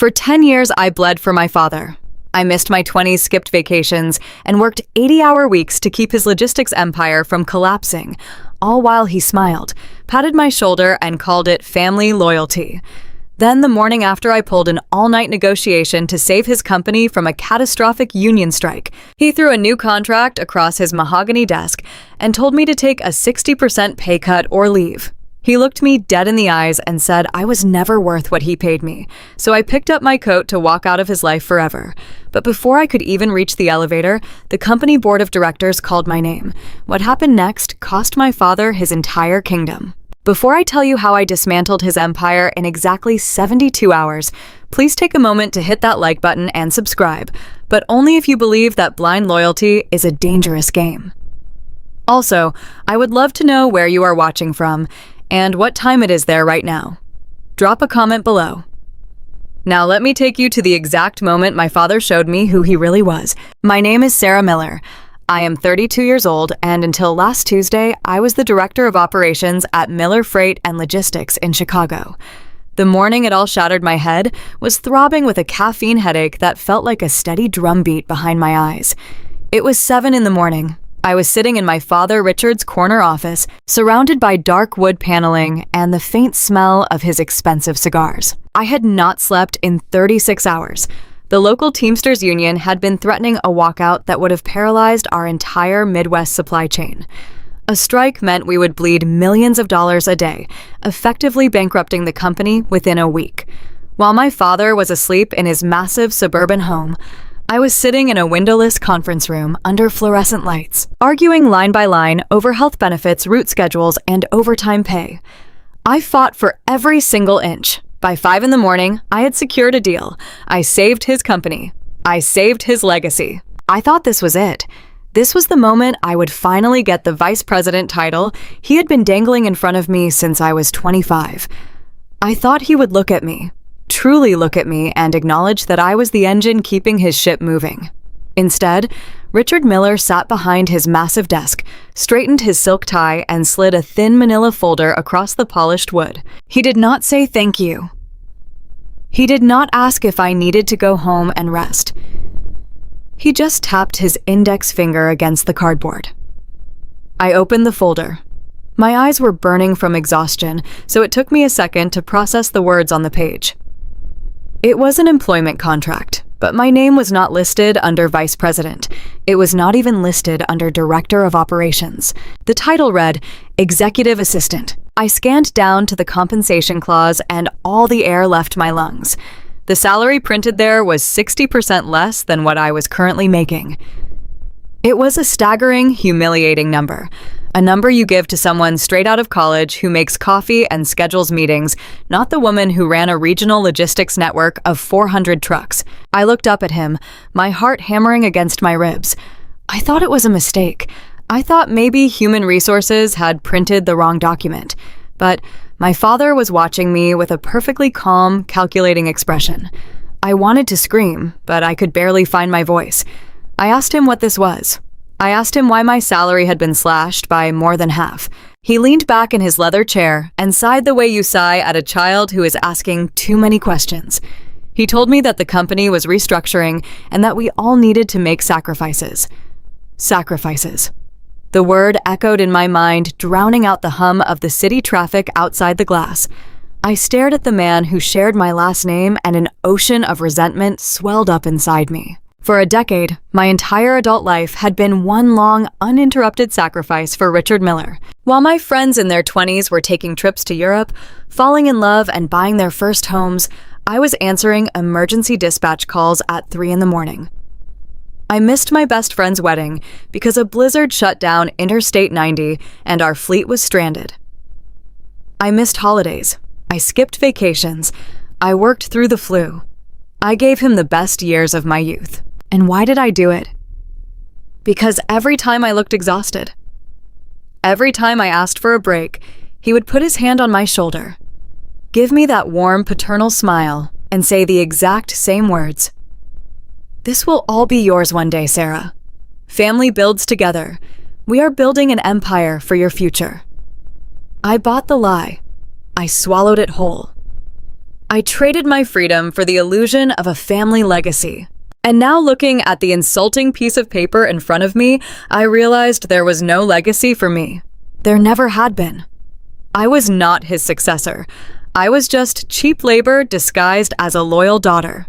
For 10 years, I bled for my father. I missed my 20s, skipped vacations, and worked 80-hour weeks to keep his logistics empire from collapsing, all while he smiled, patted my shoulder, and called it family loyalty. Then, the morning after, I pulled an all-night negotiation to save his company from a catastrophic union strike. He threw a new contract across his mahogany desk and told me to take a 60% pay cut or leave. He looked me dead in the eyes and said I was never worth what he paid me, so I picked up my coat to walk out of his life forever. But before I could even reach the elevator, the company board of directors called my name. What happened next cost my father his entire kingdom. Before I tell you how I dismantled his empire in exactly 72 hours, please take a moment to hit that like button and subscribe, but only if you believe that blind loyalty is a dangerous game. Also, I would love to know where you are watching from and what time it is there right now. Drop a comment below. Now let me take you to the exact moment my father showed me who he really was. My name is Sarah Miller. I am 32 years old, and until last Tuesday, I was the director of operations at Miller Freight and Logistics in Chicago. The morning it all shattered my head was throbbing with a caffeine headache that felt like a steady drumbeat behind my eyes. It was 7 in the morning. I was sitting in my father Richard's corner office, surrounded by dark wood paneling and the faint smell of his expensive cigars. I had not slept in 36 hours. The local Teamsters union had been threatening a walkout that would have paralyzed our entire Midwest supply chain. A strike meant we would bleed millions of dollars a day, effectively bankrupting the company within a week. While my father was asleep in his massive suburban home, I was sitting in a windowless conference room under fluorescent lights, arguing line by line over health benefits, route schedules, and overtime pay. I fought for every single inch. By 5 in the morning, I had secured a deal. I saved his company. I saved his legacy. I thought this was it. This was the moment I would finally get the vice president title he had been dangling in front of me since I was 25. I thought he would look at me, truly look at me, and acknowledge that I was the engine keeping his ship moving. Instead, Richard Miller sat behind his massive desk, straightened his silk tie, and slid a thin manila folder across the polished wood. He did not say thank you. He did not ask if I needed to go home and rest. He just tapped his index finger against the cardboard. I opened the folder. My eyes were burning from exhaustion, so it took me a second to process the words on the page. It was an employment contract, but my name was not listed under vice president. It was not even listed under director of operations. The title read, Executive Assistant. I scanned down to the compensation clause and all the air left my lungs. The salary printed there was 60% less than what I was currently making. It was a staggering, humiliating number. A number you give to someone straight out of college who makes coffee and schedules meetings, not the woman who ran a regional logistics network of 400 trucks. I looked up at him, my heart hammering against my ribs. I thought it was a mistake. I thought maybe human resources had printed the wrong document. But my father was watching me with a perfectly calm, calculating expression. I wanted to scream, but I could barely find my voice. I asked him what this was. I asked him why my salary had been slashed by more than half. He leaned back in his leather chair and sighed the way you sigh at a child who is asking too many questions. He told me that the company was restructuring and that we all needed to make sacrifices. Sacrifices. The word echoed in my mind, drowning out the hum of the city traffic outside the glass. I stared at the man who shared my last name, and an ocean of resentment swelled up inside me. For a decade, my entire adult life had been one long, uninterrupted sacrifice for Richard Miller. While my friends in their 20s were taking trips to Europe, falling in love, and buying their first homes, I was answering emergency dispatch calls at 3 in the morning. I missed my best friend's wedding because a blizzard shut down Interstate 90 and our fleet was stranded. I missed holidays. I skipped vacations. I worked through the flu. I gave him the best years of my youth. And why did I do it? Because every time I looked exhausted, every time I asked for a break, he would put his hand on my shoulder, give me that warm paternal smile, and say the exact same words. This will all be yours one day, Sarah. Family builds together. We are building an empire for your future. I bought the lie. I swallowed it whole. I traded my freedom for the illusion of a family legacy. And now looking at the insulting piece of paper in front of me, I realized there was no legacy for me. There never had been. I was not his successor. I was just cheap labor disguised as a loyal daughter.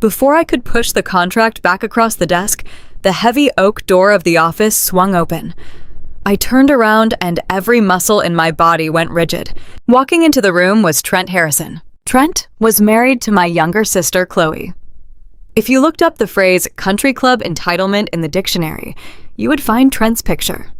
Before I could push the contract back across the desk, the heavy oak door of the office swung open. I turned around and every muscle in my body went rigid. Walking into the room was Trent Harrison. Trent was married to my younger sister, Chloe. If you looked up the phrase country club entitlement in the dictionary, you would find Trent's picture.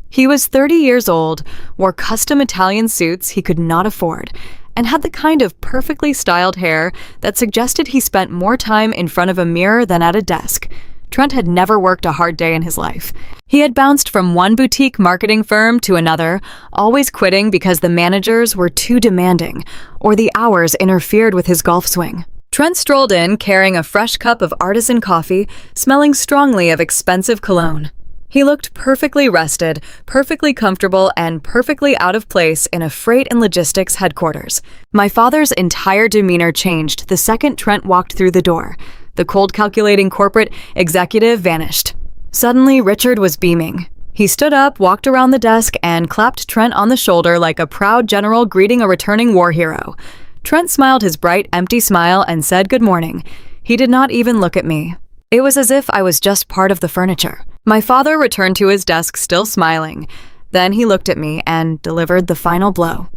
He was 30 years old, wore custom Italian suits he could not afford, and had the kind of perfectly styled hair that suggested he spent more time in front of a mirror than at a desk. Trent had never worked a hard day in his life. He had bounced from one boutique marketing firm to another, always quitting because the managers were too demanding, or the hours interfered with his golf swing. Trent strolled in carrying a fresh cup of artisan coffee, smelling strongly of expensive cologne. He looked perfectly rested, perfectly comfortable, and perfectly out of place in a freight and logistics headquarters. My father's entire demeanor changed the second Trent walked through the door. The cold, calculating corporate executive vanished. Suddenly, Richard was beaming. He stood up, walked around the desk, and clapped Trent on the shoulder like a proud general greeting a returning war hero. Trent smiled his bright, empty smile and said good morning. He did not even look at me. It was as if I was just part of the furniture. My father returned to his desk still smiling. Then he looked at me and delivered the final blow.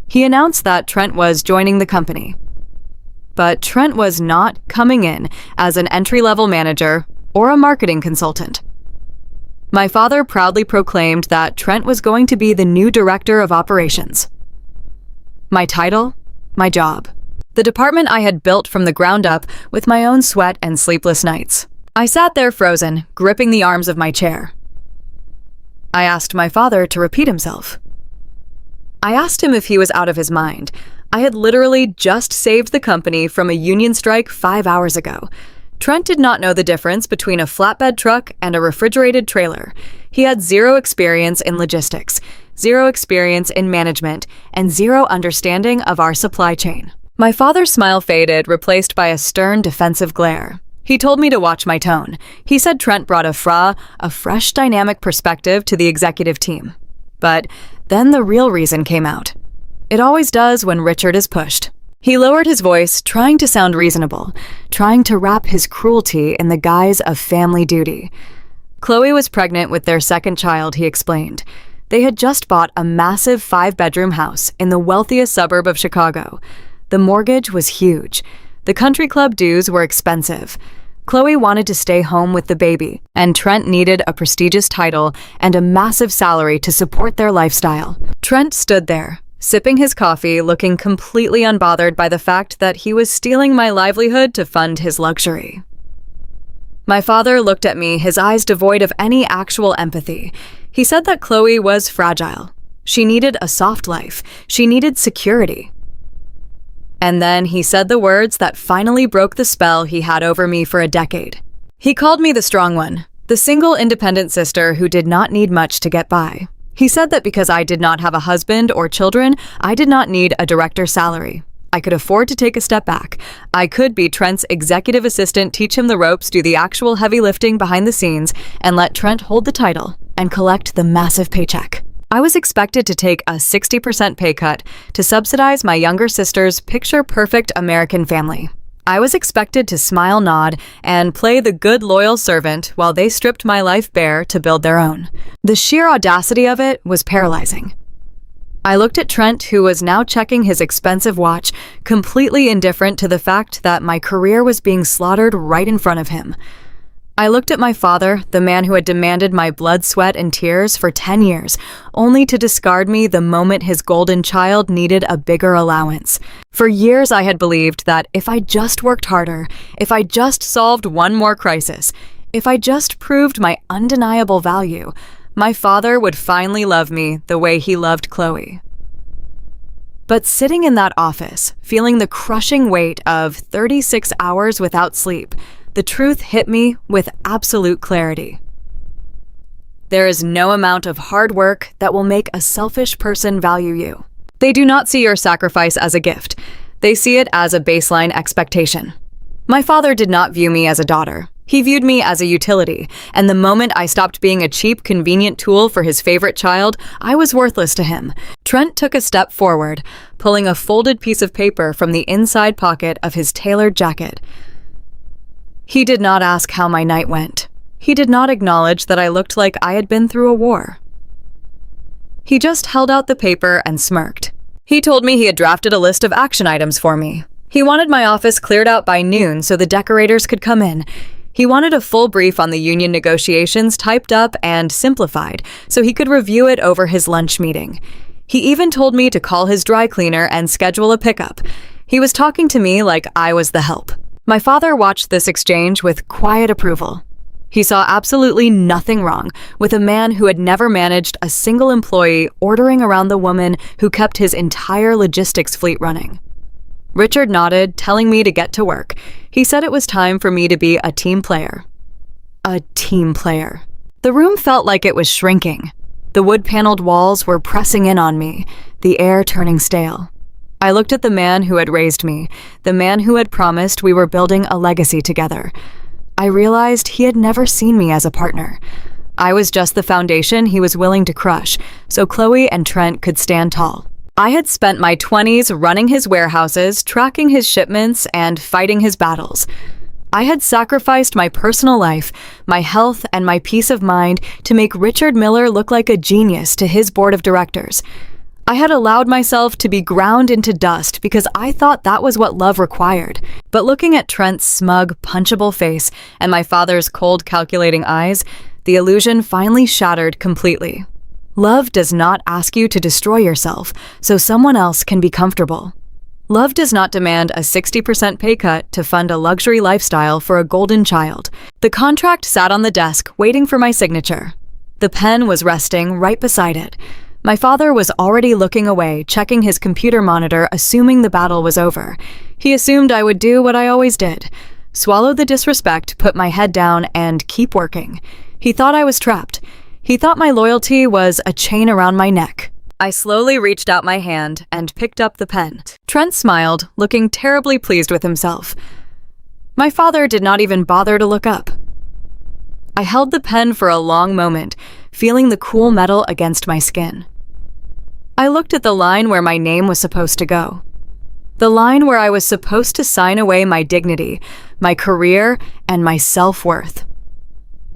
He announced that Trent was joining the company. But Trent was not coming in as an entry-level manager or a marketing consultant. My father proudly proclaimed that Trent was going to be the new director of operations. My title? My job. The department I had built from the ground up with my own sweat and sleepless nights. I sat there frozen, gripping the arms of my chair. I asked my father to repeat himself. I asked him if he was out of his mind. I had literally just saved the company from a union strike 5 hours ago. Trent did not know the difference between a flatbed truck and a refrigerated trailer. He had zero experience in logistics, zero experience in management, and zero understanding of our supply chain. My father's smile faded, replaced by a stern, defensive glare. He told me to watch my tone. He said Trent brought a fresh, dynamic perspective to the executive team. But then the real reason came out. It always does when Richard is pushed. He lowered his voice, trying to sound reasonable, trying to wrap his cruelty in the guise of family duty. Chloe was pregnant with their second child, he explained. They had just bought a massive 5-bedroom house in the wealthiest suburb of Chicago. The mortgage was huge. The country club dues were expensive. Chloe wanted to stay home with the baby, and Trent needed a prestigious title and a massive salary to support their lifestyle. Trent stood there, sipping his coffee, looking completely unbothered by the fact that he was stealing my livelihood to fund his luxury. My father looked at me, his eyes devoid of any actual empathy. He said that Chloe was fragile. She needed a soft life. She needed security. And then he said the words that finally broke the spell he had over me for a decade. He called me the strong one, the single independent sister who did not need much to get by. He said that because I did not have a husband or children, I did not need a director's salary. I could afford to take a step back. I could be Trent's executive assistant, teach him the ropes, do the actual heavy lifting behind the scenes, and let Trent hold the title and collect the massive paycheck. I was expected to take a 60% pay cut to subsidize my younger sister's picture-perfect American family. I was expected to smile, nod, and play the good, loyal servant while they stripped my life bare to build their own. The sheer audacity of it was paralyzing. I looked at Trent, who was now checking his expensive watch, completely indifferent to the fact that my career was being slaughtered right in front of him. I looked at my father, the man who had demanded my blood, sweat, and tears for 10 years, only to discard me the moment his golden child needed a bigger allowance. For years I had believed that if I just worked harder, if I just solved one more crisis, if I just proved my undeniable value, my father would finally love me the way he loved Chloe. But sitting in that office, feeling the crushing weight of 36 hours without sleep, the truth hit me with absolute clarity. There is no amount of hard work that will make a selfish person value you. They do not see your sacrifice as a gift. They see it as a baseline expectation. My father did not view me as a daughter. He viewed me as a utility, and the moment I stopped being a cheap, convenient tool for his favorite child, I was worthless to him. Trent took a step forward, pulling a folded piece of paper from the inside pocket of his tailored jacket. He did not ask how my night went. He did not acknowledge that I looked like I had been through a war. He just held out the paper and smirked. He told me he had drafted a list of action items for me. He wanted my office cleared out by noon so the decorators could come in. He wanted a full brief on the union negotiations typed up and simplified so he could review it over his lunch meeting. He even told me to call his dry cleaner and schedule a pickup. He was talking to me like I was the help. My father watched this exchange with quiet approval. He saw absolutely nothing wrong with a man who had never managed a single employee ordering around the woman who kept his entire logistics fleet running. Richard nodded, telling me to get to work. He said it was time for me to be a team player. A team player. The room felt like it was shrinking. The wood-paneled walls were pressing in on me, the air turning stale. I looked at the man who had raised me, the man who had promised we were building a legacy together. I realized he had never seen me as a partner. I was just the foundation he was willing to crush, so Chloe and Trent could stand tall. I had spent my 20s running his warehouses, tracking his shipments, and fighting his battles. I had sacrificed my personal life, my health, and my peace of mind to make Richard Miller look like a genius to his board of directors. I had allowed myself to be ground into dust because I thought that was what love required. But looking at Trent's smug, punchable face and my father's cold, calculating eyes, the illusion finally shattered completely. Love does not ask you to destroy yourself so someone else can be comfortable. Love does not demand a 60% pay cut to fund a luxury lifestyle for a golden child. The contract sat on the desk waiting for my signature. The pen was resting right beside it. My father was already looking away, checking his computer monitor, assuming the battle was over. He assumed I would do what I always did: swallow the disrespect, put my head down, and keep working. He thought I was trapped. He thought my loyalty was a chain around my neck. I slowly reached out my hand and picked up the pen. Trent smiled, looking terribly pleased with himself. My father did not even bother to look up. I held the pen for a long moment, feeling the cool metal against my skin. I looked at the line where my name was supposed to go. The line where I was supposed to sign away my dignity, my career, and my self-worth.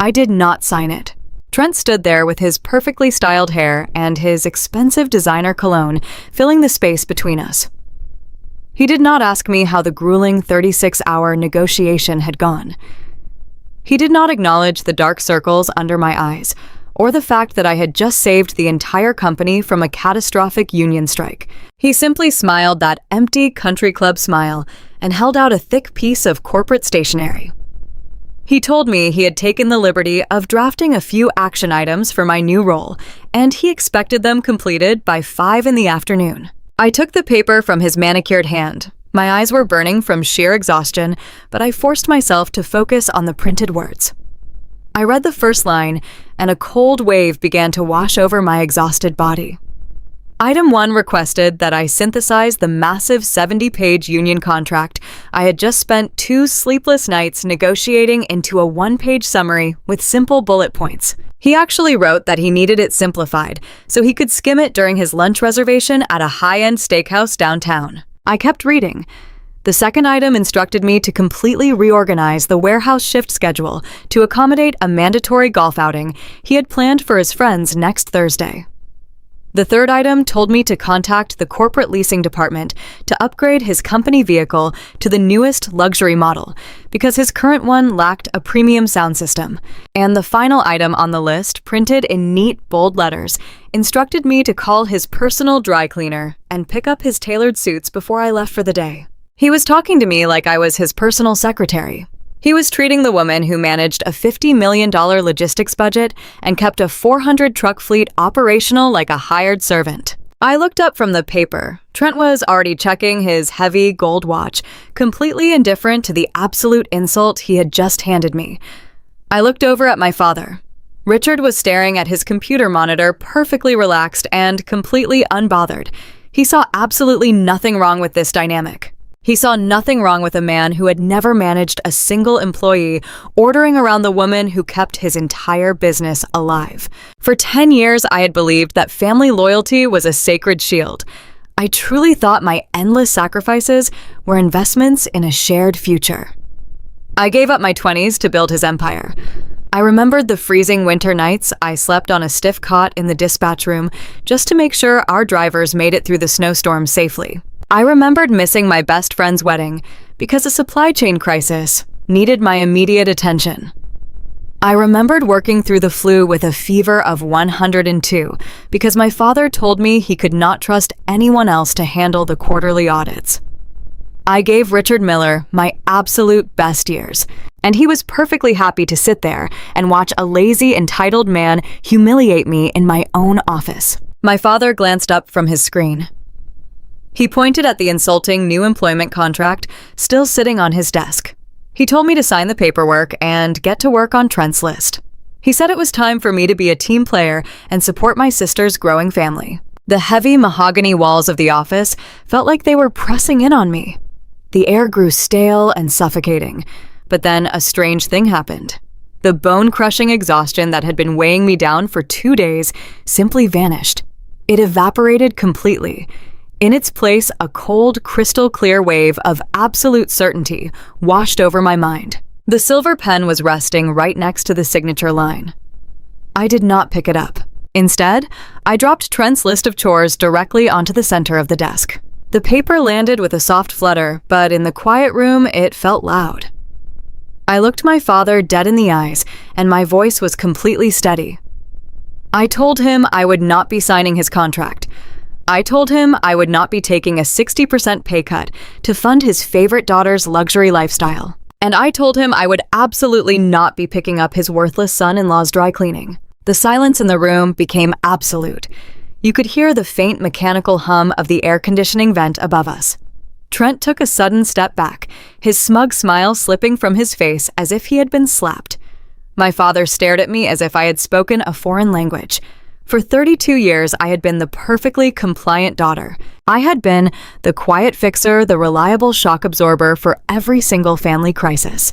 I did not sign it. Trent stood there with his perfectly styled hair and his expensive designer cologne filling the space between us. He did not ask me how the grueling 36-hour negotiation had gone. He did not acknowledge the dark circles under my eyes, or the fact that I had just saved the entire company from a catastrophic union strike. He simply smiled that empty country club smile and held out a thick piece of corporate stationery. He told me he had taken the liberty of drafting a few action items for my new role, and he expected them completed by 5 p.m. I took the paper from his manicured hand. My eyes were burning from sheer exhaustion, but I forced myself to focus on the printed words. I read the first line, and a cold wave began to wash over my exhausted body. Item 1 requested that I synthesize the massive 70-page union contract I had just spent 2 sleepless nights negotiating into a 1-page summary with simple bullet points. He actually wrote that he needed it simplified so he could skim it during his lunch reservation at a high-end steakhouse downtown. I kept reading. The second item instructed me to completely reorganize the warehouse shift schedule to accommodate a mandatory golf outing he had planned for his friends next Thursday. The third item told me to contact the corporate leasing department to upgrade his company vehicle to the newest luxury model because his current one lacked a premium sound system. And the final item on the list, printed in neat, bold letters, instructed me to call his personal dry cleaner and pick up his tailored suits before I left for the day. He was talking to me like I was his personal secretary. He was treating the woman who managed a $50 million logistics budget and kept a 400-truck fleet operational like a hired servant. I looked up from the paper. Trent was already checking his heavy gold watch, completely indifferent to the absolute insult he had just handed me. I looked over at my father. Richard was staring at his computer monitor, perfectly relaxed and completely unbothered. He saw absolutely nothing wrong with this dynamic. He saw nothing wrong with a man who had never managed a single employee ordering around the woman who kept his entire business alive. For 10 years, I had believed that family loyalty was a sacred shield. I truly thought my endless sacrifices were investments in a shared future. I gave up my 20s to build his empire. I remembered the freezing winter nights I slept on a stiff cot in the dispatch room just to make sure our drivers made it through the snowstorm safely. I remembered missing my best friend's wedding because a supply chain crisis needed my immediate attention. I remembered working through the flu with a fever of 102 because my father told me he could not trust anyone else to handle the quarterly audits. I gave Richard Miller my absolute best years, and he was perfectly happy to sit there and watch a lazy, entitled man humiliate me in my own office. My father glanced up from his screen. He pointed at the insulting new employment contract still sitting on his desk. He told me to sign the paperwork and get to work on Trent's list. He said it was time for me to be a team player and support my sister's growing family. The heavy mahogany walls of the office felt like they were pressing in on me. The air grew stale and suffocating, but then a strange thing happened. The bone-crushing exhaustion that had been weighing me down for 2 days simply vanished. It evaporated completely. In its place, a cold, crystal-clear wave of absolute certainty washed over my mind. The silver pen was resting right next to the signature line. I did not pick it up. Instead, I dropped Trent's list of chores directly onto the center of the desk. The paper landed with a soft flutter, but in the quiet room, it felt loud. I looked my father dead in the eyes, and my voice was completely steady. I told him I would not be signing his contract. I told him I would not be taking a 60% pay cut to fund his favorite daughter's luxury lifestyle. And I told him I would absolutely not be picking up his worthless son-in-law's dry cleaning. The silence in the room became absolute. You could hear the faint mechanical hum of the air conditioning vent above us. Trent took a sudden step back, his smug smile slipping from his face as if he had been slapped. My father stared at me as if I had spoken a foreign language. For 32 years, I had been the perfectly compliant daughter. I had been the quiet fixer, the reliable shock absorber for every single family crisis.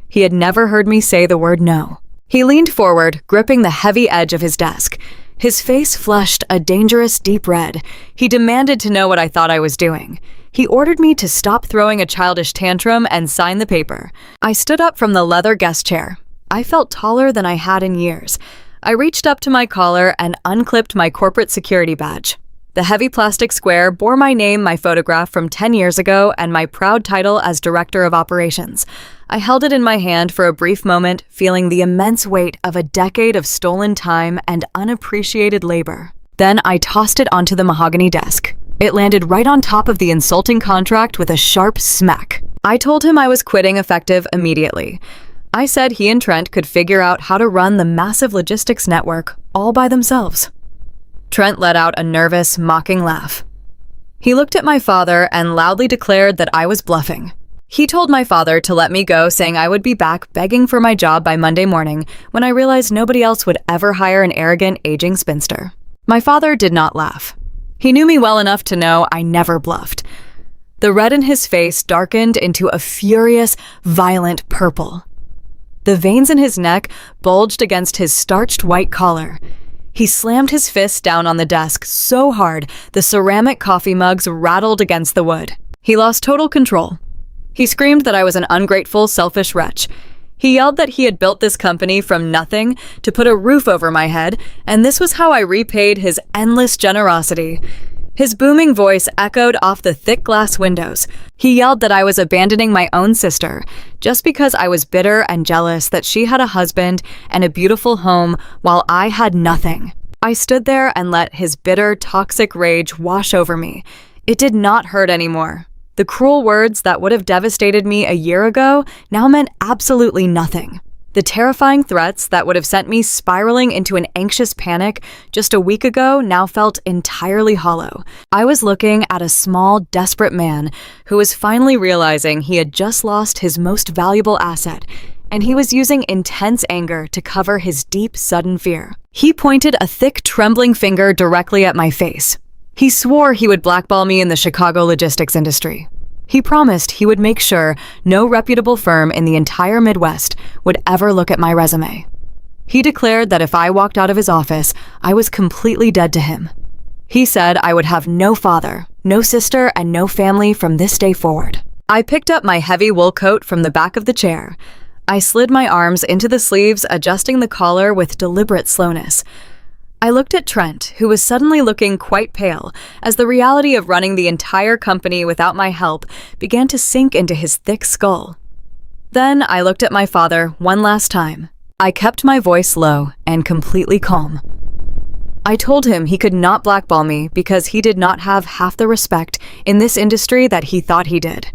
He had never heard me say the word no. He leaned forward, gripping the heavy edge of his desk. His face flushed a dangerous deep red. He demanded to know what I thought I was doing. He ordered me to stop throwing a childish tantrum and sign the paper. I stood up from the leather guest chair. I felt taller than I had in years. I reached up to my collar and unclipped my corporate security badge. The heavy plastic square bore my name, my photograph from 10 years ago, and my proud title as Director of Operations. I held it in my hand for a brief moment, feeling the immense weight of a decade of stolen time and unappreciated labor. Then I tossed it onto the mahogany desk. It landed right on top of the insulting contract with a sharp smack. I told him I was quitting effective immediately. I said he and Trent could figure out how to run the massive logistics network all by themselves. Trent let out a nervous, mocking laugh. He looked at my father and loudly declared that I was bluffing. He told my father to let me go, saying I would be back begging for my job by Monday morning when I realized nobody else would ever hire an arrogant, aging spinster. My father did not laugh. He knew me well enough to know I never bluffed. The red in his face darkened into a furious, violent purple. The veins in his neck bulged against his starched white collar. He slammed his fist down on the desk so hard the ceramic coffee mugs rattled against the wood. He lost total control. He screamed that I was an ungrateful, selfish wretch. He yelled that he had built this company from nothing to put a roof over my head, and this was how I repaid his endless generosity. His booming voice echoed off the thick glass windows. He yelled that I was abandoning my own sister just because I was bitter and jealous that she had a husband and a beautiful home while I had nothing. I stood there and let his bitter, toxic rage wash over me. It did not hurt anymore. The cruel words that would have devastated me a year ago now meant absolutely nothing. The terrifying threats that would have sent me spiraling into an anxious panic just a week ago now felt entirely hollow. I was looking at a small, desperate man who was finally realizing he had just lost his most valuable asset, and he was using intense anger to cover his deep, sudden fear. He pointed a thick, trembling finger directly at my face. He swore he would blackball me in the Chicago logistics industry. He promised he would make sure no reputable firm in the entire Midwest would ever look at my resume. He declared that if I walked out of his office, I was completely dead to him. He said I would have no father, no sister, and no family from this day forward. I picked up my heavy wool coat from the back of the chair. I slid my arms into the sleeves, adjusting the collar with deliberate slowness. I looked at Trent, who was suddenly looking quite pale, as the reality of running the entire company without my help began to sink into his thick skull. Then I looked at my father one last time. I kept my voice low and completely calm. I told him he could not blackball me because he did not have half the respect in this industry that he thought he did.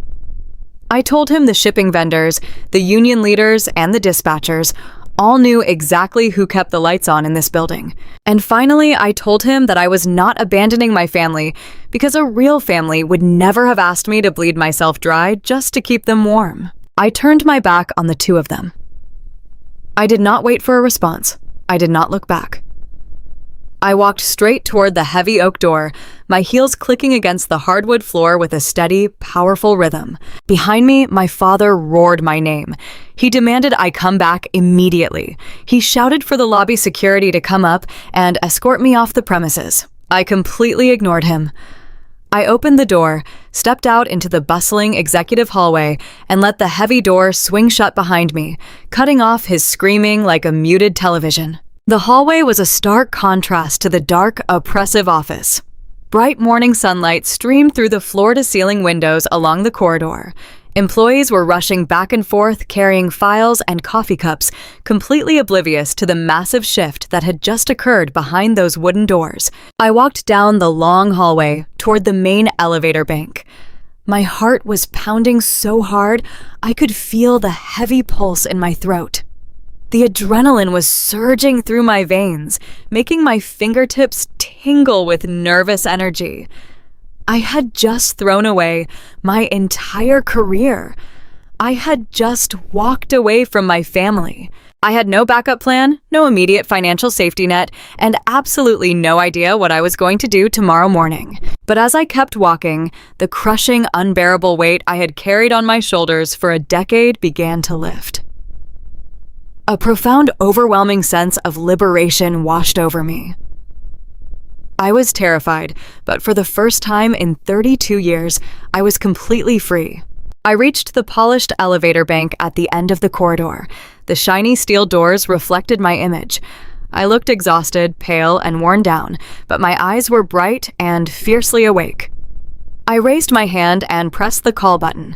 I told him the shipping vendors, the union leaders, and the dispatchers all knew exactly who kept the lights on in this building. And finally, I told him that I was not abandoning my family because a real family would never have asked me to bleed myself dry just to keep them warm. I turned my back on the two of them. I did not wait for a response. I did not look back. I walked straight toward the heavy oak door, my heels clicking against the hardwood floor with a steady, powerful rhythm. Behind me, my father roared my name. He demanded I come back immediately. He shouted for the lobby security to come up and escort me off the premises. I completely ignored him. I opened the door, stepped out into the bustling executive hallway, and let the heavy door swing shut behind me, cutting off his screaming like a muted television. The hallway was a stark contrast to the dark, oppressive office. Bright morning sunlight streamed through the floor-to-ceiling windows along the corridor. Employees were rushing back and forth, carrying files and coffee cups, completely oblivious to the massive shift that had just occurred behind those wooden doors. I walked down the long hallway toward the main elevator bank. My heart was pounding so hard, I could feel the heavy pulse in my throat. The adrenaline was surging through my veins, making my fingertips tingle with nervous energy. I had just thrown away my entire career. I had just walked away from my family. I had no backup plan, no immediate financial safety net, and absolutely no idea what I was going to do tomorrow morning. But as I kept walking, the crushing, unbearable weight I had carried on my shoulders for a decade began to lift. A profound, overwhelming sense of liberation washed over me. I was terrified, but for the first time in 32 years, I was completely free. I reached the polished elevator bank at the end of the corridor. The shiny steel doors reflected my image. I looked exhausted, pale, and worn down, but my eyes were bright and fiercely awake. I raised my hand and pressed the call button.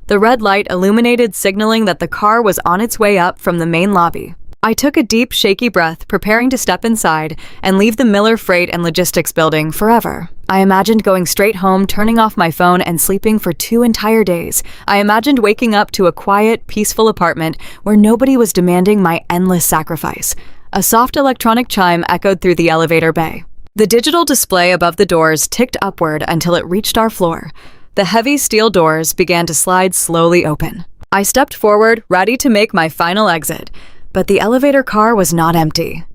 The red light illuminated, signaling that the car was on its way up from the main lobby. I took a deep, shaky breath, preparing to step inside and leave the Miller Freight and Logistics building forever. I imagined going straight home, turning off my phone, and sleeping for 2 entire days. I imagined waking up to a quiet, peaceful apartment where nobody was demanding my endless sacrifice. A soft electronic chime echoed through the elevator bay. The digital display above the doors ticked upward until it reached our floor. The heavy steel doors began to slide slowly open. I stepped forward, ready to make my final exit, but the elevator car was not empty.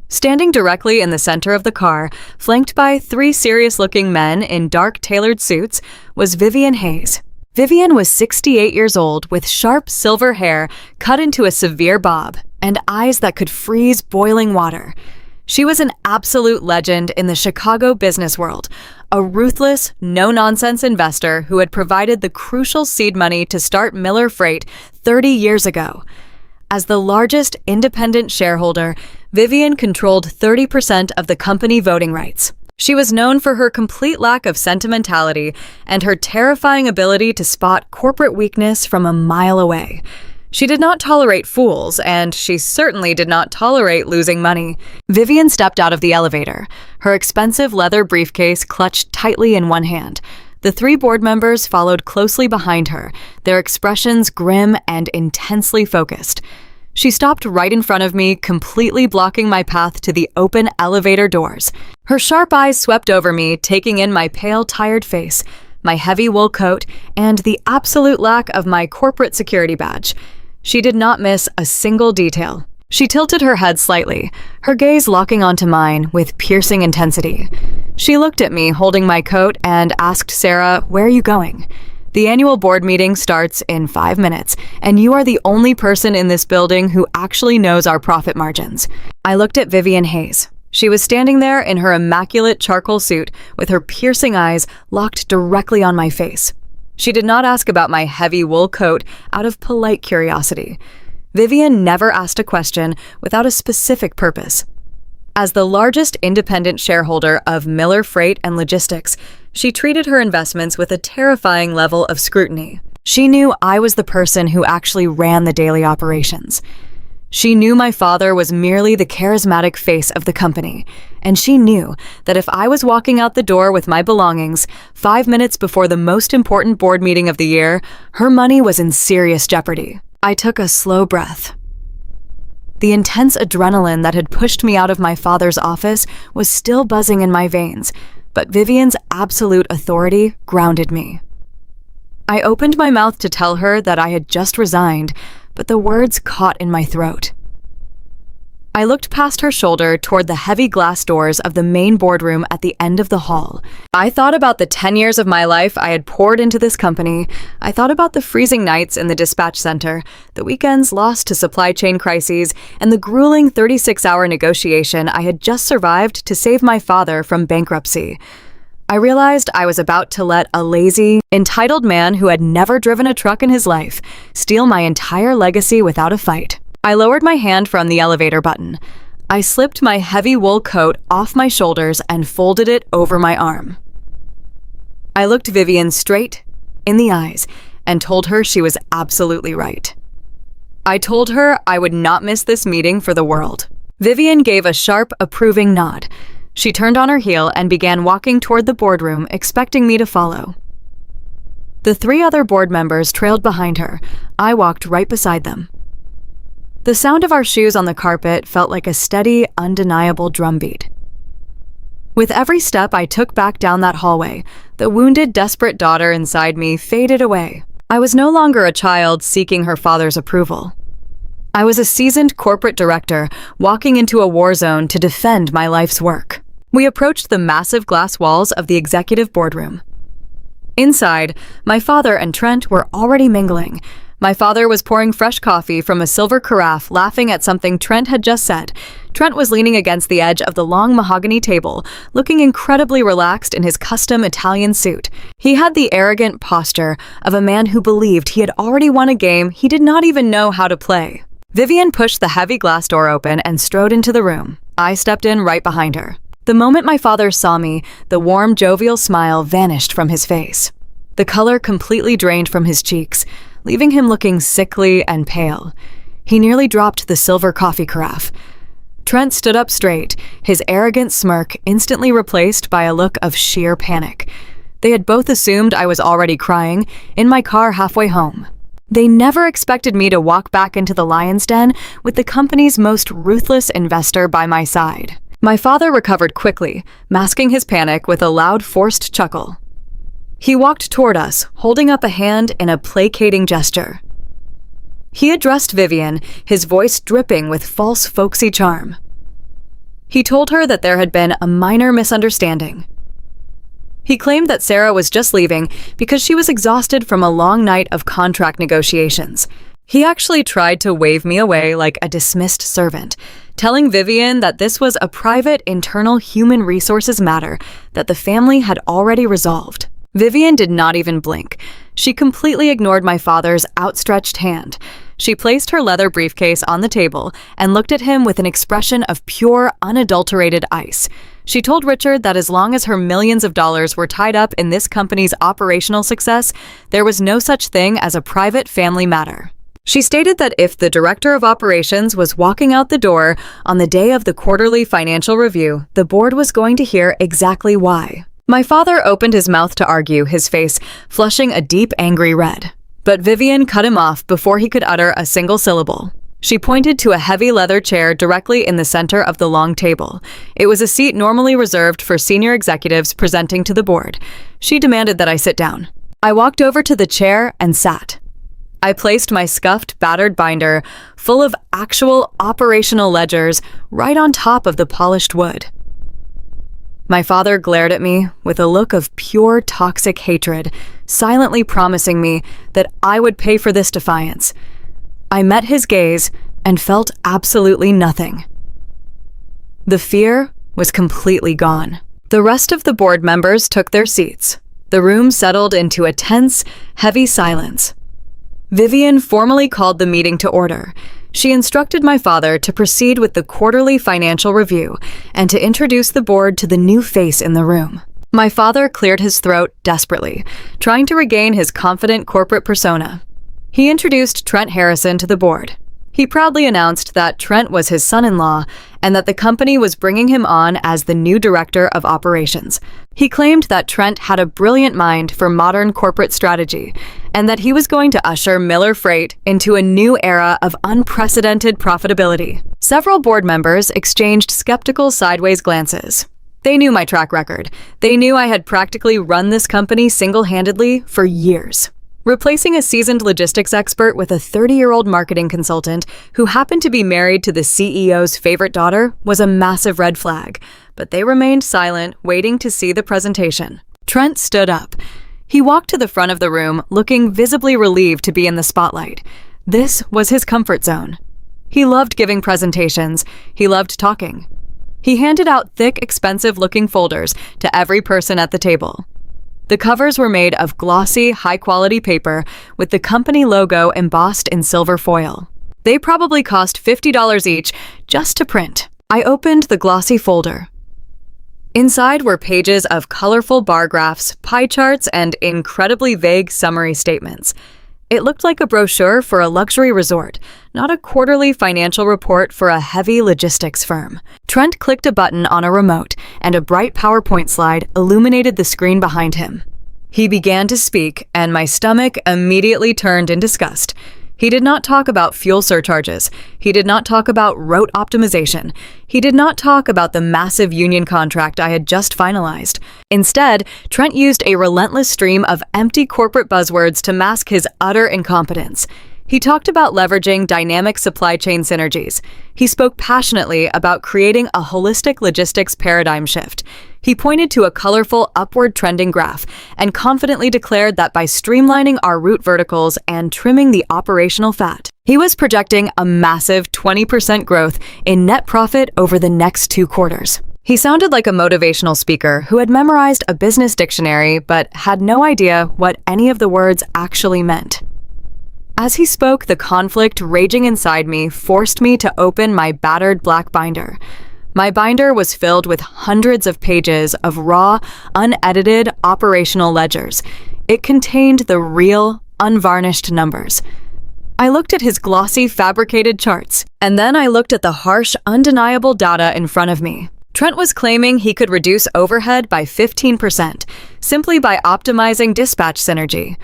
Standing directly in the center of the car, flanked by 3 serious-looking men in dark tailored suits, was Vivian Hayes. Vivian was 68 years old, with sharp silver hair cut into a severe bob, and eyes that could freeze boiling water. She was an absolute legend in the Chicago business world, a ruthless, no-nonsense investor who had provided the crucial seed money to start Miller Freight 30 years ago. As the largest independent shareholder, Vivian controlled 30% of the company voting rights. She was known for her complete lack of sentimentality and her terrifying ability to spot corporate weakness from a mile away. She did not tolerate fools, and she certainly did not tolerate losing money. Vivian stepped out of the elevator, her expensive leather briefcase clutched tightly in one hand. The 3 board members followed closely behind her, their expressions grim and intensely focused. She stopped right in front of me, completely blocking my path to the open elevator doors. Her sharp eyes swept over me, taking in my pale, tired face, my heavy wool coat, and the absolute lack of my corporate security badge. She did not miss a single detail. She tilted her head slightly, her gaze locking onto mine with piercing intensity. She looked at me holding my coat and asked Sarah, "Where are you going?" "The annual board meeting starts in 5 minutes, and you are the only person in this building who actually knows our profit margins." I looked at Vivian Hayes. She was standing there in her immaculate charcoal suit with her piercing eyes locked directly on my face. She did not ask about my heavy wool coat out of polite curiosity. Vivian never asked a question without a specific purpose. As the largest independent shareholder of Miller Freight and Logistics, she treated her investments with a terrifying level of scrutiny. She knew I was the person who actually ran the daily operations. She knew my father was merely the charismatic face of the company, and she knew that if I was walking out the door with my belongings 5 minutes before the most important board meeting of the year, her money was in serious jeopardy. I took a slow breath. The intense adrenaline that had pushed me out of my father's office was still buzzing in my veins, but Vivian's absolute authority grounded me. I opened my mouth to tell her that I had just resigned, but the words caught in my throat. I looked past her shoulder toward the heavy glass doors of the main boardroom at the end of the hall. I thought about the 10 years of my life I had poured into this company. I thought about the freezing nights in the dispatch center, the weekends lost to supply chain crises, and the grueling 36-hour negotiation I had just survived to save my father from bankruptcy. I realized I was about to let a lazy, entitled man who had never driven a truck in his life steal my entire legacy without a fight. I lowered my hand from the elevator button. I slipped my heavy wool coat off my shoulders and folded it over my arm. I looked Vivian straight in the eyes and told her she was absolutely right. I told her I would not miss this meeting for the world. Vivian gave a sharp, approving nod. She turned on her heel and began walking toward the boardroom, expecting me to follow. The 3 other board members trailed behind her. I walked right beside them. The sound of our shoes on the carpet felt like a steady, undeniable drumbeat. With every step I took back down that hallway, the wounded, desperate daughter inside me faded away. I was no longer a child seeking her father's approval. I was a seasoned corporate director walking into a war zone to defend my life's work. We approached the massive glass walls of the executive boardroom. Inside, my father and Trent were already mingling. My father was pouring fresh coffee from a silver carafe, laughing at something Trent had just said. Trent was leaning against the edge of the long mahogany table, looking incredibly relaxed in his custom Italian suit. He had the arrogant posture of a man who believed he had already won a game he did not even know how to play. Vivian pushed the heavy glass door open and strode into the room. I stepped in right behind her. The moment my father saw me, the warm, jovial smile vanished from his face. The color completely drained from his cheeks, leaving him looking sickly and pale. He nearly dropped the silver coffee carafe. Trent stood up straight, his arrogant smirk instantly replaced by a look of sheer panic. They had both assumed I was already crying in my car halfway home. They never expected me to walk back into the lion's den with the company's most ruthless investor by my side. My father recovered quickly, masking his panic with a loud, forced chuckle. He walked toward us, holding up a hand in a placating gesture. He addressed Vivian, his voice dripping with false folksy charm. He told her that there had been a minor misunderstanding. He claimed that Sarah was just leaving because she was exhausted from a long night of contract negotiations. He actually tried to wave me away like a dismissed servant, telling Vivian that this was a private, internal human resources matter that the family had already resolved. Vivian did not even blink. She completely ignored my father's outstretched hand. She placed her leather briefcase on the table and looked at him with an expression of pure, unadulterated ice. She told Richard that as long as her millions of dollars were tied up in this company's operational success, there was no such thing as a private family matter. She stated that if the director of operations was walking out the door on the day of the quarterly financial review, the board was going to hear exactly why. My father opened his mouth to argue, his face flushing a deep, angry red. But Vivian cut him off before he could utter a single syllable. She pointed to a heavy leather chair directly in the center of the long table. It was a seat normally reserved for senior executives presenting to the board. She demanded that I sit down. I walked over to the chair and sat. I placed my scuffed, battered binder, full of actual operational ledgers, right on top of the polished wood. My father glared at me with a look of pure toxic hatred, silently promising me that I would pay for this defiance. I met his gaze and felt absolutely nothing. The fear was completely gone. The rest of the board members took their seats. The room settled into a tense, heavy silence. Vivian formally called the meeting to order. She instructed my father to proceed with the quarterly financial review and to introduce the board to the new face in the room. My father cleared his throat desperately, trying to regain his confident corporate persona. He introduced Trent Harrison to the board. He proudly announced that Trent was his son-in-law and that the company was bringing him on as the new director of operations. He claimed that Trent had a brilliant mind for modern corporate strategy and that he was going to usher Miller Freight into a new era of unprecedented profitability. Several board members exchanged skeptical sideways glances. They knew my track record. They knew I had practically run this company single-handedly for years. Replacing a seasoned logistics expert with a 30-year-old marketing consultant who happened to be married to the CEO's favorite daughter was a massive red flag, but they remained silent, waiting to see the presentation. Trent stood up. He walked to the front of the room, looking visibly relieved to be in the spotlight. This was his comfort zone. He loved giving presentations. He loved talking. He handed out thick, expensive-looking folders to every person at the table. The covers were made of glossy, high-quality paper with the company logo embossed in silver foil. They probably cost $50 each just to print. I opened the glossy folder. Inside were pages of colorful bar graphs, pie charts, and incredibly vague summary statements. It looked like a brochure for a luxury resort, not a quarterly financial report for a heavy logistics firm. Trent clicked a button on a remote, and a bright PowerPoint slide illuminated the screen behind him. He began to speak, and my stomach immediately turned in disgust. He did not talk about fuel surcharges. He did not talk about route optimization. He did not talk about the massive union contract I had just finalized. Instead, Trent used a relentless stream of empty corporate buzzwords to mask his utter incompetence. He talked about leveraging dynamic supply chain synergies. He spoke passionately about creating a holistic logistics paradigm shift. He pointed to a colorful upward trending graph and confidently declared that by streamlining our route verticals and trimming the operational fat, he was projecting a massive 20% growth in net profit over the next 2 quarters. He sounded like a motivational speaker who had memorized a business dictionary but had no idea what any of the words actually meant. As he spoke, the conflict raging inside me forced me to open my battered black binder. My binder was filled with hundreds of pages of raw, unedited operational ledgers. It contained the real, unvarnished numbers. I looked at his glossy, fabricated charts, and then I looked at the harsh, undeniable data in front of me. Trent was claiming he could reduce overhead by 15%, simply by optimizing dispatch synergy.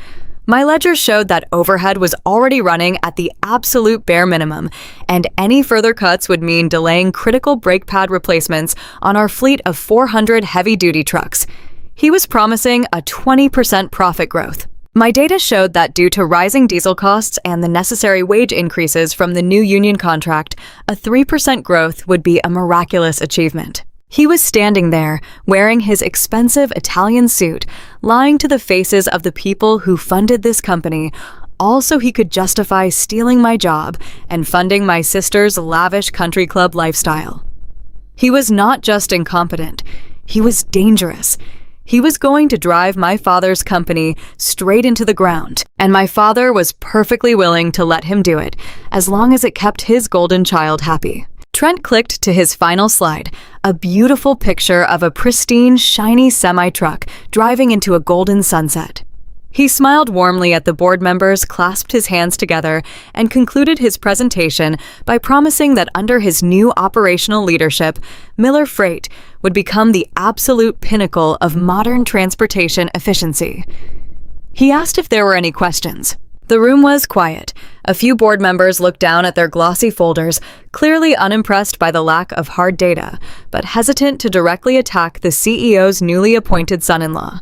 My ledger showed that overhead was already running at the absolute bare minimum, and any further cuts would mean delaying critical brake pad replacements on our fleet of 400 heavy-duty trucks. He was promising a 20% profit growth. My data showed that due to rising diesel costs and the necessary wage increases from the new union contract, a 3% growth would be a miraculous achievement. He was standing there, wearing his expensive Italian suit, lying to the faces of the people who funded this company, all so he could justify stealing my job and funding my sister's lavish country club lifestyle. He was not just incompetent, he was dangerous. He was going to drive my father's company straight into the ground, and my father was perfectly willing to let him do it, as long as it kept his golden child happy. Trent clicked to his final slide, a beautiful picture of a pristine, shiny semi-truck driving into a golden sunset. He smiled warmly at the board members, clasped his hands together, and concluded his presentation by promising that under his new operational leadership, Miller Freight would become the absolute pinnacle of modern transportation efficiency. He asked if there were any questions. The room was quiet. A few board members looked down at their glossy folders, clearly unimpressed by the lack of hard data, but hesitant to directly attack the CEO's newly appointed son-in-law.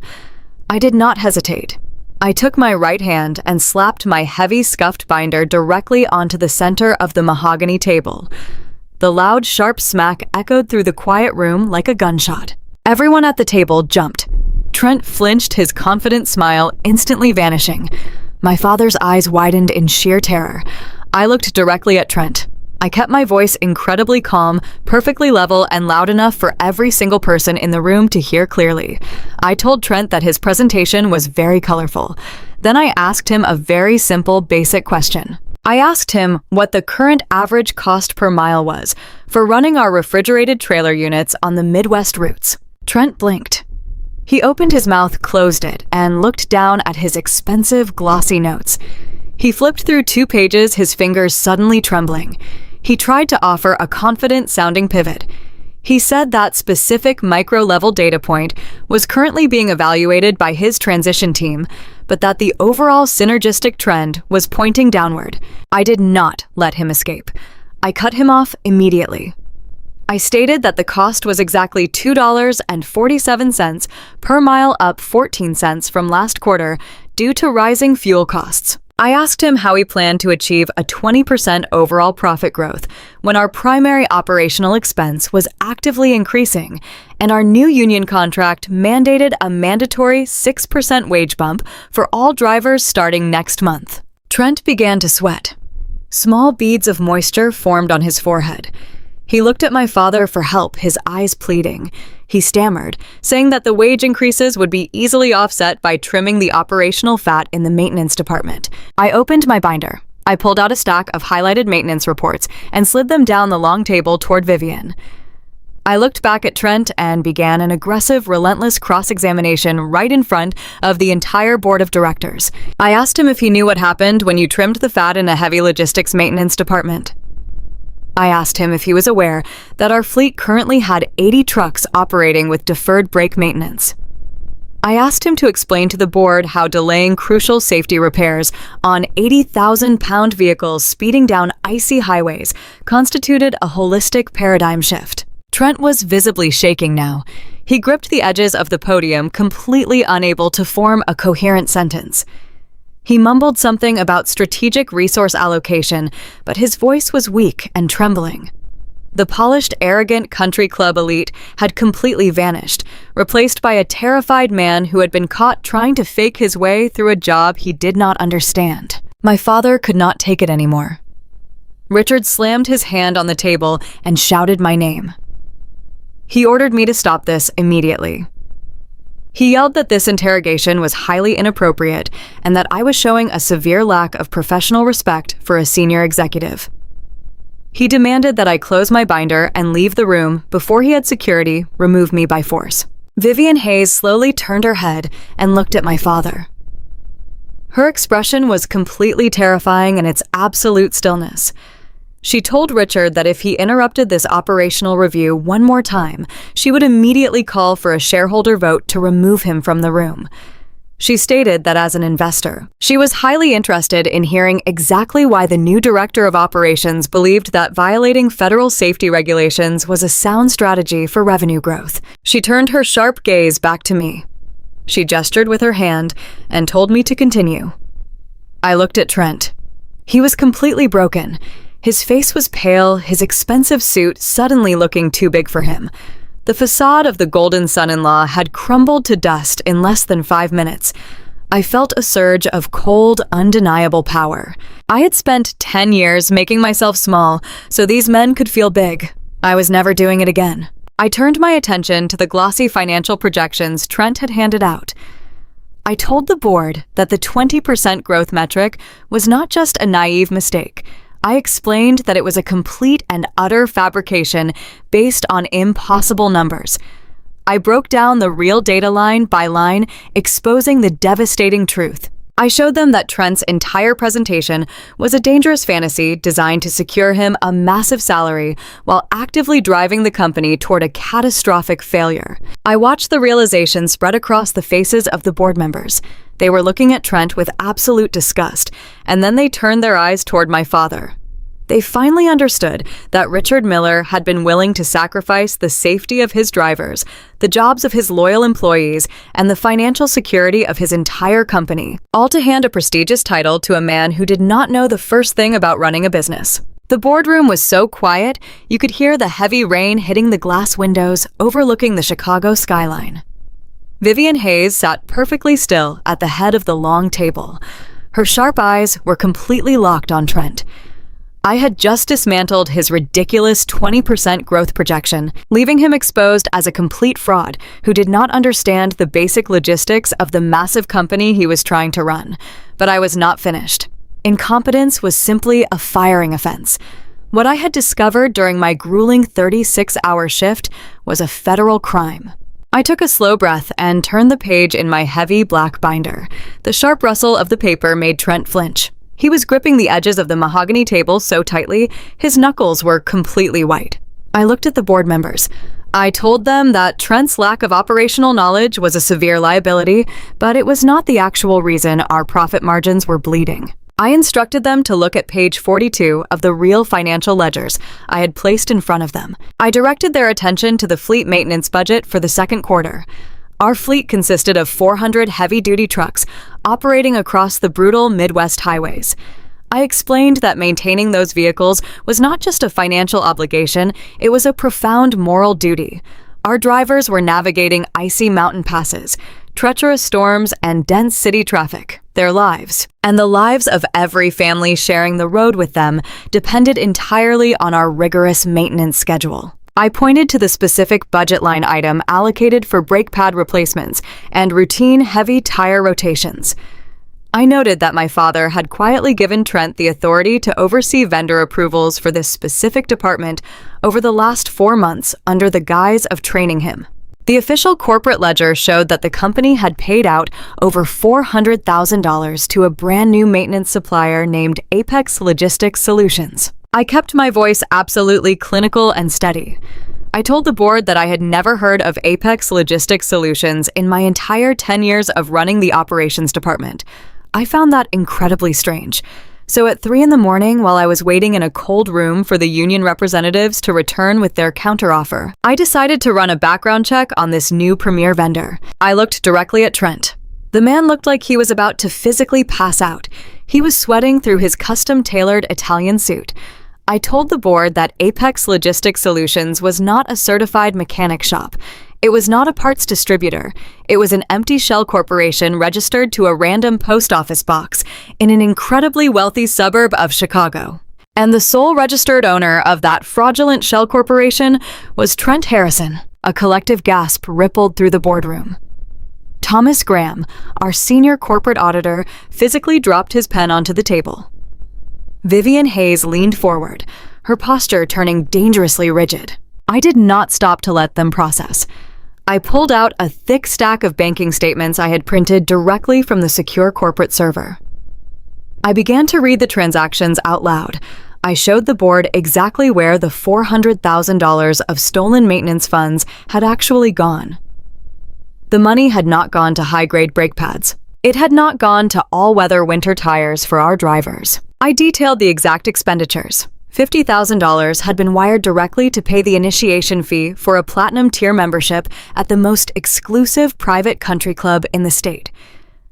I did not hesitate. I took my right hand and slapped my heavy scuffed binder directly onto the center of the mahogany table. The loud, sharp smack echoed through the quiet room like a gunshot. Everyone at the table jumped. Trent flinched, his confident smile instantly vanishing. My father's eyes widened in sheer terror. I looked directly at Trent. I kept my voice incredibly calm, perfectly level, and loud enough for every single person in the room to hear clearly. I told Trent that his presentation was very colorful. Then I asked him a very simple, basic question. I asked him what the current average cost per mile was for running our refrigerated trailer units on the Midwest routes. Trent blinked. He opened his mouth, closed it, and looked down at his expensive, glossy notes. He flipped through 2 pages, his fingers suddenly trembling. He tried to offer a confident-sounding pivot. He said that specific micro-level data point was currently being evaluated by his transition team, but that the overall synergistic trend was pointing downward. I did not let him escape. I cut him off immediately. I stated that the cost was exactly $2.47 per mile, up 14 cents from last quarter due to rising fuel costs. I asked him how he planned to achieve a 20% overall profit growth when our primary operational expense was actively increasing and our new union contract mandated a mandatory 6% wage bump for all drivers starting next month. Trent began to sweat. Small beads of moisture formed on his forehead. He looked at my father for help, his eyes pleading. He stammered, saying that the wage increases would be easily offset by trimming the operational fat in the maintenance department. I opened my binder. I pulled out a stack of highlighted maintenance reports and slid them down the long table toward Vivian. I looked back at Trent and began an aggressive, relentless cross-examination right in front of the entire board of directors. I asked him if he knew what happened when you trimmed the fat in a heavy logistics maintenance department. I asked him if he was aware that our fleet currently had 80 trucks operating with deferred brake maintenance. I asked him to explain to the board how delaying crucial safety repairs on 80,000-pound vehicles speeding down icy highways constituted a holistic paradigm shift. Trent was visibly shaking now. He gripped the edges of the podium, completely unable to form a coherent sentence. He mumbled something about strategic resource allocation, but his voice was weak and trembling. The polished, arrogant country club elite had completely vanished, replaced by a terrified man who had been caught trying to fake his way through a job he did not understand. My father could not take it anymore. Richard slammed his hand on the table and shouted my name. He ordered me to stop this immediately. He yelled that this interrogation was highly inappropriate and that I was showing a severe lack of professional respect for a senior executive. He demanded that I close my binder and leave the room before he had security remove me by force. Vivian Hayes slowly turned her head and looked at my father. Her expression was completely terrifying in its absolute stillness. She told Richard that if he interrupted this operational review one more time, she would immediately call for a shareholder vote to remove him from the room. She stated that as an investor, she was highly interested in hearing exactly why the new director of operations believed that violating federal safety regulations was a sound strategy for revenue growth. She turned her sharp gaze back to me. She gestured with her hand and told me to continue. I looked at Trent. He was completely broken. His face was pale, his expensive suit suddenly looking too big for him. The facade of the golden son-in-law had crumbled to dust in less than 5 minutes. I felt a surge of cold, undeniable power. I had spent 10 years making myself small so these men could feel big. I was never doing it again. I turned my attention to the glossy financial projections Trent had handed out. I told the board that the 20% growth metric was not just a naive mistake. I explained that it was a complete and utter fabrication based on impossible numbers. I broke down the real data line by line, exposing the devastating truth. I showed them that Trent's entire presentation was a dangerous fantasy designed to secure him a massive salary while actively driving the company toward a catastrophic failure. I watched the realization spread across the faces of the board members. They were looking at Trent with absolute disgust, and then they turned their eyes toward my father. They finally understood that Richard Miller had been willing to sacrifice the safety of his drivers, the jobs of his loyal employees, and the financial security of his entire company, all to hand a prestigious title to a man who did not know the first thing about running a business. The boardroom was so quiet, you could hear the heavy rain hitting the glass windows overlooking the Chicago skyline. Vivian Hayes sat perfectly still at the head of the long table. Her sharp eyes were completely locked on Trent. I had just dismantled his ridiculous 20% growth projection, leaving him exposed as a complete fraud who did not understand the basic logistics of the massive company he was trying to run. But I was not finished. Incompetence was simply a firing offense. What I had discovered during my grueling 36-hour shift was a federal crime. I took a slow breath and turned the page in my heavy black binder. The sharp rustle of the paper made Trent flinch. He was gripping the edges of the mahogany table so tightly, his knuckles were completely white. I looked at the board members. I told them that Trent's lack of operational knowledge was a severe liability, but it was not the actual reason our profit margins were bleeding. I instructed them to look at page 42 of the real financial ledgers I had placed in front of them. I directed their attention to the fleet maintenance budget for the second quarter. Our fleet consisted of 400 heavy-duty trucks operating across the brutal Midwest highways. I explained that maintaining those vehicles was not just a financial obligation, it was a profound moral duty. Our drivers were navigating icy mountain passes, treacherous storms, and dense city traffic. Their lives, and the lives of every family sharing the road with them, depended entirely on our rigorous maintenance schedule. I pointed to the specific budget line item allocated for brake pad replacements and routine heavy tire rotations. I noted that my father had quietly given Trent the authority to oversee vendor approvals for this specific department over the last 4 months under the guise of training him. The official corporate ledger showed that the company had paid out over $400,000 to a brand new maintenance supplier named Apex Logistics Solutions. I kept my voice absolutely clinical and steady. I told the board that I had never heard of Apex Logistics Solutions in my entire 10 years of running the operations department. I found that incredibly strange. So at 3 a.m, while I was waiting in a cold room for the union representatives to return with their counteroffer, I decided to run a background check on this new premier vendor. I looked directly at Trent. The man looked like he was about to physically pass out. He was sweating through his custom-tailored Italian suit. I told the board that Apex Logistics Solutions was not a certified mechanic shop. It was not a parts distributor. It was an empty shell corporation registered to a random post office box in an incredibly wealthy suburb of Chicago. And the sole registered owner of that fraudulent shell corporation was Trent Harrison. A collective gasp rippled through the boardroom. Thomas Graham, our senior corporate auditor, physically dropped his pen onto the table. Vivian Hayes leaned forward, her posture turning dangerously rigid. I did not stop to let them process. I pulled out a thick stack of banking statements I had printed directly from the secure corporate server. I began to read the transactions out loud. I showed the board exactly where the $400,000 of stolen maintenance funds had actually gone. The money had not gone to high-grade brake pads. It had not gone to all-weather winter tires for our drivers. I detailed the exact expenditures. $50,000 had been wired directly to pay the initiation fee for a platinum tier membership at the most exclusive private country club in the state.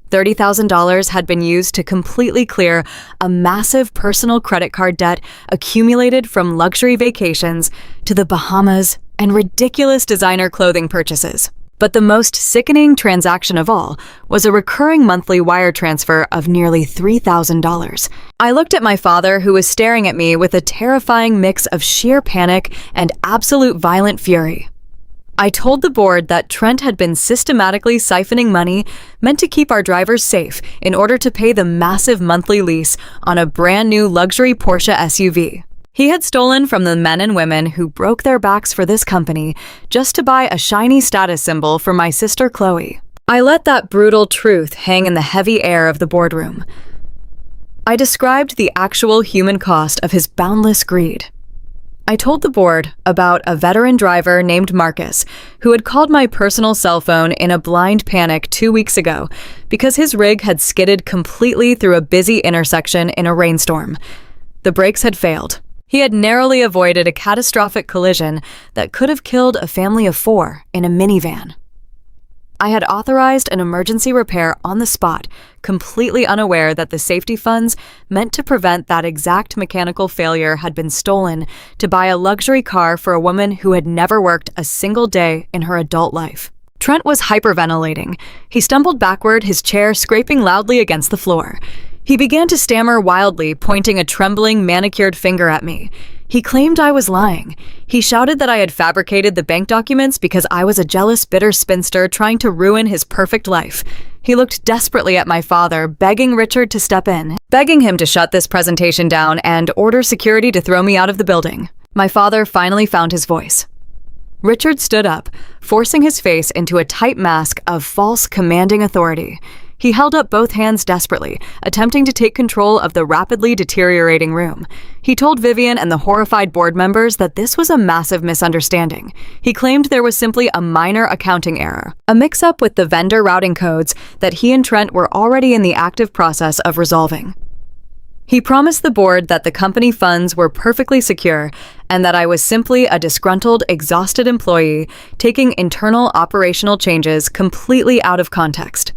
$30,000 had been used to completely clear a massive personal credit card debt accumulated from luxury vacations to the Bahamas and ridiculous designer clothing purchases. But the most sickening transaction of all was a recurring monthly wire transfer of nearly $3,000. I looked at my father, who was staring at me with a terrifying mix of sheer panic and absolute violent fury. I told the board that Trent had been systematically siphoning money meant to keep our drivers safe in order to pay the massive monthly lease on a brand new luxury Porsche SUV. He had stolen from the men and women who broke their backs for this company just to buy a shiny status symbol for my sister Chloe. I let that brutal truth hang in the heavy air of the boardroom. I described the actual human cost of his boundless greed. I told the board about a veteran driver named Marcus who had called my personal cell phone in a blind panic 2 weeks ago because his rig had skidded completely through a busy intersection in a rainstorm. The brakes had failed. He had narrowly avoided a catastrophic collision that could have killed a family of 4 in a minivan. I had authorized an emergency repair on the spot, completely unaware that the safety funds meant to prevent that exact mechanical failure had been stolen to buy a luxury car for a woman who had never worked a single day in her adult life. Trent was hyperventilating. He stumbled backward, his chair scraping loudly against the floor. He began to stammer wildly, pointing a trembling, manicured finger at me. He claimed I was lying. He shouted that I had fabricated the bank documents because I was a jealous, bitter spinster trying to ruin his perfect life. He looked desperately at my father, begging Richard to step in, begging him to shut this presentation down and order security to throw me out of the building. My father finally found his voice. Richard stood up, forcing his face into a tight mask of false, commanding authority. He held up both hands desperately, attempting to take control of the rapidly deteriorating room. He told Vivian and the horrified board members that this was a massive misunderstanding. He claimed there was simply a minor accounting error, a mix-up with the vendor routing codes that he and Trent were already in the active process of resolving. He promised the board that the company funds were perfectly secure and that I was simply a disgruntled, exhausted employee taking internal operational changes completely out of context.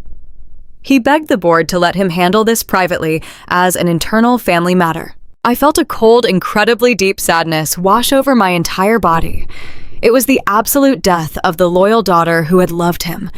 He begged the board to let him handle this privately as an internal family matter. I felt a cold, incredibly deep sadness wash over my entire body. It was the absolute death of the loyal daughter who had loved him.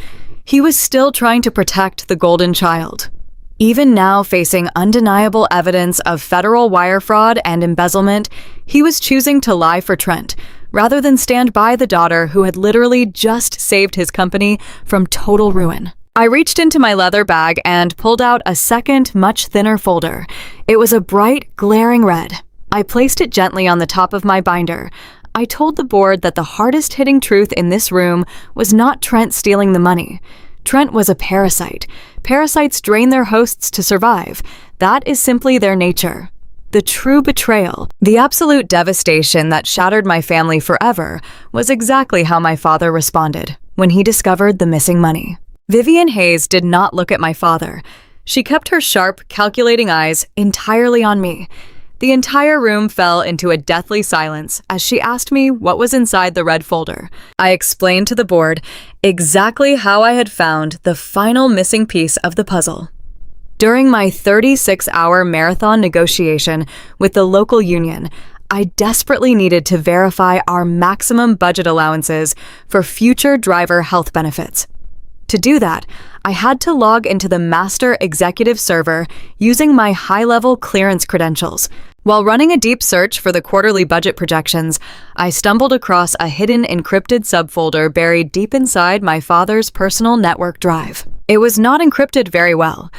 He was still trying to protect the golden child. Even now, facing undeniable evidence of federal wire fraud and embezzlement, he was choosing to lie for Trent, rather than stand by the daughter who had literally just saved his company from total ruin. I reached into my leather bag and pulled out a second, much thinner folder. It was a bright, glaring red. I placed it gently on the top of my binder. I told the board that the hardest-hitting truth in this room was not Trent stealing the money. Trent was a parasite. Parasites drain their hosts to survive. That is simply their nature. The true betrayal, the absolute devastation that shattered my family forever, was exactly how my father responded when he discovered the missing money. Vivian Hayes did not look at my father. She kept her sharp, calculating eyes entirely on me. The entire room fell into a deathly silence as she asked me what was inside the red folder. I explained to the board exactly how I had found the final missing piece of the puzzle. During my 36-hour marathon negotiation with the local union, I desperately needed to verify our maximum budget allowances for future driver health benefits. To do that, I had to log into the master executive server using my high-level clearance credentials. While running a deep search for the quarterly budget projections, I stumbled across a hidden encrypted subfolder buried deep inside my father's personal network drive. It was not encrypted very well.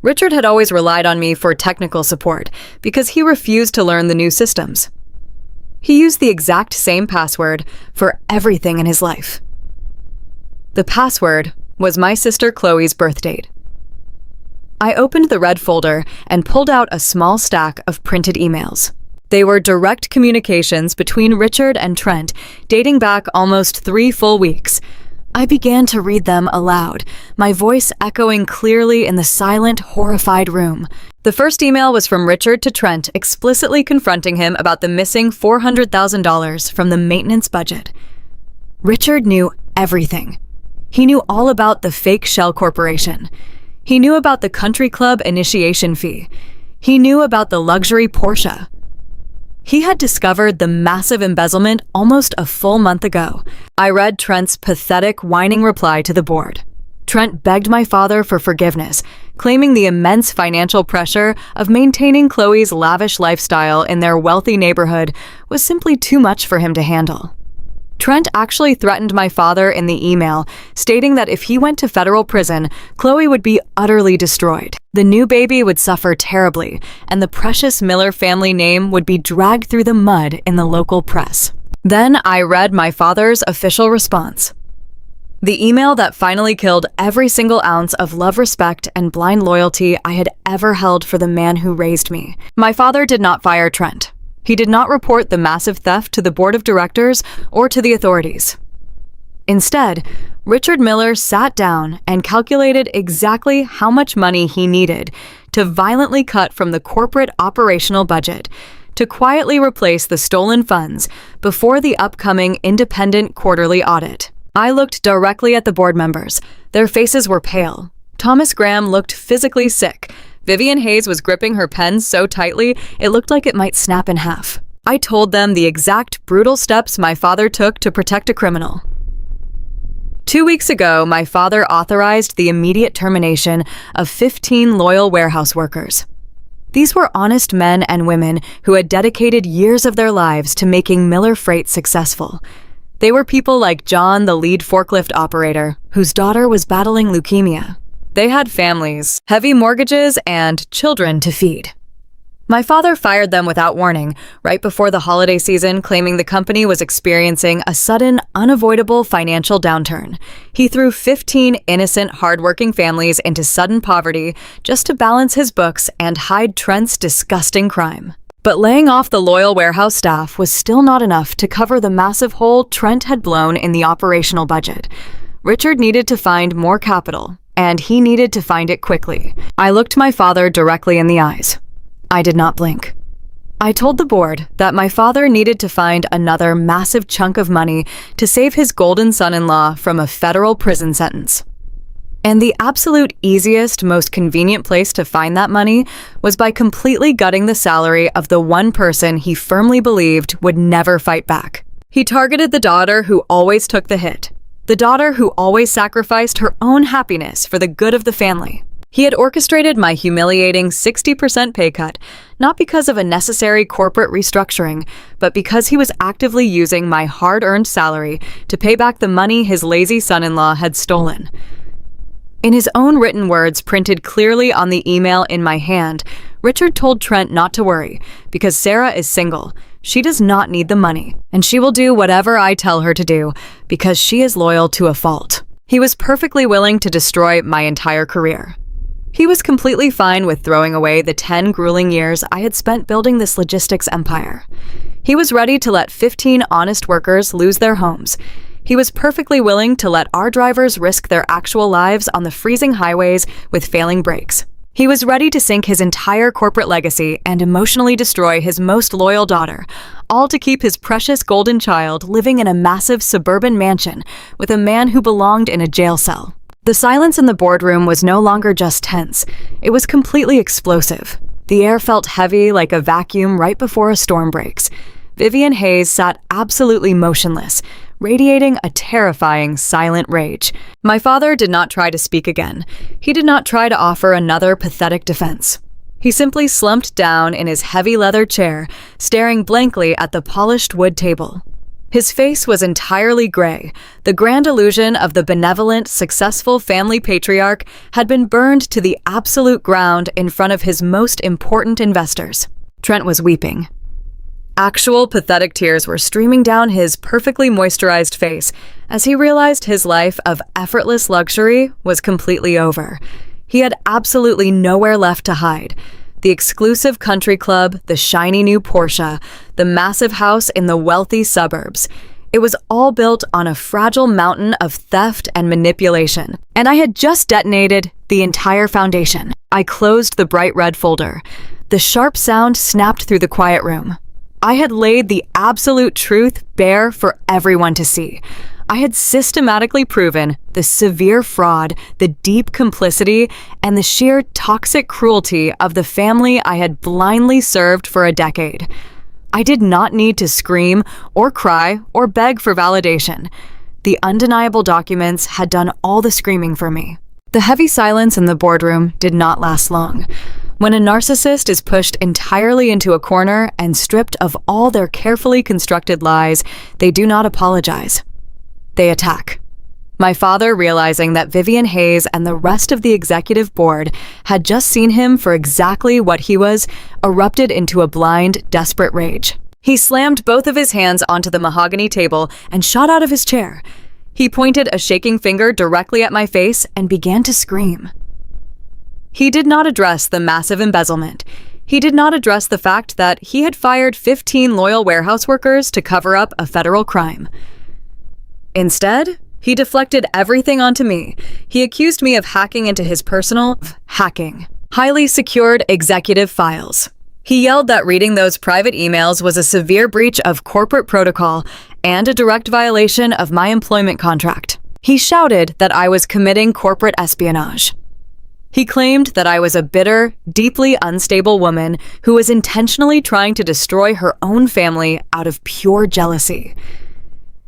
Richard had always relied on me for technical support because he refused to learn the new systems. He used the exact same password for everything in his life. The password was my sister Chloe's birth date. I opened the red folder and pulled out a small stack of printed emails. They were direct communications between Richard and Trent, dating back almost 3 full weeks. I began to read them aloud, my voice echoing clearly in the silent, horrified room. The first email was from Richard to Trent, explicitly confronting him about the missing $400,000 from the maintenance budget. Richard knew everything. He knew all about the fake shell corporation. He knew about the country club initiation fee. He knew about the luxury Porsche. He had discovered the massive embezzlement almost a full month ago. I read Trent's pathetic, whining reply to the board. Trent begged my father for forgiveness, claiming the immense financial pressure of maintaining Chloe's lavish lifestyle in their wealthy neighborhood was simply too much for him to handle. Trent actually threatened my father in the email, stating that if he went to federal prison, Chloe would be utterly destroyed. The new baby would suffer terribly, and the precious Miller family name would be dragged through the mud in the local press. Then I read my father's official response. The email that finally killed every single ounce of love, respect, and blind loyalty I had ever held for the man who raised me. My father did not fire Trent. He did not report the massive theft to the board of directors or to the authorities. Instead, Richard Miller sat down and calculated exactly how much money he needed to violently cut from the corporate operational budget to quietly replace the stolen funds before the upcoming independent quarterly audit. I looked directly at the board members. Their faces were pale. Thomas Graham looked physically sick. Vivian Hayes was gripping her pen so tightly it looked like it might snap in half. I told them the exact brutal steps my father took to protect a criminal. 2 weeks ago, my father authorized the immediate termination of 15 loyal warehouse workers. These were honest men and women who had dedicated years of their lives to making Miller Freight successful. They were people like John, the lead forklift operator, whose daughter was battling leukemia. They had families, heavy mortgages, and children to feed. My father fired them without warning, right before the holiday season, claiming the company was experiencing a sudden, unavoidable financial downturn. He threw 15 innocent, hardworking families into sudden poverty just to balance his books and hide Trent's disgusting crime. But laying off the loyal warehouse staff was still not enough to cover the massive hole Trent had blown in the operational budget. Richard needed to find more capital, and he needed to find it quickly. I looked my father directly in the eyes. I did not blink. I told the board that my father needed to find another massive chunk of money to save his golden son-in-law from a federal prison sentence. And the absolute easiest, most convenient place to find that money was by completely gutting the salary of the one person he firmly believed would never fight back. He targeted the daughter who always took the hit, the daughter who always sacrificed her own happiness for the good of the family. He had orchestrated my humiliating 60% pay cut, not because of a necessary corporate restructuring, but because he was actively using my hard-earned salary to pay back the money his lazy son-in-law had stolen. In his own written words printed clearly on the email in my hand, Richard told Trent not to worry, because Sarah is single. She does not need the money, and she will do whatever I tell her to do, because she is loyal to a fault. He was perfectly willing to destroy my entire career. He was completely fine with throwing away the 10 grueling years I had spent building this logistics empire. He was ready to let 15 honest workers lose their homes. He was perfectly willing to let our drivers risk their actual lives on the freezing highways with failing brakes. He was ready to sink his entire corporate legacy and emotionally destroy his most loyal daughter, all to keep his precious golden child living in a massive suburban mansion with a man who belonged in a jail cell. The silence in the boardroom was no longer just tense. It was completely explosive. The air felt heavy like a vacuum right before a storm breaks. Vivian Hayes sat absolutely motionless, radiating a terrifying, silent rage. My father did not try to speak again. He did not try to offer another pathetic defense. He simply slumped down in his heavy leather chair, staring blankly at the polished wood table. His face was entirely gray. The grand illusion of the benevolent, successful family patriarch had been burned to the absolute ground in front of his most important investors. Trent was weeping. Actual pathetic tears were streaming down his perfectly moisturized face as he realized his life of effortless luxury was completely over. He had absolutely nowhere left to hide. The exclusive country club, the shiny new Porsche, the massive house in the wealthy suburbs. It was all built on a fragile mountain of theft and manipulation, and I had just detonated the entire foundation. I closed the bright red folder. The sharp sound snapped through the quiet room. I had laid the absolute truth bare for everyone to see. I had systematically proven the severe fraud, the deep complicity, and the sheer toxic cruelty of the family I had blindly served for a decade. I did not need to scream or cry or beg for validation. The undeniable documents had done all the screaming for me. The heavy silence in the boardroom did not last long. When a narcissist is pushed entirely into a corner and stripped of all their carefully constructed lies, they do not apologize. They attack. My father, realizing that Vivian Hayes and the rest of the executive board had just seen him for exactly what he was, erupted into a blind, desperate rage. He slammed both of his hands onto the mahogany table and shot out of his chair. He pointed a shaking finger directly at my face and began to scream. He did not address the massive embezzlement. He did not address the fact that he had fired 15 loyal warehouse workers to cover up a federal crime. Instead, he deflected everything onto me. He accused me of hacking into his personal highly secured executive files. He yelled that reading those private emails was a severe breach of corporate protocol, and a direct violation of my employment contract. He shouted that I was committing corporate espionage. He claimed that I was a bitter, deeply unstable woman who was intentionally trying to destroy her own family out of pure jealousy.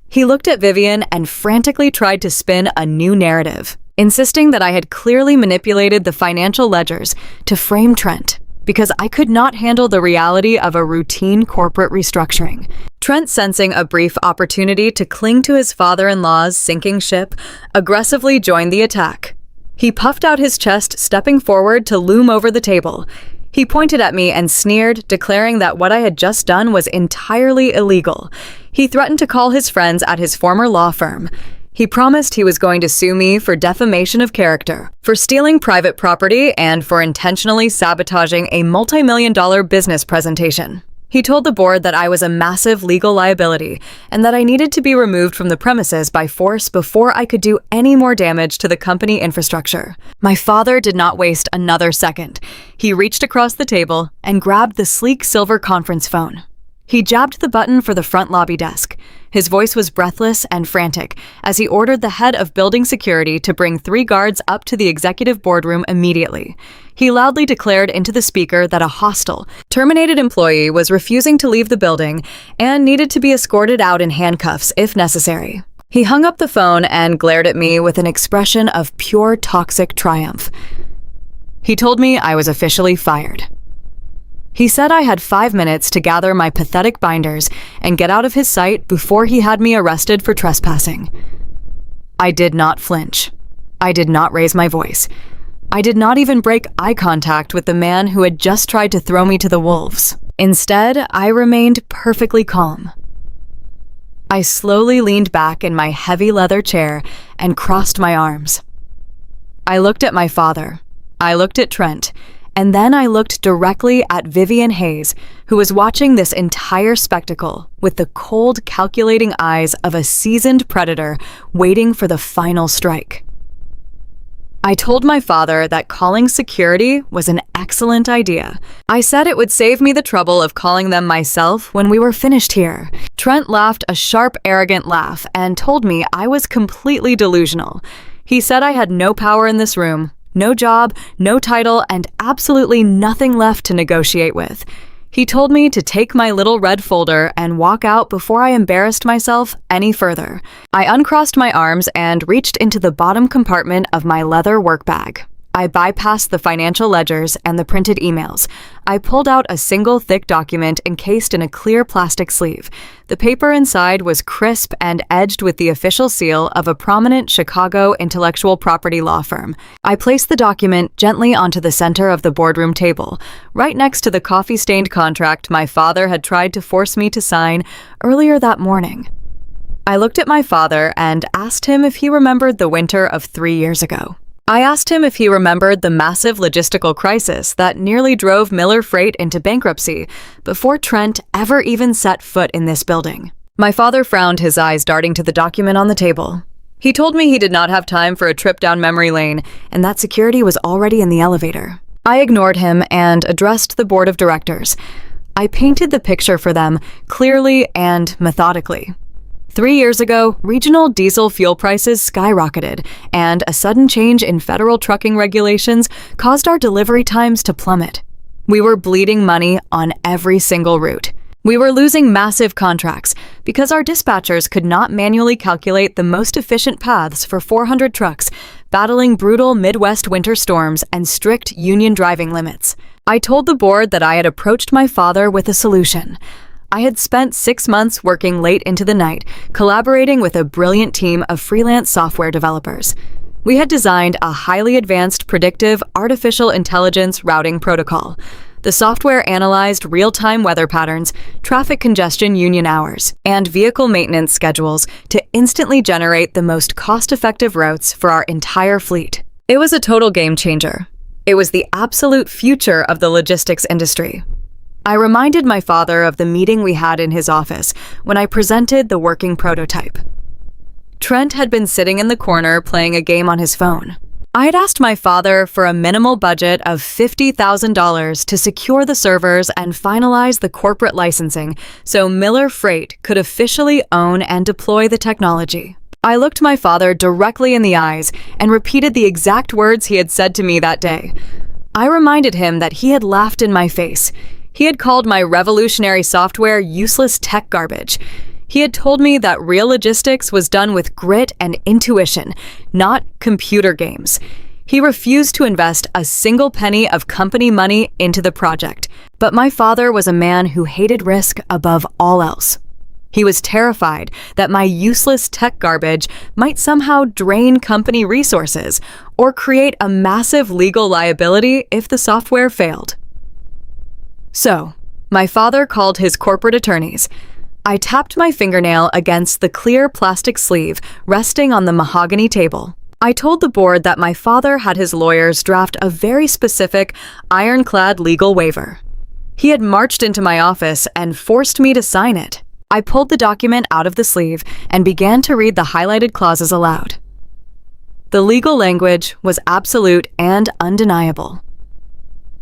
He looked at Vivian and frantically tried to spin a new narrative, insisting that I had clearly manipulated the financial ledgers to frame Trent because I could not handle the reality of a routine corporate restructuring. Trent, sensing a brief opportunity to cling to his father-in-law's sinking ship, aggressively joined the attack. He puffed out his chest, stepping forward to loom over the table. He pointed at me and sneered, declaring that what I had just done was entirely illegal. He threatened to call his friends at his former law firm. He promised he was going to sue me for defamation of character, for stealing private property, and for intentionally sabotaging a multi-million-dollar business presentation. He told the board that I was a massive legal liability and that I needed to be removed from the premises by force before I could do any more damage to the company infrastructure. My father did not waste another second. He reached across the table and grabbed the sleek silver conference phone. He jabbed the button for the front lobby desk. His voice was breathless and frantic as he ordered the head of building security to bring 3 guards up to the executive boardroom immediately. He loudly declared into the speaker that a hostile, terminated employee was refusing to leave the building and needed to be escorted out in handcuffs if necessary. He hung up the phone and glared at me with an expression of pure toxic triumph. He told me I was officially fired. He said I had 5 minutes to gather my pathetic binders and get out of his sight before he had me arrested for trespassing. I did not flinch. I did not raise my voice. I did not even break eye contact with the man who had just tried to throw me to the wolves. Instead, I remained perfectly calm. I slowly leaned back in my heavy leather chair and crossed my arms. I looked at my father. I looked at Trent. And then I looked directly at Vivian Hayes, who was watching this entire spectacle with the cold, calculating eyes of a seasoned predator waiting for the final strike. I told my father that calling security was an excellent idea. I said it would save me the trouble of calling them myself when we were finished here. Trent laughed a sharp, arrogant laugh and told me I was completely delusional. He said I had no power in this room, no job, no title, and absolutely nothing left to negotiate with. He told me to take my little red folder and walk out before I embarrassed myself any further. I uncrossed my arms and reached into the bottom compartment of my leather work bag. I bypassed the financial ledgers and the printed emails. I pulled out a single thick document encased in a clear plastic sleeve. The paper inside was crisp and edged with the official seal of a prominent Chicago intellectual property law firm. I placed the document gently onto the center of the boardroom table, right next to the coffee-stained contract my father had tried to force me to sign earlier that morning. I looked at my father and asked him if he remembered the winter of 3 years ago. I asked him if he remembered the massive logistical crisis that nearly drove Miller Freight into bankruptcy before Trent ever even set foot in this building. My father frowned, his eyes darting to the document on the table. He told me he did not have time for a trip down memory lane and that security was already in the elevator. I ignored him and addressed the board of directors. I painted the picture for them clearly and methodically. 3 years ago, regional diesel fuel prices skyrocketed, and a sudden change in federal trucking regulations caused our delivery times to plummet. We were bleeding money on every single route. We were losing massive contracts because our dispatchers could not manually calculate the most efficient paths for 400 trucks, battling brutal Midwest winter storms and strict union driving limits. I told the board that I had approached my father with a solution. I had spent 6 months working late into the night, collaborating with a brilliant team of freelance software developers. We had designed a highly advanced predictive artificial intelligence routing protocol. The software analyzed real-time weather patterns, traffic congestion union hours, and vehicle maintenance schedules to instantly generate the most cost-effective routes for our entire fleet. It was a total game changer. It was the absolute future of the logistics industry. I reminded my father of the meeting we had in his office when I presented the working prototype. Trent had been sitting in the corner playing a game on his phone. I had asked my father for a minimal budget of $50,000 to secure the servers and finalize the corporate licensing so Miller Freight could officially own and deploy the technology. I looked my father directly in the eyes and repeated the exact words he had said to me that day. I reminded him that he had laughed in my face. He had called my revolutionary software useless tech garbage. He had told me that real logistics was done with grit and intuition, not computer games. He refused to invest a single penny of company money into the project, but my father was a man who hated risk above all else. He was terrified that my useless tech garbage might somehow drain company resources or create a massive legal liability if the software failed. So, my father called his corporate attorneys. I tapped my fingernail against the clear plastic sleeve resting on the mahogany table. I told the board that my father had his lawyers draft a very specific, ironclad legal waiver. He had marched into my office and forced me to sign it. I pulled the document out of the sleeve and began to read the highlighted clauses aloud. The legal language was absolute and undeniable.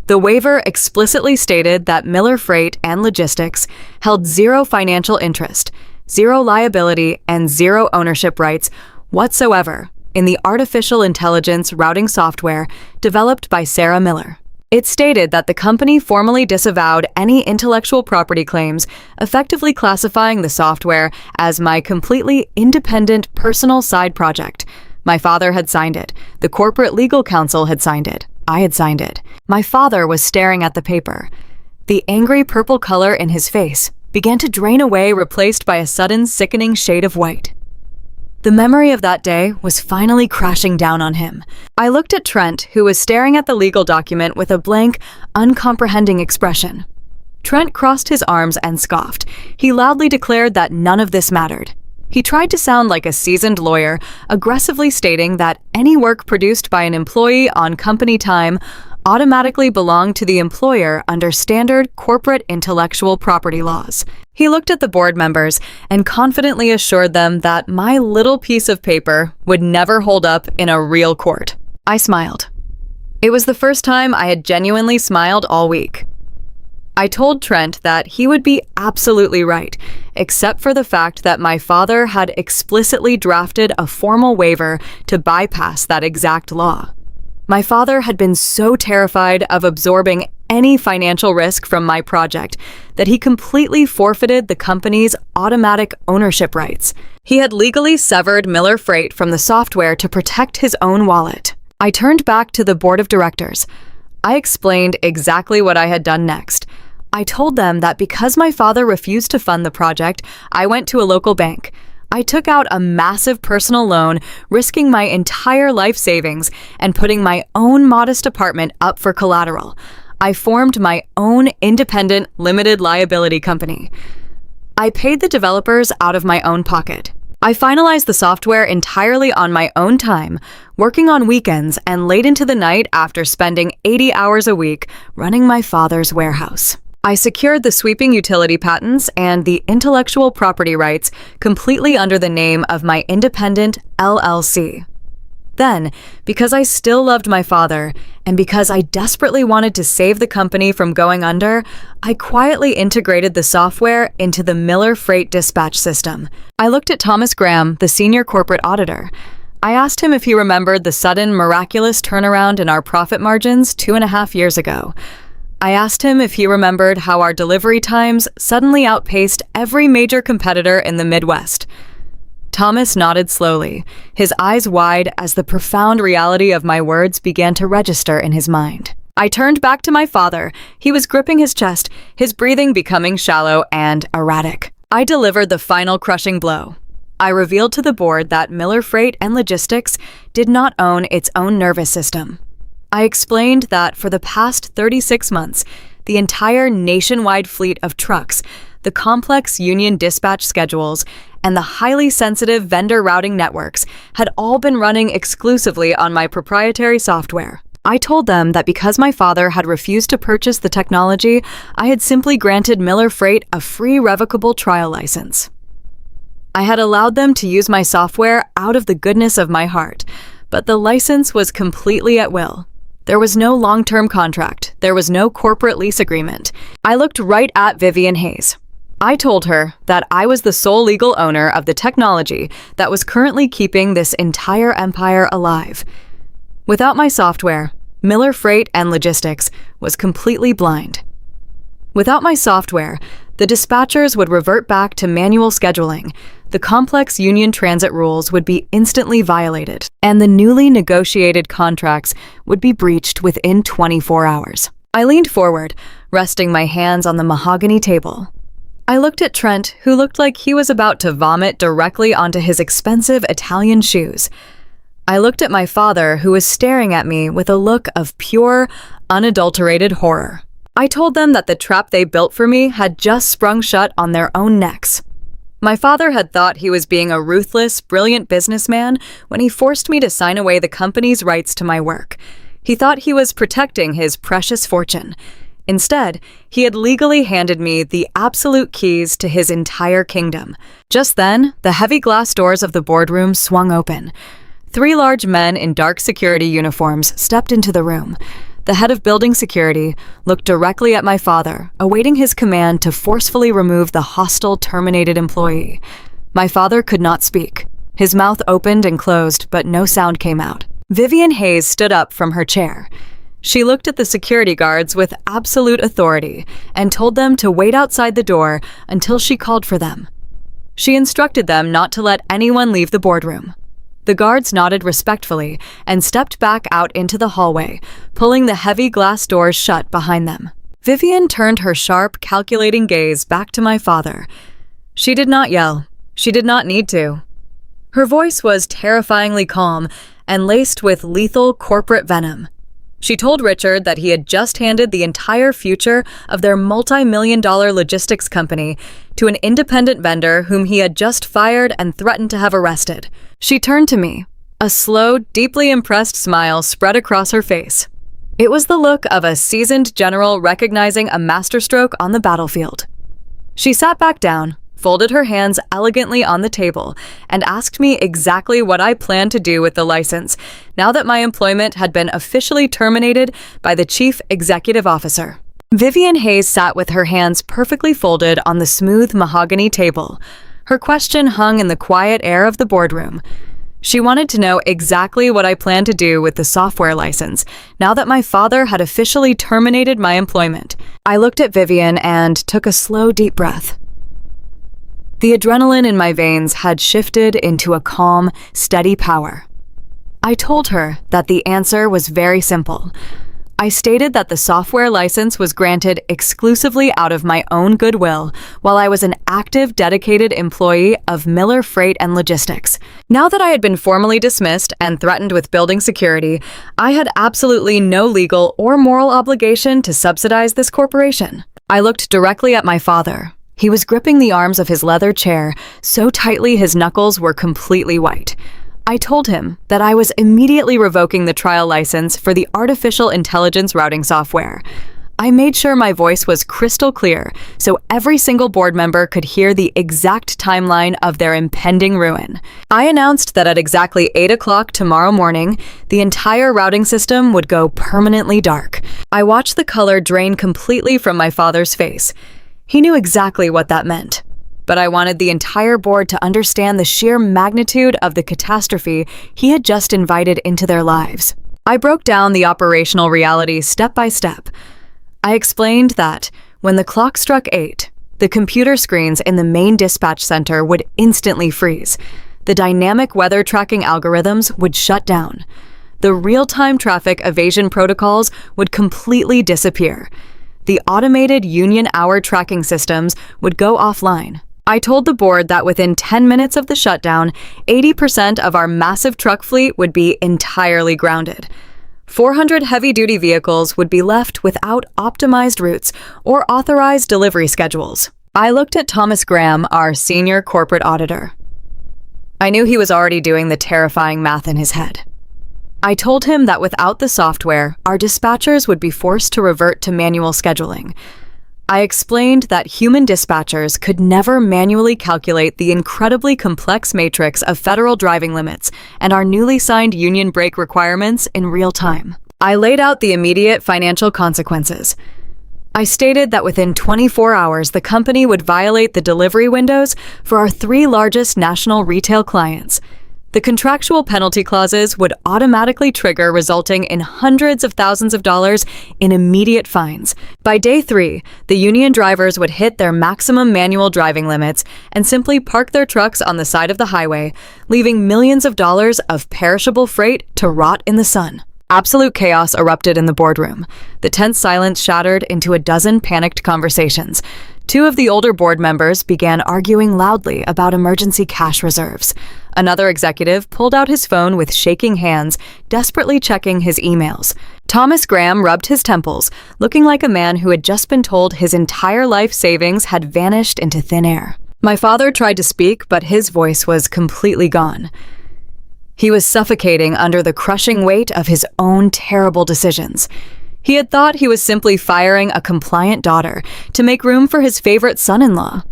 The waiver explicitly stated that Miller Freight and Logistics held zero financial interest, zero liability, and zero ownership rights whatsoever in the artificial intelligence routing software developed by Sarah Miller. It stated that the company formally disavowed any intellectual property claims, effectively classifying the software as my completely independent personal side project. My father had signed it. The corporate legal counsel had signed it. I had signed it. My father was staring at the paper. The angry purple color in his face began to drain away, replaced by a sudden sickening shade of white. The memory of that day was finally crashing down on him. I looked at Trent, who was staring at the legal document with a blank, uncomprehending expression. Trent crossed his arms and scoffed. He loudly declared that none of this mattered. He tried to sound like a seasoned lawyer, aggressively stating that any work produced by an employee on company time automatically belonged to the employer under standard corporate intellectual property laws. He looked at the board members and confidently assured them that my little piece of paper would never hold up in a real court. I smiled. It was the first time I had genuinely smiled all week. I told Trent that he would be absolutely right, except for the fact that my father had explicitly drafted a formal waiver to bypass that exact law. My father had been so terrified of absorbing any financial risk from my project that he completely forfeited the company's automatic ownership rights. He had legally severed Miller Freight from the software to protect his own wallet. I turned back to the board of directors. I explained exactly what I had done next. I told them that because my father refused to fund the project, I went to a local bank. I took out a massive personal loan, risking my entire life savings and putting my own modest apartment up for collateral. I formed my own independent limited liability company. I paid the developers out of my own pocket. I finalized the software entirely on my own time, working on weekends and late into the night after spending 80 hours a week running my father's warehouse. I secured the sweeping utility patents and the intellectual property rights completely under the name of my independent LLC. Then, because I still loved my father, and because I desperately wanted to save the company from going under, I quietly integrated the software into the Miller Freight dispatch system. I looked at Thomas Graham, the senior corporate auditor. I asked him if he remembered the sudden, miraculous turnaround in our profit margins 2.5 years ago. I asked him if he remembered how our delivery times suddenly outpaced every major competitor in the Midwest. Thomas nodded slowly, his eyes wide as the profound reality of my words began to register in his mind. I turned back to my father. He was gripping his chest, his breathing becoming shallow and erratic. I delivered the final crushing blow. I revealed to the board that Miller Freight and Logistics did not own its own nervous system. I explained that for the past 36 months, the entire nationwide fleet of trucks, the complex union dispatch schedules, and the highly sensitive vendor routing networks had all been running exclusively on my proprietary software. I told them that because my father had refused to purchase the technology, I had simply granted Miller Freight a free revocable trial license. I had allowed them to use my software out of the goodness of my heart, but the license was completely at will. There was no long-term contract. There was no corporate lease agreement. I looked right at Vivian Hayes. I told her that I was the sole legal owner of the technology that was currently keeping this entire empire alive. Without my software, Miller Freight and Logistics was completely blind. Without my software, the dispatchers would revert back to manual scheduling, the complex union transit rules would be instantly violated, and the newly negotiated contracts would be breached within 24 hours. I leaned forward, resting my hands on the mahogany table. I looked at Trent, who looked like he was about to vomit directly onto his expensive Italian shoes. I looked at my father, who was staring at me with a look of pure, unadulterated horror. I told them that the trap they built for me had just sprung shut on their own necks. My father had thought he was being a ruthless, brilliant businessman when he forced me to sign away the company's rights to my work. He thought he was protecting his precious fortune. Instead, he had legally handed me the absolute keys to his entire kingdom. Just then, the heavy glass doors of the boardroom swung open. 3 large men in dark security uniforms stepped into the room. The head of building security looked directly at my father, awaiting his command to forcefully remove the hostile, terminated employee. My father could not speak. His mouth opened and closed, but no sound came out. Vivian Hayes stood up from her chair. She looked at the security guards with absolute authority and told them to wait outside the door until she called for them. She instructed them not to let anyone leave the boardroom. The guards nodded respectfully and stepped back out into the hallway, pulling the heavy glass doors shut behind them. Vivian turned her sharp, calculating gaze back to my father. She did not yell. She did not need to. Her voice was terrifyingly calm and laced with lethal corporate venom. She told Richard that he had just handed the entire future of their multi-million-dollar logistics company to an independent vendor whom he had just fired and threatened to have arrested. She turned to me. A slow, deeply impressed smile spread across her face. It was the look of a seasoned general recognizing a masterstroke on the battlefield. She sat back down, folded her hands elegantly on the table, and asked me exactly what I planned to do with the license now that my employment had been officially terminated by the chief executive officer. Vivian Hayes sat with her hands perfectly folded on the smooth mahogany table. Her question hung in the quiet air of the boardroom. She wanted to know exactly what I planned to do with the software license now that my father had officially terminated my employment. I looked at Vivian and took a slow, deep breath. The adrenaline in my veins had shifted into a calm, steady power. I told her that the answer was very simple. I stated that the software license was granted exclusively out of my own goodwill while I was an active, dedicated employee of Miller Freight and Logistics. Now that I had been formally dismissed and threatened with building security, I had absolutely no legal or moral obligation to subsidize this corporation. I looked directly at my father. He was gripping the arms of his leather chair so tightly his knuckles were completely white. I told him that I was immediately revoking the trial license for the artificial intelligence routing software. I made sure my voice was crystal clear so every single board member could hear the exact timeline of their impending ruin. I announced that at exactly 8 o'clock tomorrow morning, the entire routing system would go permanently dark. I watched the color drain completely from my father's face. He knew exactly what that meant. But I wanted the entire board to understand the sheer magnitude of the catastrophe he had just invited into their lives. I broke down the operational reality step by step. I explained that when the clock struck 8, the computer screens in the main dispatch center would instantly freeze. The dynamic weather tracking algorithms would shut down. The real-time traffic evasion protocols would completely disappear. The automated union hour tracking systems would go offline. I told the board that within 10 minutes of the shutdown, 80% of our massive truck fleet would be entirely grounded. 400 heavy-duty vehicles would be left without optimized routes or authorized delivery schedules. I looked at Thomas Graham, our senior corporate auditor. I knew he was already doing the terrifying math in his head. I told him that without the software, our dispatchers would be forced to revert to manual scheduling. I explained that human dispatchers could never manually calculate the incredibly complex matrix of federal driving limits and our newly signed union break requirements in real time. I laid out the immediate financial consequences. I stated that within 24 hours, the company would violate the delivery windows for our 3 largest national retail clients. The contractual penalty clauses would automatically trigger, resulting in hundreds of thousands of dollars in immediate fines. By day 3, the union drivers would hit their maximum manual driving limits and simply park their trucks on the side of the highway, leaving millions of dollars of perishable freight to rot in the sun. Absolute chaos erupted in the boardroom. The tense silence shattered into a dozen panicked conversations. 2 of the older board members began arguing loudly about emergency cash reserves. Another executive pulled out his phone with shaking hands, desperately checking his emails. Thomas Graham rubbed his temples, looking like a man who had just been told his entire life savings had vanished into thin air. My father tried to speak, but his voice was completely gone. He was suffocating under the crushing weight of his own terrible decisions. He had thought he was simply firing a compliant daughter to make room for his favorite son-in-law.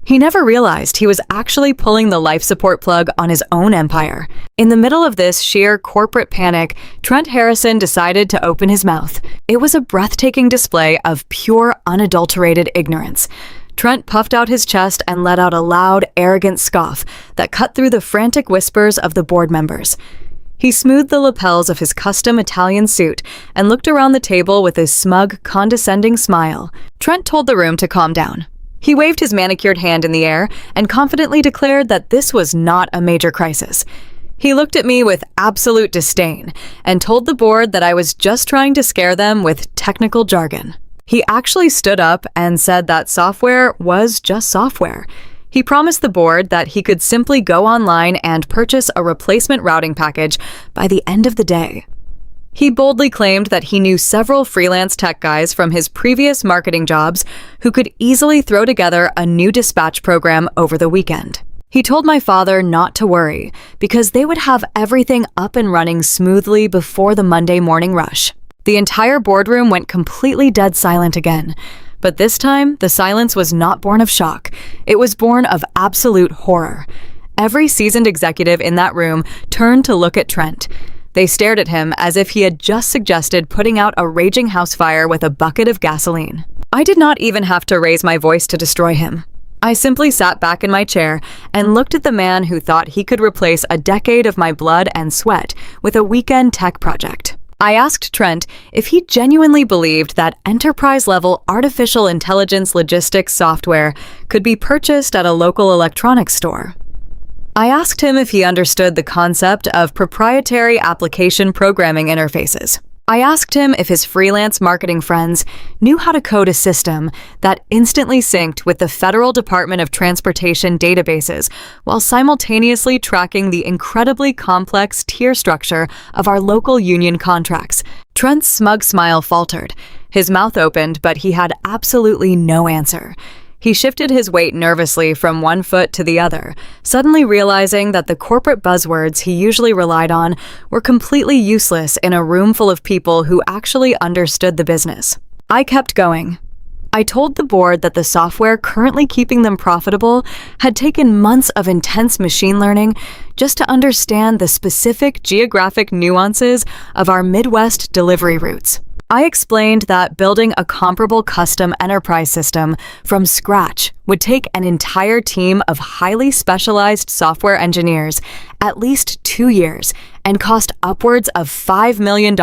He never realized he was actually pulling the life support plug on his own empire. In the middle of this sheer corporate panic, Trent Harrison decided to open his mouth. It was a breathtaking display of pure, unadulterated ignorance. Trent puffed out his chest and let out a loud, arrogant scoff that cut through the frantic whispers of the board members. He smoothed the lapels of his custom Italian suit and looked around the table with a smug, condescending smile. Trent told the room to calm down. He waved his manicured hand in the air and confidently declared that this was not a major crisis. He looked at me with absolute disdain and told the board that I was just trying to scare them with technical jargon. He actually stood up and said that software was just software. He promised the board that he could simply go online and purchase a replacement routing package by the end of the day. He boldly claimed that he knew several freelance tech guys from his previous marketing jobs who could easily throw together a new dispatch program over the weekend. He told my father not to worry because they would have everything up and running smoothly before the Monday morning rush. The entire boardroom went completely dead silent again. But this time, the silence was not born of shock. It was born of absolute horror. Every seasoned executive in that room turned to look at Trent. They stared at him as if he had just suggested putting out a raging house fire with a bucket of gasoline. I did not even have to raise my voice to destroy him. I simply sat back in my chair and looked at the man who thought he could replace a decade of my blood and sweat with a weekend tech project. I asked Trent if he genuinely believed that enterprise-level artificial intelligence logistics software could be purchased at a local electronics store. I asked him if he understood the concept of proprietary application programming interfaces. I asked him if his freelance marketing friends knew how to code a system that instantly synced with the Federal Department of Transportation databases while simultaneously tracking the incredibly complex tier structure of our local union contracts. Trent's smug smile faltered. His mouth opened, but he had absolutely no answer. He shifted his weight nervously from one foot to the other, suddenly realizing that the corporate buzzwords he usually relied on were completely useless in a room full of people who actually understood the business. I kept going. I told the board that the software currently keeping them profitable had taken months of intense machine learning just to understand the specific geographic nuances of our Midwest delivery routes. I explained that building a comparable custom enterprise system from scratch would take an entire team of highly specialized software engineers at least 2 years and cost upwards of $5 million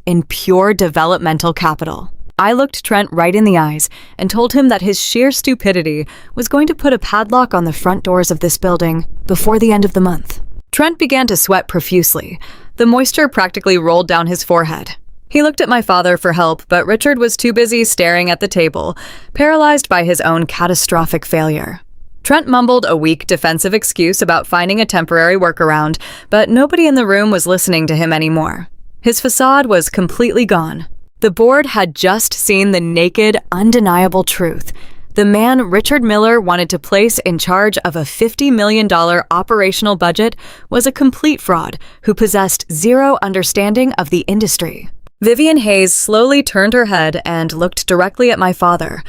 in pure developmental capital. I looked Trent right in the eyes and told him that his sheer stupidity was going to put a padlock on the front doors of this building before the end of the month. Trent began to sweat profusely. The moisture practically rolled down his forehead. He looked at my father for help, but Richard was too busy staring at the table, paralyzed by his own catastrophic failure. Trent mumbled a weak defensive excuse about finding a temporary workaround, but nobody in the room was listening to him anymore. His facade was completely gone. The board had just seen the naked, undeniable truth. The man Richard Miller wanted to place in charge of a $50 million operational budget was a complete fraud who possessed zero understanding of the industry. Vivian Hayes slowly turned her head and looked directly at my father.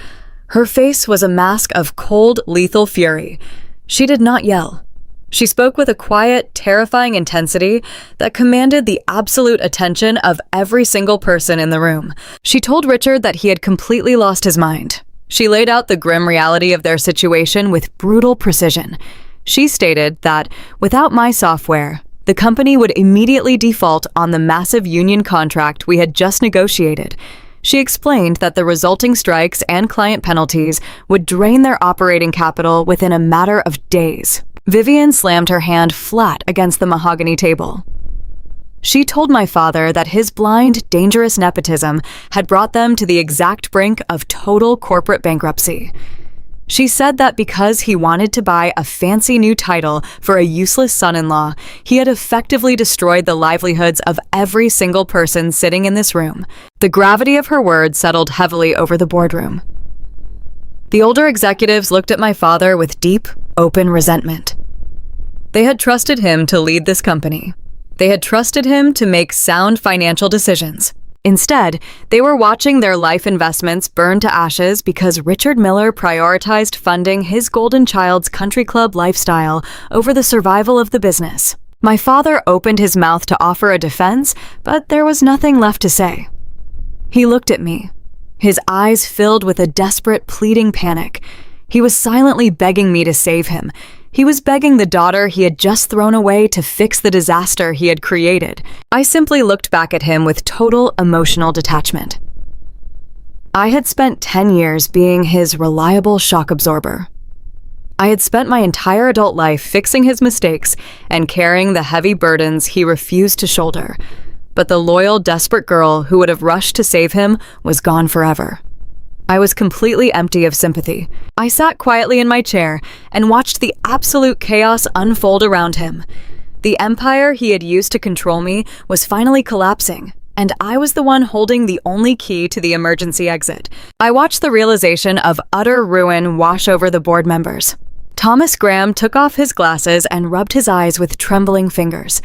Her face was a mask of cold, lethal fury. She did not yell. She spoke with a quiet, terrifying intensity that commanded the absolute attention of every single person in the room. She told Richard that he had completely lost his mind. She laid out the grim reality of their situation with brutal precision. She stated that, without my software, the company would immediately default on the massive union contract we had just negotiated. She explained that the resulting strikes and client penalties would drain their operating capital within a matter of days. Vivian slammed her hand flat against the mahogany table. She told my father that his blind, dangerous nepotism had brought them to the exact brink of total corporate bankruptcy. She said that because he wanted to buy a fancy new title for a useless son-in-law, he had effectively destroyed the livelihoods of every single person sitting in this room. The gravity of her words settled heavily over the boardroom. The older executives looked at my father with deep, open resentment. They had trusted him to lead this company. They had trusted him to make sound financial decisions. Instead, they were watching their life investments burn to ashes because Richard Miller prioritized funding his golden child's country club lifestyle over the survival of the business. My father opened his mouth to offer a defense, but there was nothing left to say. He looked at me, his eyes filled with a desperate, pleading panic. He was silently begging me to save him. He was begging the daughter he had just thrown away to fix the disaster he had created. I simply looked back at him with total emotional detachment. I had spent 10 years being his reliable shock absorber. I had spent my entire adult life fixing his mistakes and carrying the heavy burdens he refused to shoulder. But the loyal, desperate girl who would have rushed to save him was gone forever. I was completely empty of sympathy. I sat quietly in my chair and watched the absolute chaos unfold around him. The empire he had used to control me was finally collapsing, and I was the one holding the only key to the emergency exit. I watched the realization of utter ruin wash over the board members. Thomas Graham took off his glasses and rubbed his eyes with trembling fingers.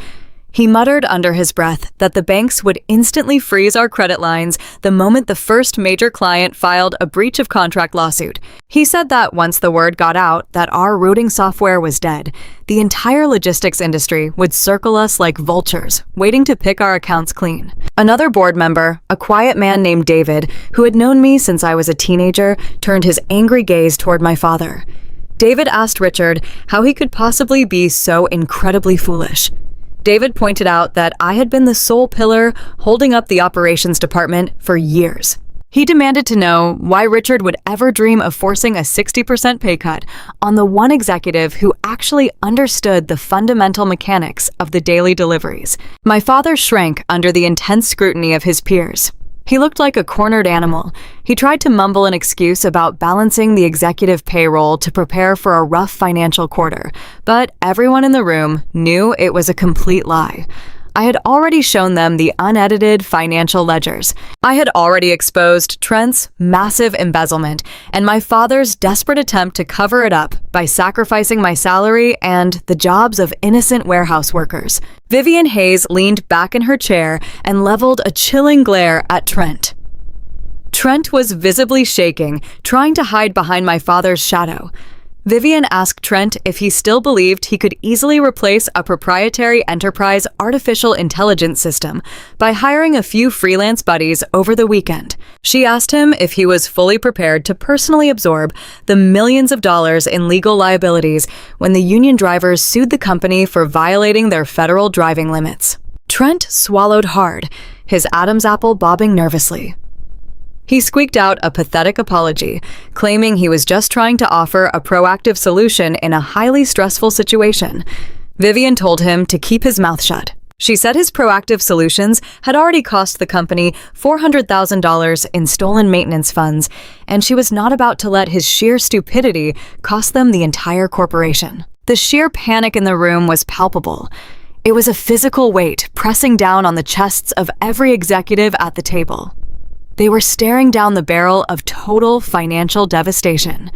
He muttered under his breath that the banks would instantly freeze our credit lines the moment the first major client filed a breach of contract lawsuit. He said that once the word got out that our routing software was dead, the entire logistics industry would circle us like vultures, waiting to pick our accounts clean. Another board member, a quiet man named David, who had known me since I was a teenager, turned his angry gaze toward my father. David asked Richard how he could possibly be so incredibly foolish. David pointed out that I had been the sole pillar holding up the operations department for years. He demanded to know why Richard would ever dream of forcing a 60% pay cut on the one executive who actually understood the fundamental mechanics of the daily deliveries. My father shrank under the intense scrutiny of his peers. He looked like a cornered animal. He tried to mumble an excuse about balancing the executive payroll to prepare for a rough financial quarter, but everyone in the room knew it was a complete lie. I had already shown them the unedited financial ledgers. I had already exposed Trent's massive embezzlement and my father's desperate attempt to cover it up by sacrificing my salary and the jobs of innocent warehouse workers. Vivian Hayes leaned back in her chair and leveled a chilling glare at Trent. Trent was visibly shaking, trying to hide behind my father's shadow. Vivian asked Trent if he still believed he could easily replace a proprietary enterprise artificial intelligence system by hiring a few freelance buddies over the weekend. She asked him if he was fully prepared to personally absorb the millions of dollars in legal liabilities when the union drivers sued the company for violating their federal driving limits. Trent swallowed hard, his Adam's apple bobbing nervously. He squeaked out a pathetic apology, claiming he was just trying to offer a proactive solution in a highly stressful situation. Vivian told him to keep his mouth shut. She said his proactive solutions had already cost the company $400,000 in stolen maintenance funds, and she was not about to let his sheer stupidity cost them the entire corporation. The sheer panic in the room was palpable. It was a physical weight pressing down on the chests of every executive at the table. They were staring down the barrel of total financial devastation.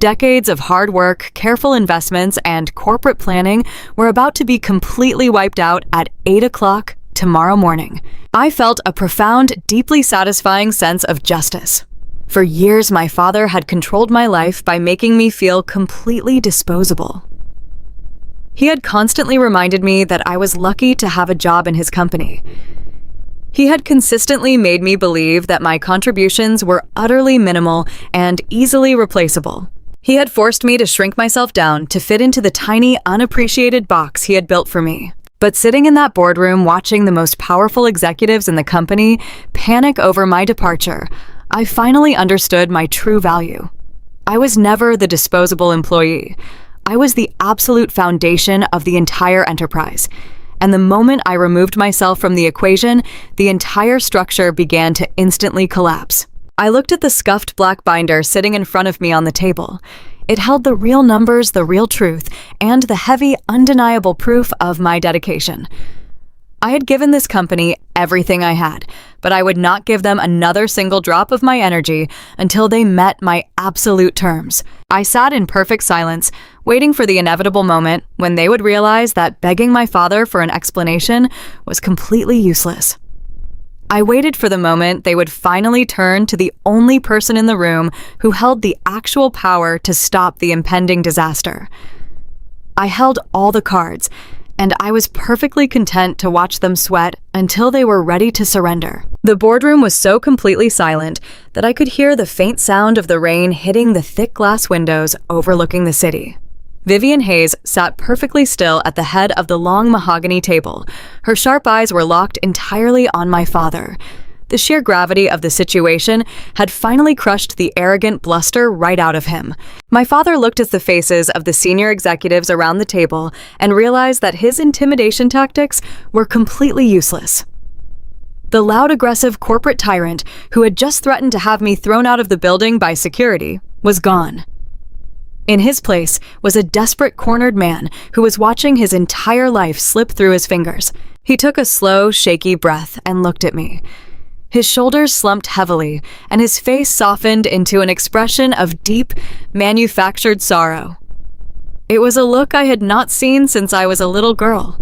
Decades of hard work, careful investments, and corporate planning were about to be completely wiped out at 8 o'clock tomorrow morning. I felt a profound, deeply satisfying sense of justice. For years, my father had controlled my life by making me feel completely disposable. He had constantly reminded me that I was lucky to have a job in his company. He had consistently made me believe that my contributions were utterly minimal and easily replaceable. He had forced me to shrink myself down to fit into the tiny, unappreciated box he had built for me. But sitting in that boardroom watching the most powerful executives in the company panic over my departure, I finally understood my true value. I was never the disposable employee. I was the absolute foundation of the entire enterprise. And the moment I removed myself from the equation, the entire structure began to instantly collapse. I looked at the scuffed black binder sitting in front of me on the table. It held the real numbers, the real truth, and the heavy, undeniable proof of my dedication. I had given this company everything I had, but I would not give them another single drop of my energy until they met my absolute terms. I sat in perfect silence, waiting for the inevitable moment when they would realize that begging my father for an explanation was completely useless. I waited for the moment they would finally turn to the only person in the room who held the actual power to stop the impending disaster. I held all the cards, and I was perfectly content to watch them sweat until they were ready to surrender. The boardroom was so completely silent that I could hear the faint sound of the rain hitting the thick glass windows overlooking the city. Vivian Hayes sat perfectly still at the head of the long mahogany table. Her sharp eyes were locked entirely on my father. The sheer gravity of the situation had finally crushed the arrogant bluster right out of him. My father looked at the faces of the senior executives around the table and realized that his intimidation tactics were completely useless. The loud, aggressive corporate tyrant who had just threatened to have me thrown out of the building by security was gone. In his place was a desperate, cornered man who was watching his entire life slip through his fingers. He took a slow, shaky breath and looked at me. His shoulders slumped heavily, and his face softened into an expression of deep, manufactured sorrow. It was a look I had not seen since I was a little girl.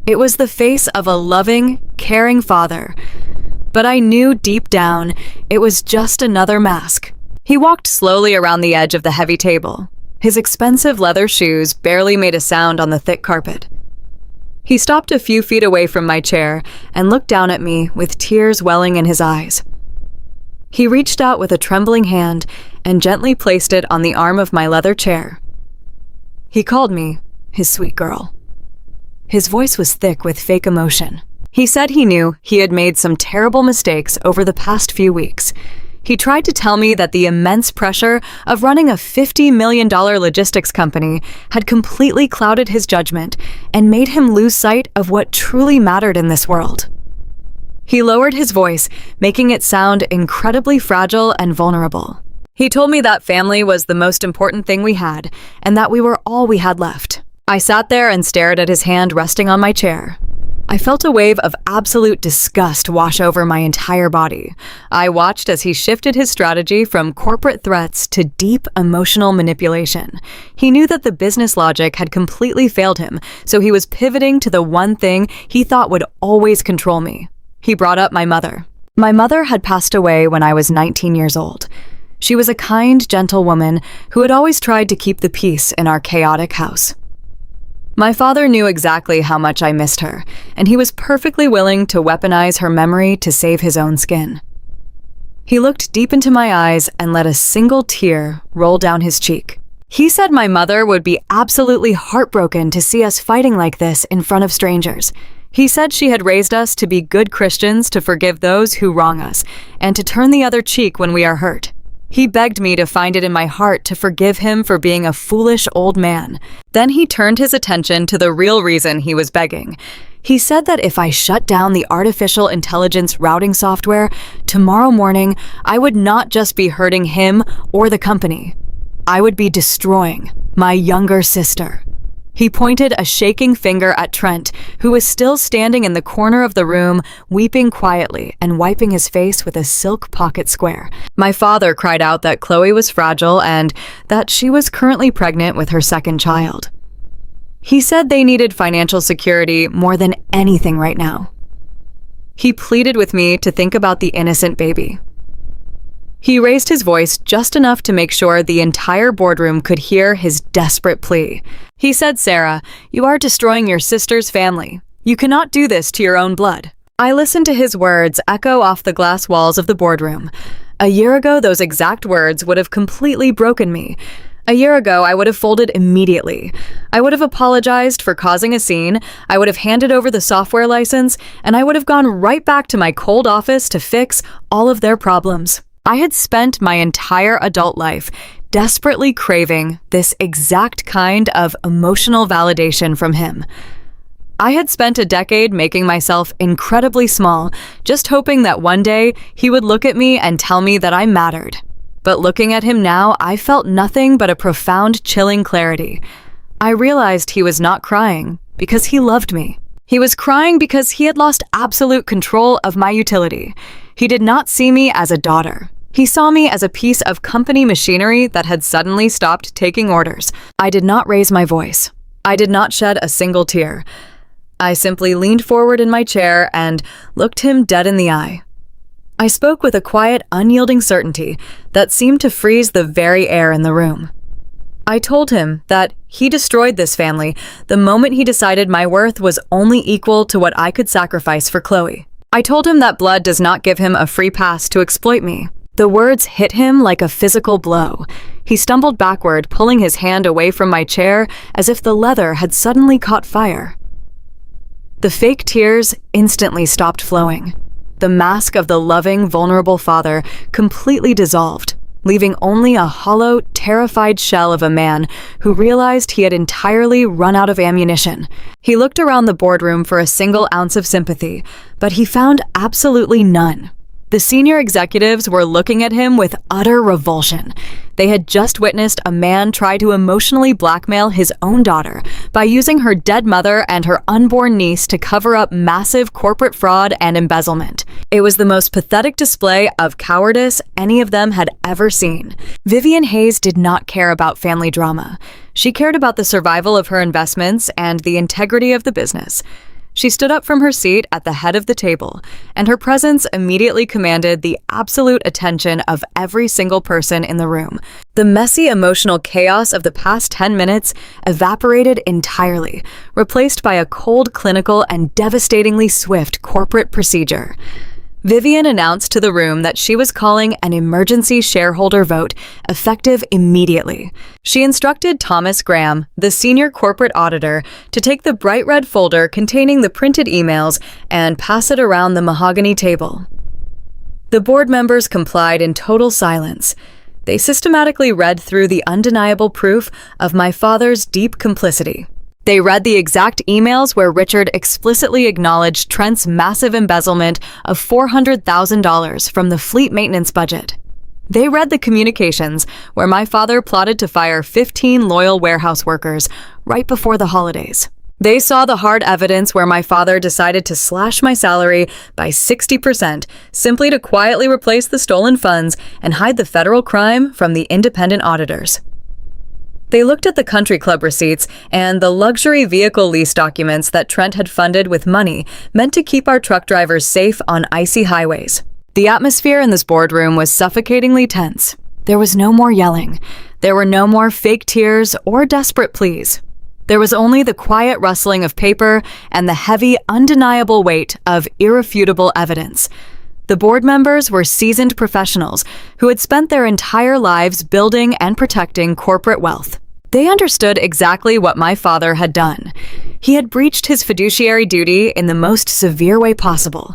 It was the face of a loving, caring father, but I knew deep down it was just another mask. He walked slowly around the edge of the heavy table. His expensive leather shoes barely made a sound on the thick carpet. He stopped a few feet away from my chair and looked down at me with tears welling in his eyes. He reached out with a trembling hand and gently placed it on the arm of my leather chair. He called me his sweet girl. His voice was thick with fake emotion. He said he knew he had made some terrible mistakes over the past few weeks. He tried to tell me that the immense pressure of running a $50 million logistics company had completely clouded his judgment and made him lose sight of what truly mattered in this world. He lowered his voice, making it sound incredibly fragile and vulnerable. He told me that family was the most important thing we had, and that we were all we had left. I sat there and stared at his hand resting on my chair. I felt a wave of absolute disgust wash over my entire body. I watched as he shifted his strategy from corporate threats to deep emotional manipulation. He knew that the business logic had completely failed him, so he was pivoting to the one thing he thought would always control me. He brought up my mother. My mother had passed away when I was 19 years old. She was a kind, gentle woman who had always tried to keep the peace in our chaotic house. My father knew exactly how much I missed her, and he was perfectly willing to weaponize her memory to save his own skin. He looked deep into my eyes and let a single tear roll down his cheek. He said my mother would be absolutely heartbroken to see us fighting like this in front of strangers. He said she had raised us to be good Christians, to forgive those who wrong us, and to turn the other cheek when we are hurt. He begged me to find it in my heart to forgive him for being a foolish old man. Then he turned his attention to the real reason he was begging. He said that if I shut down the artificial intelligence routing software, tomorrow morning, I would not just be hurting him or the company. I would be destroying my younger sister. He pointed a shaking finger at Trent, who was still standing in the corner of the room, weeping quietly and wiping his face with a silk pocket square. My father cried out that Chloe was fragile and that she was currently pregnant with her second child. He said they needed financial security more than anything right now. He pleaded with me to think about the innocent baby. He raised his voice just enough to make sure the entire boardroom could hear his desperate plea. He said, "Sarah, you are destroying your sister's family. You cannot do this to your own blood." I listened to his words echo off the glass walls of the boardroom. A year ago, those exact words would have completely broken me. A year ago, I would have folded immediately. I would have apologized for causing a scene, I would have handed over the software license, and I would have gone right back to my cold office to fix all of their problems. I had spent my entire adult life desperately craving this exact kind of emotional validation from him. I had spent a decade making myself incredibly small, just hoping that one day he would look at me and tell me that I mattered. But looking at him now, I felt nothing but a profound, chilling clarity. I realized he was not crying because he loved me. He was crying because he had lost absolute control of my utility. He did not see me as a daughter. He saw me as a piece of company machinery that had suddenly stopped taking orders. I did not raise my voice. I did not shed a single tear. I simply leaned forward in my chair and looked him dead in the eye. I spoke with a quiet, unyielding certainty that seemed to freeze the very air in the room. I told him that he destroyed this family the moment he decided my worth was only equal to what I could sacrifice for Chloe. I told him that blood does not give him a free pass to exploit me. The words hit him like a physical blow. He stumbled backward, pulling his hand away from my chair as if the leather had suddenly caught fire. The fake tears instantly stopped flowing. The mask of the loving, vulnerable father completely dissolved, leaving only a hollow, terrified shell of a man who realized he had entirely run out of ammunition. He looked around the boardroom for a single ounce of sympathy, but he found absolutely none. The senior executives were looking at him with utter revulsion. They had just witnessed a man try to emotionally blackmail his own daughter by using her dead mother and her unborn niece to cover up massive corporate fraud and embezzlement. It was the most pathetic display of cowardice any of them had ever seen. Vivian Hayes did not care about family drama. She cared about the survival of her investments and the integrity of the business. She stood up from her seat at the head of the table, and her presence immediately commanded the absolute attention of every single person in the room. The messy emotional chaos of the past 10 minutes evaporated entirely, replaced by a cold, clinical, and devastatingly swift corporate procedure. Vivian announced to the room that she was calling an emergency shareholder vote, effective immediately. She instructed Thomas Graham, the senior corporate auditor, to take the bright red folder containing the printed emails and pass it around the mahogany table. The board members complied in total silence. They systematically read through the undeniable proof of my father's deep complicity. They read the exact emails where Richard explicitly acknowledged Trent's massive embezzlement of $400,000 from the fleet maintenance budget. They read the communications where my father plotted to fire 15 loyal warehouse workers right before the holidays. They saw the hard evidence where my father decided to slash my salary by 60% simply to quietly replace the stolen funds and hide the federal crime from the independent auditors. They looked at the country club receipts and the luxury vehicle lease documents that Trent had funded with money meant to keep our truck drivers safe on icy highways. The atmosphere in this boardroom was suffocatingly tense. There was no more yelling. There were no more fake tears or desperate pleas. There was only the quiet rustling of paper and the heavy, undeniable weight of irrefutable evidence. The board members were seasoned professionals who had spent their entire lives building and protecting corporate wealth. They understood exactly what my father had done. He had breached his fiduciary duty in the most severe way possible.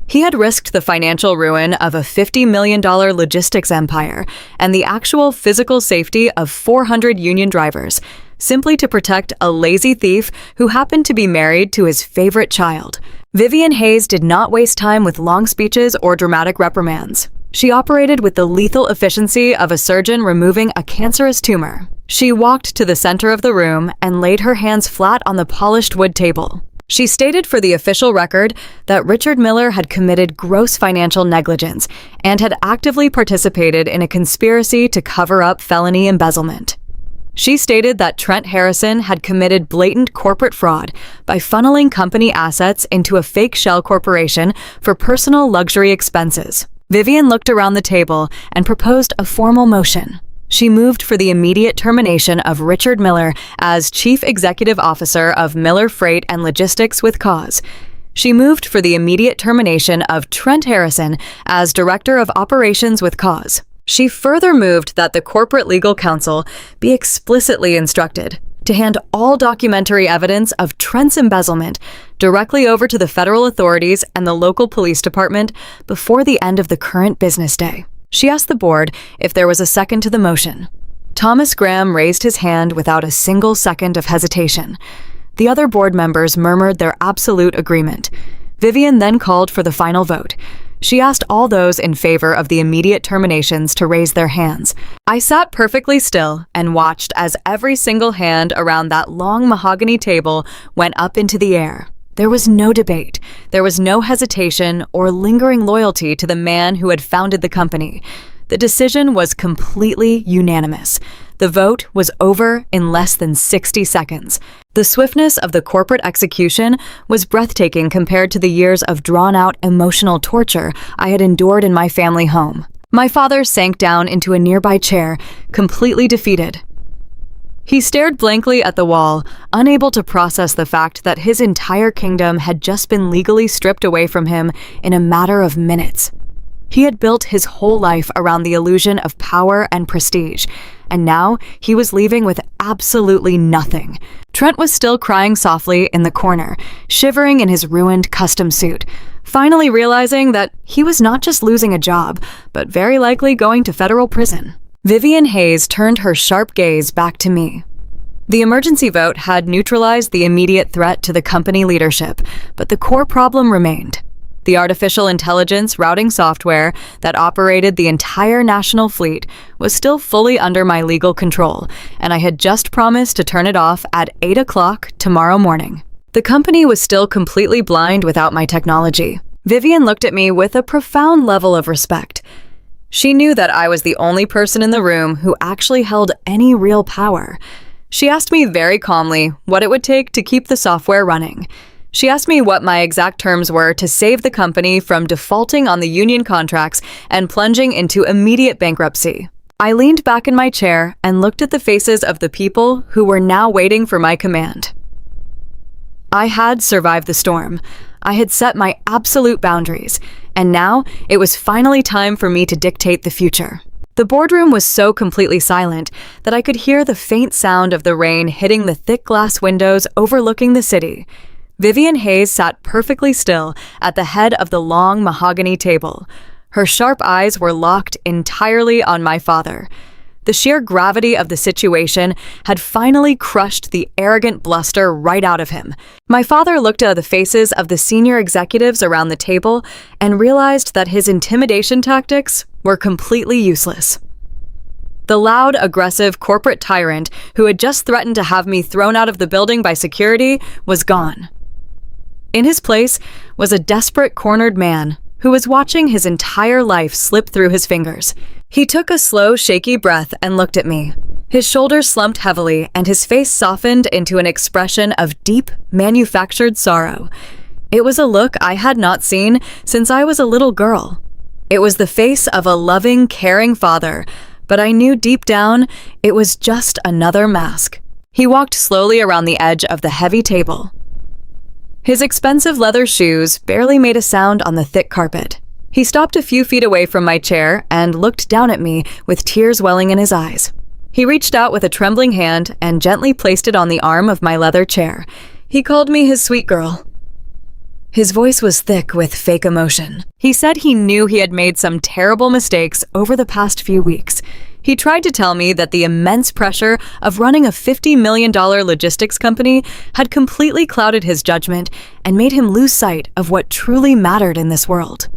He had risked the financial ruin of a $50 million logistics empire and the actual physical safety of 400 union drivers, simply to protect a lazy thief who happened to be married to his favorite child. Vivian Hayes did not waste time with long speeches or dramatic reprimands. She operated with the lethal efficiency of a surgeon removing a cancerous tumor. She walked to the center of the room and laid her hands flat on the polished wood table. She stated for the official record that Richard Miller had committed gross financial negligence and had actively participated in a conspiracy to cover up felony embezzlement. She stated that Trent Harrison had committed blatant corporate fraud by funneling company assets into a fake shell corporation for personal luxury expenses. Vivian looked around the table and proposed a formal motion. She moved for the immediate termination of Richard Miller as Chief Executive Officer of Miller Freight and Logistics with cause. She moved for the immediate termination of Trent Harrison as Director of Operations with cause. She further moved that the corporate legal counsel be explicitly instructed to hand all documentary evidence of Trent's embezzlement directly over to the federal authorities and the local police department before the end of the current business day. She asked the board if there was a second to the motion. Thomas Graham raised his hand without a single second of hesitation. The other board members murmured their absolute agreement. Vivian then called for the final vote. She asked all those in favor of the immediate terminations to raise their hands. I sat perfectly still and watched as every single hand around that long mahogany table went up into the air. There was no debate. There was no hesitation or lingering loyalty to the man who had founded the company. The decision was completely unanimous. The vote was over in less than 60 seconds. The swiftness of the corporate execution was breathtaking compared to the years of drawn-out emotional torture I had endured in my family home. My father sank down into a nearby chair, completely defeated. He stared blankly at the wall, unable to process the fact that his entire kingdom had just been legally stripped away from him in a matter of minutes. He had built his whole life around the illusion of power and prestige, and now he was leaving with absolutely nothing. Trent was still crying softly in the corner, shivering in his ruined custom suit, finally realizing that he was not just losing a job, but very likely going to federal prison. Vivian Hayes turned her sharp gaze back to me. The emergency vote had neutralized the immediate threat to the company leadership, but the core problem remained. The artificial intelligence routing software that operated the entire national fleet was still fully under my legal control, and I had just promised to turn it off at 8 o'clock tomorrow morning. The company was still completely blind without my technology. Vivian looked at me with a profound level of respect. She knew that I was the only person in the room who actually held any real power. She asked me very calmly what it would take to keep the software running. She asked me what my exact terms were to save the company from defaulting on the union contracts and plunging into immediate bankruptcy. I leaned back in my chair and looked at the faces of the people who were now waiting for my command. I had survived the storm. I had set my absolute boundaries, and now it was finally time for me to dictate the future. The boardroom was so completely silent that I could hear the faint sound of the rain hitting the thick glass windows overlooking the city. Vivian Hayes sat perfectly still at the head of the long mahogany table. Her sharp eyes were locked entirely on my father. The sheer gravity of the situation had finally crushed the arrogant bluster right out of him. My father looked at the faces of the senior executives around the table and realized that his intimidation tactics were completely useless. The loud, aggressive corporate tyrant who had just threatened to have me thrown out of the building by security was gone. In his place was a desperate, cornered man who was watching his entire life slip through his fingers. He took a slow, shaky breath and looked at me. His shoulders slumped heavily and his face softened into an expression of deep, manufactured sorrow. It was a look I had not seen since I was a little girl. It was the face of a loving, caring father, but I knew deep down it was just another mask. He walked slowly around the edge of the heavy table. His expensive leather shoes barely made a sound on the thick carpet. He stopped a few feet away from my chair and looked down at me with tears welling in his eyes. He reached out with a trembling hand and gently placed it on the arm of my leather chair. He called me his sweet girl. His voice was thick with fake emotion. He said he knew he had made some terrible mistakes over the past few weeks. He tried to tell me that the immense pressure of running a $50 million logistics company had completely clouded his judgment and made him lose sight of what truly mattered in this world.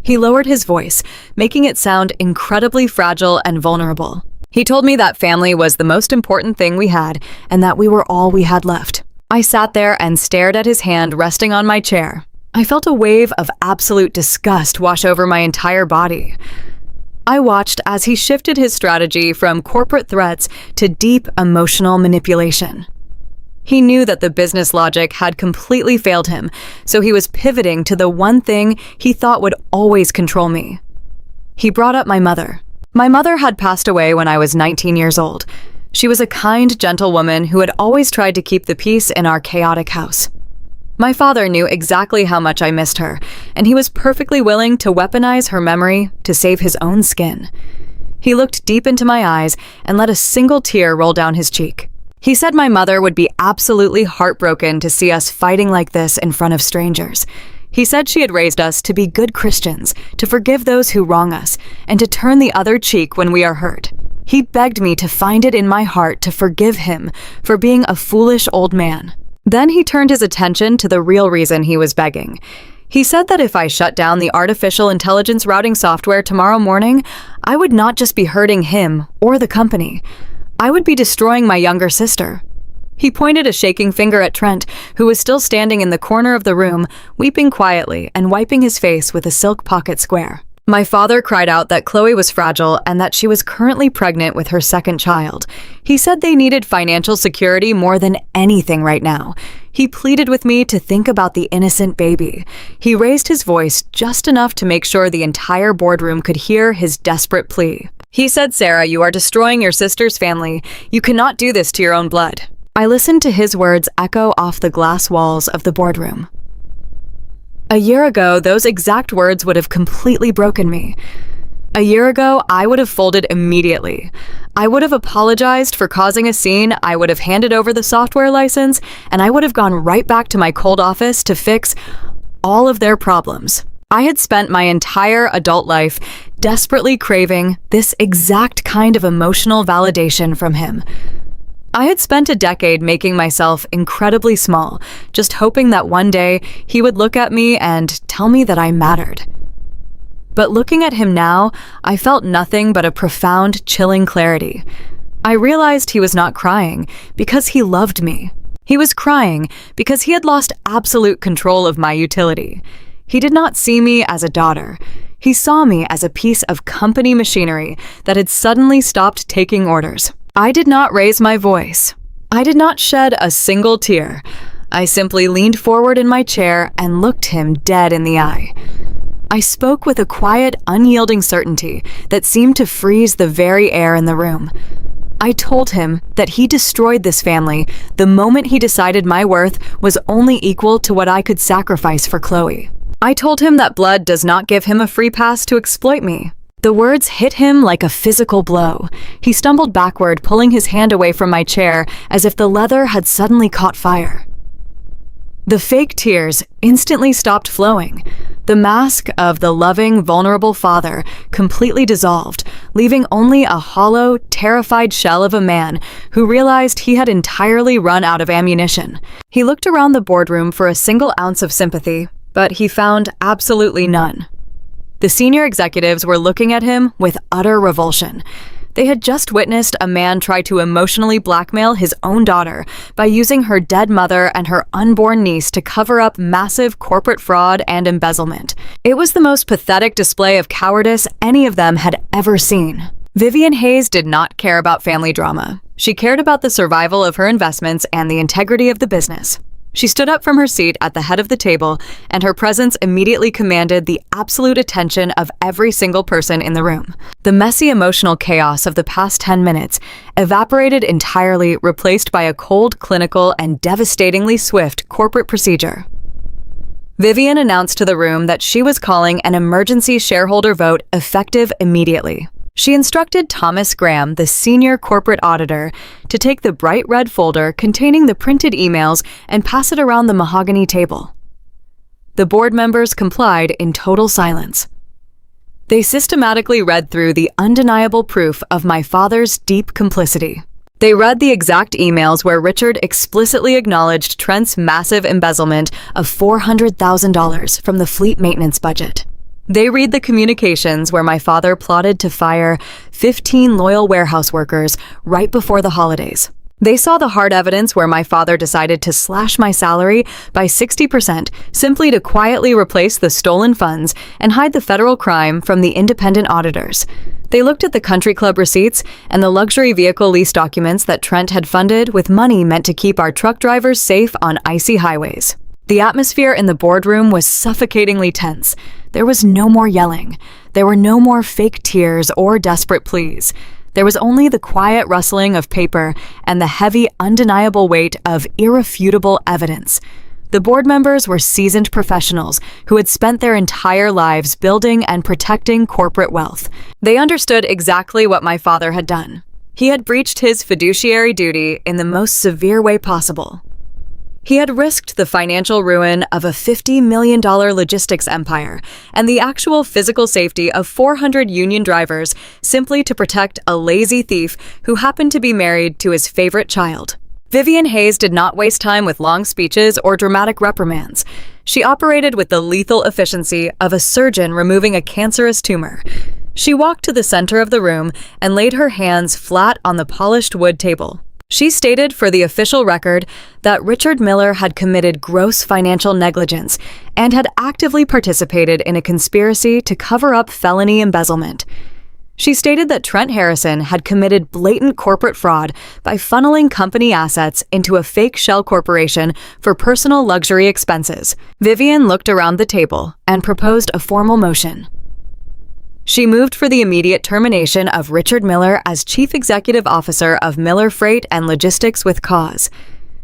He lowered his voice, making it sound incredibly fragile and vulnerable. He told me that family was the most important thing we had and that we were all we had left. I sat there and stared at his hand resting on my chair. I felt a wave of absolute disgust wash over my entire body. I watched as he shifted his strategy from corporate threats to deep emotional manipulation. He knew that the business logic had completely failed him, so he was pivoting to the one thing he thought would always control me: He brought up my mother. My mother had passed away when I was 19 years old. She was a kind, gentle woman who had always tried to keep the peace in our chaotic house. My father knew exactly how much I missed her, and he was perfectly willing to weaponize her memory to save his own skin. He looked deep into my eyes and let a single tear roll down his cheek. He said my mother would be absolutely heartbroken to see us fighting like this in front of strangers. He said she had raised us to be good Christians, to forgive those who wrong us, and to turn the other cheek when we are hurt. He begged me to find it in my heart to forgive him for being a foolish old man. Then he turned his attention to the real reason he was begging. He said that if I shut down the artificial intelligence routing software tomorrow morning, I would not just be hurting him or the company. I would be destroying my younger sister. He pointed a shaking finger at Trent, who was still standing in the corner of the room, weeping quietly and wiping his face with a silk pocket square. My father cried out that Chloe was fragile and that she was currently pregnant with her second child. He said they needed financial security more than anything right now. He pleaded with me to think about the innocent baby. He raised his voice just enough to make sure the entire boardroom could hear his desperate plea. He said, "Sarah, you are destroying your sister's family. You cannot do this to your own blood." I listened to his words echo off the glass walls of the boardroom. A year ago, those exact words would have completely broken me. A year ago, I would have folded immediately. I would have apologized for causing a scene, I would have handed over the software license, and I would have gone right back to my cold office to fix all of their problems. I had spent my entire adult life desperately craving this exact kind of emotional validation from him. I had spent a decade making myself incredibly small, just hoping that one day he would look at me and tell me that I mattered. But looking at him now, I felt nothing but a profound, chilling clarity. I realized he was not crying because he loved me. He was crying because he had lost absolute control of my utility. He did not see me as a daughter. He saw me as a piece of company machinery that had suddenly stopped taking orders. I did not raise my voice. I did not shed a single tear. I simply leaned forward in my chair and looked him dead in the eye. I spoke with a quiet, unyielding certainty that seemed to freeze the very air in the room. I told him that he destroyed this family the moment he decided my worth was only equal to what I could sacrifice for Chloe. I told him that blood does not give him a free pass to exploit me. The words hit him like a physical blow. He stumbled backward, pulling his hand away from my chair as if the leather had suddenly caught fire. The fake tears instantly stopped flowing. The mask of the loving, vulnerable father completely dissolved, leaving only a hollow, terrified shell of a man who realized he had entirely run out of ammunition. He looked around the boardroom for a single ounce of sympathy, but he found absolutely none. The senior executives were looking at him with utter revulsion. They had just witnessed a man try to emotionally blackmail his own daughter by using her dead mother and her unborn niece to cover up massive corporate fraud and embezzlement. It was the most pathetic display of cowardice any of them had ever seen. Vivian Hayes did not care about family drama. She cared about the survival of her investments and the integrity of the business. She stood up from her seat at the head of the table, and her presence immediately commanded the absolute attention of every single person in the room. The messy emotional chaos of the past 10 minutes evaporated entirely, replaced by a cold, clinical, and devastatingly swift corporate procedure. Vivian announced to the room that she was calling an emergency shareholder vote effective immediately. She instructed Thomas Graham, the senior corporate auditor, to take the bright red folder containing the printed emails and pass it around the mahogany table. The board members complied in total silence. They systematically read through the undeniable proof of my father's deep complicity. They read the exact emails where Richard explicitly acknowledged Trent's massive embezzlement of $400,000 from the fleet maintenance budget. They read the communications where my father plotted to fire 15 loyal warehouse workers right before the holidays. They saw the hard evidence where my father decided to slash my salary by 60% simply to quietly replace the stolen funds and hide the federal crime from the independent auditors. They looked at the country club receipts and the luxury vehicle lease documents that Trent had funded with money meant to keep our truck drivers safe on icy highways. The atmosphere in the boardroom was suffocatingly tense. There was no more yelling. There were no more fake tears or desperate pleas. There was only the quiet rustling of paper and the heavy, undeniable weight of irrefutable evidence. The board members were seasoned professionals who had spent their entire lives building and protecting corporate wealth. They understood exactly what my father had done. He had breached his fiduciary duty in the most severe way possible. He had risked the financial ruin of a $50 million logistics empire and the actual physical safety of 400 union drivers simply to protect a lazy thief who happened to be married to his favorite child. Vivian Hayes did not waste time with long speeches or dramatic reprimands. She operated with the lethal efficiency of a surgeon removing a cancerous tumor. She walked to the center of the room and laid her hands flat on the polished wood table. She stated for the official record that Richard Miller had committed gross financial negligence and had actively participated in a conspiracy to cover up felony embezzlement. She stated that Trent Harrison had committed blatant corporate fraud by funneling company assets into a fake shell corporation for personal luxury expenses. Vivian looked around the table and proposed a formal motion. She moved for the immediate termination of Richard Miller as Chief Executive Officer of Miller Freight and Logistics with Cause.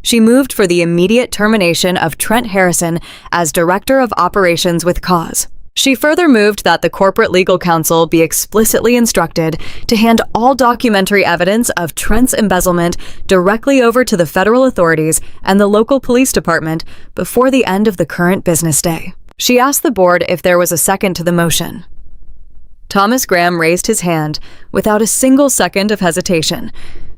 She moved for the immediate termination of Trent Harrison as Director of Operations with Cause. She further moved that the corporate legal counsel be explicitly instructed to hand all documentary evidence of Trent's embezzlement directly over to the federal authorities and the local police department before the end of the current business day. She asked the board if there was a second to the motion. Thomas Graham raised his hand without a single second of hesitation.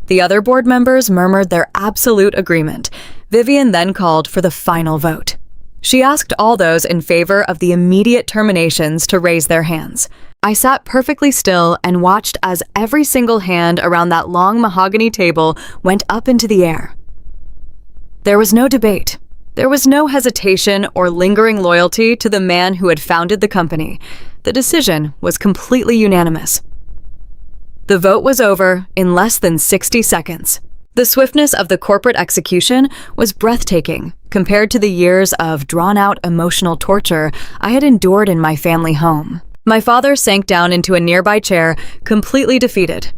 The other board members murmured their absolute agreement. Vivian then called for the final vote. She asked all those in favor of the immediate terminations to raise their hands. I sat perfectly still and watched as every single hand around that long mahogany table went up into the air. There was no debate. There was no hesitation or lingering loyalty to the man who had founded the company. The decision was completely unanimous. The vote was over in less than 60 seconds. The swiftness of the corporate execution was breathtaking compared to the years of drawn-out emotional torture I had endured in my family home. My father sank down into a nearby chair, completely defeated.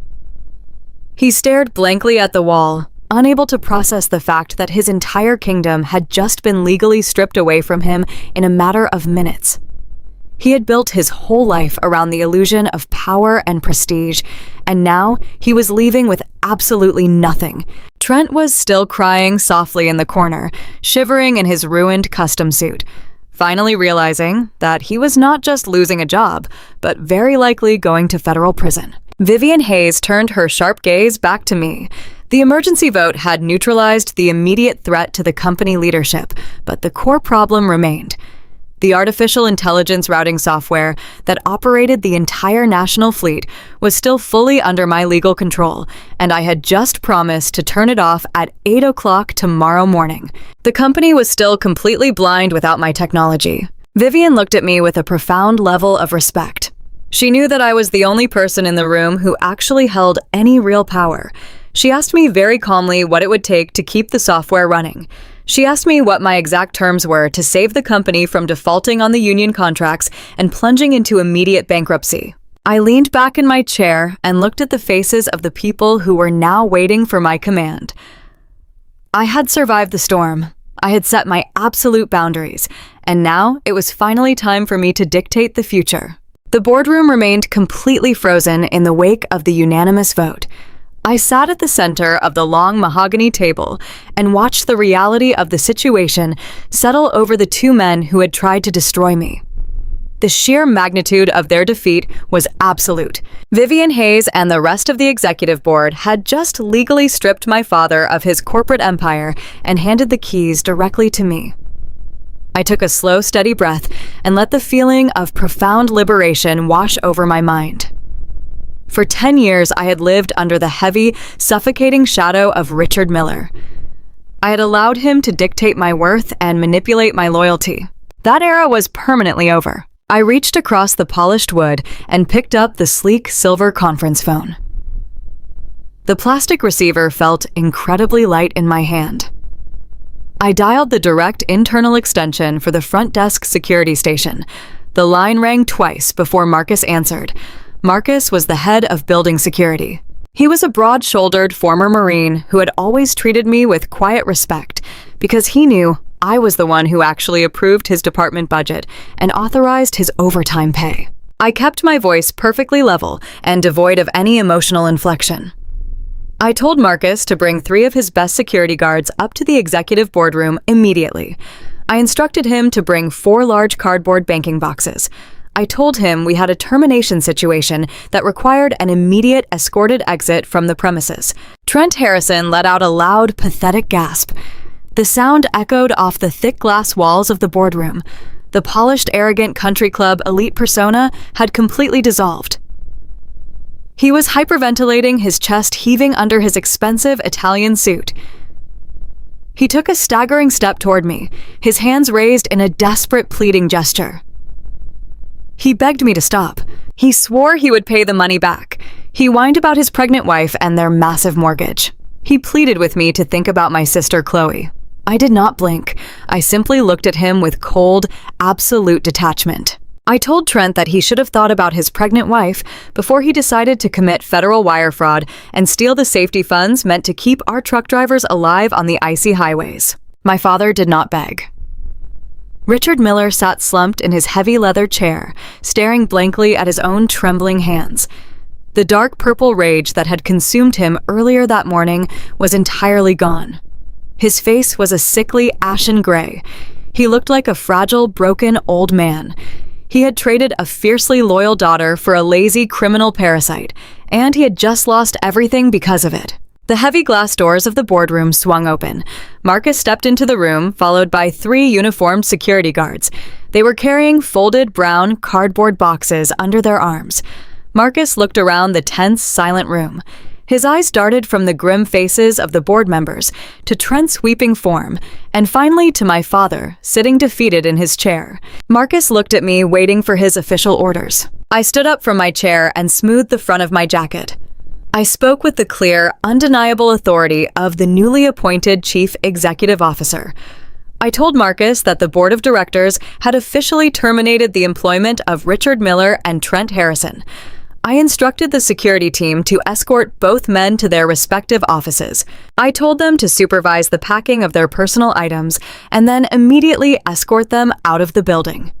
He stared blankly at the wall, unable to process the fact that his entire kingdom had just been legally stripped away from him in a matter of minutes. He had built his whole life around the illusion of power and prestige, and now he was leaving with absolutely nothing. Trent was still crying softly in the corner, shivering in his ruined custom suit, finally realizing that he was not just losing a job, but very likely going to federal prison. Vivian Hayes turned her sharp gaze back to me. The emergency vote had neutralized the immediate threat to the company leadership, but the core problem remained. The artificial intelligence routing software that operated the entire national fleet was still fully under my legal control, and I had just promised to turn it off at 8 o'clock tomorrow morning. The company was still completely blind without my technology. Vivian looked at me with a profound level of respect. She knew that I was the only person in the room who actually held any real power. She asked me very calmly what it would take to keep the software running. She asked me what my exact terms were to save the company from defaulting on the union contracts and plunging into immediate bankruptcy. I leaned back in my chair and looked at the faces of the people who were now waiting for my command. I had survived the storm. I had set my absolute boundaries, and now it was finally time for me to dictate the future. The boardroom remained completely frozen in the wake of the unanimous vote. I sat at the center of the long mahogany table and watched the reality of the situation settle over the two men who had tried to destroy me. The sheer magnitude of their defeat was absolute. Vivian Hayes and the rest of the executive board had just legally stripped my father of his corporate empire and handed the keys directly to me. I took a slow, steady breath and let the feeling of profound liberation wash over my mind. For 10 years, I had lived under the heavy, suffocating shadow of Richard Miller. I had allowed him to dictate my worth and manipulate my loyalty. That era was permanently over. I reached across the polished wood and picked up the sleek silver conference phone. The plastic receiver felt incredibly light in my hand. I dialed the direct internal extension for the front desk security station. The line rang twice before Marcus answered. Marcus was the head of building security. He was a broad-shouldered former Marine who had always treated me with quiet respect because he knew I was the one who actually approved his department budget and authorized his overtime pay. I kept my voice perfectly level and devoid of any emotional inflection. I told Marcus to bring 3 of his best security guards up to the executive boardroom immediately. I instructed him to bring 4 large cardboard banking boxes. I told him we had a termination situation that required an immediate escorted exit from the premises. Trent Harrison let out a loud, pathetic gasp. The sound echoed off the thick glass walls of the boardroom. The polished, arrogant country club elite persona had completely dissolved. He was hyperventilating, his chest heaving under his expensive Italian suit. He took a staggering step toward me, his hands raised in a desperate, pleading gesture. He begged me to stop. He swore he would pay the money back. He whined about his pregnant wife and their massive mortgage. He pleaded with me to think about my sister Chloe. I did not blink. I simply looked at him with cold, absolute detachment. I told Trent that he should have thought about his pregnant wife before he decided to commit federal wire fraud and steal the safety funds meant to keep our truck drivers alive on the icy highways. My father did not beg. Richard Miller sat slumped in his heavy leather chair, staring blankly at his own trembling hands. The dark purple rage that had consumed him earlier that morning was entirely gone. His face was a sickly, ashen gray. He looked like a fragile, broken old man. He had traded a fiercely loyal daughter for a lazy criminal parasite, and he had just lost everything because of it. The heavy glass doors of the boardroom swung open. Marcus stepped into the room, followed by 3 uniformed security guards. They were carrying folded brown cardboard boxes under their arms. Marcus looked around the tense, silent room. His eyes darted from the grim faces of the board members to Trent's weeping form, and finally to my father, sitting defeated in his chair. Marcus looked at me, waiting for his official orders. I stood up from my chair and smoothed the front of my jacket. I spoke with the clear, undeniable authority of the newly appointed Chief Executive Officer. I told Marcus that the board of directors had officially terminated the employment of Richard Miller and Trent Harrison. I instructed the security team to escort both men to their respective offices. I told them to supervise the packing of their personal items and then immediately escort them out of the building.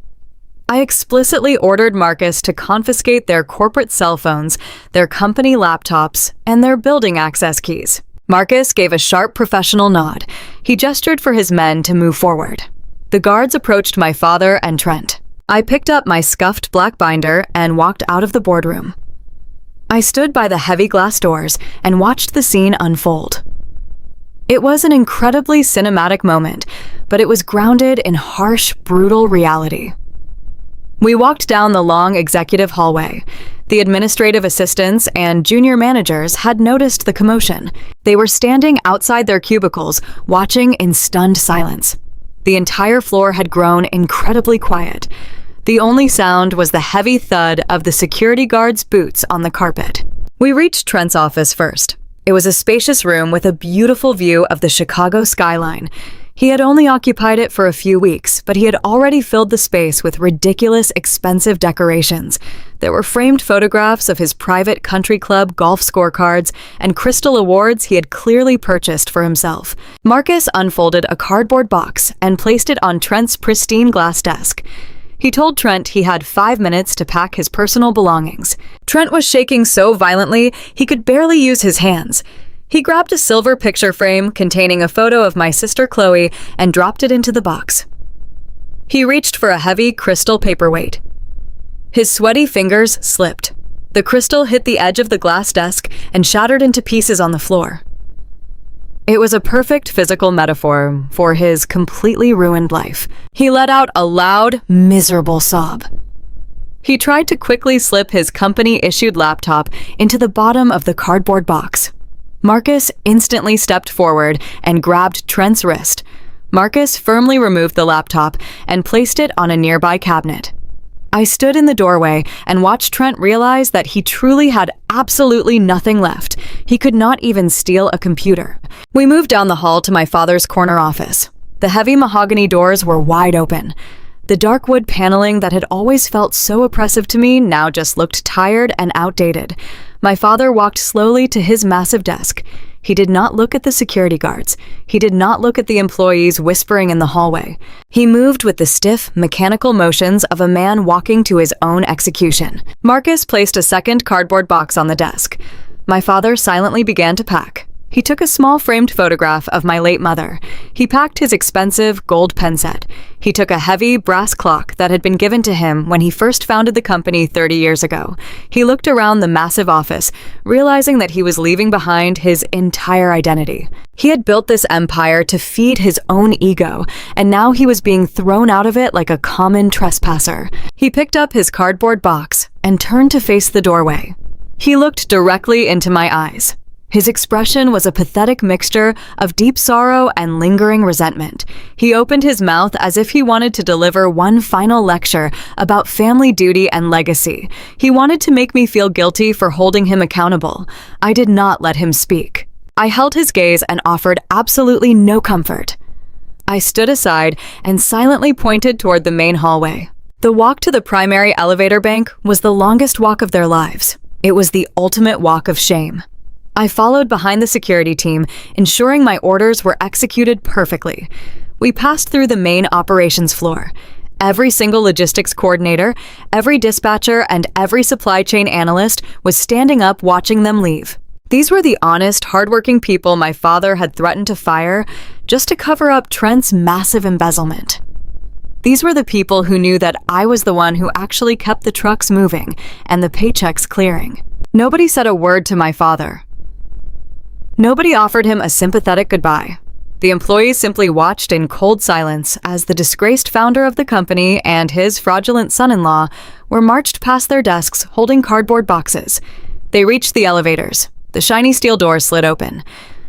I explicitly ordered Marcus to confiscate their corporate cell phones, their company laptops, and their building access keys. Marcus gave a sharp professional nod. He gestured for his men to move forward. The guards approached my father and Trent. I picked up my scuffed black binder and walked out of the boardroom. I stood by the heavy glass doors and watched the scene unfold. It was an incredibly cinematic moment, but it was grounded in harsh, brutal reality. We walked down the long executive hallway. The administrative assistants and junior managers had noticed the commotion. They were standing outside their cubicles, watching in stunned silence. The entire floor had grown incredibly quiet. The only sound was the heavy thud of the security guard's boots on the carpet. We reached Trent's office first. It was a spacious room with a beautiful view of the Chicago skyline. He had only occupied it for a few weeks, but he had already filled the space with ridiculous, expensive decorations. There were framed photographs of his private country club golf scorecards and crystal awards he had clearly purchased for himself. Marcus unfolded a cardboard box and placed it on Trent's pristine glass desk. He told Trent he had 5 minutes to pack his personal belongings. Trent was shaking so violently he could barely use his hands. He grabbed a silver picture frame containing a photo of my sister Chloe and dropped it into the box. He reached for a heavy crystal paperweight. His sweaty fingers slipped. The crystal hit the edge of the glass desk and shattered into pieces on the floor. It was a perfect physical metaphor for his completely ruined life. He let out a loud, miserable sob. He tried to quickly slip his company-issued laptop into the bottom of the cardboard box. Marcus instantly stepped forward and grabbed Trent's wrist. Marcus firmly removed the laptop and placed it on a nearby cabinet. I stood in the doorway and watched Trent realize that he truly had absolutely nothing left. He could not even steal a computer. We moved down the hall to my father's corner office. The heavy mahogany doors were wide open. The dark wood paneling that had always felt so oppressive to me now just looked tired and outdated. My father walked slowly to his massive desk. He did not look at the security guards. He did not look at the employees whispering in the hallway. He moved with the stiff, mechanical motions of a man walking to his own execution. Marcus placed a second cardboard box on the desk. My father silently began to pack. He took a small framed photograph of my late mother. He packed his expensive gold pen set. He took a heavy brass clock that had been given to him when he first founded the company 30 years ago. He looked around the massive office, realizing that he was leaving behind his entire identity. He had built this empire to feed his own ego, and now he was being thrown out of it like a common trespasser. He picked up his cardboard box and turned to face the doorway. He looked directly into my eyes. His expression was a pathetic mixture of deep sorrow and lingering resentment. He opened his mouth as if he wanted to deliver one final lecture about family duty and legacy. He wanted to make me feel guilty for holding him accountable. I did not let him speak. I held his gaze and offered absolutely no comfort. I stood aside and silently pointed toward the main hallway. The walk to the primary elevator bank was the longest walk of their lives. It was the ultimate walk of shame. I followed behind the security team, ensuring my orders were executed perfectly. We passed through the main operations floor. Every single logistics coordinator, every dispatcher, and every supply chain analyst was standing up watching them leave. These were the honest, hardworking people my father had threatened to fire just to cover up Trent's massive embezzlement. These were the people who knew that I was the one who actually kept the trucks moving and the paychecks clearing. Nobody said a word to my father. Nobody offered him a sympathetic goodbye. The employees simply watched in cold silence as the disgraced founder of the company and his fraudulent son-in-law were marched past their desks holding cardboard boxes. They reached the elevators. The shiny steel doors slid open.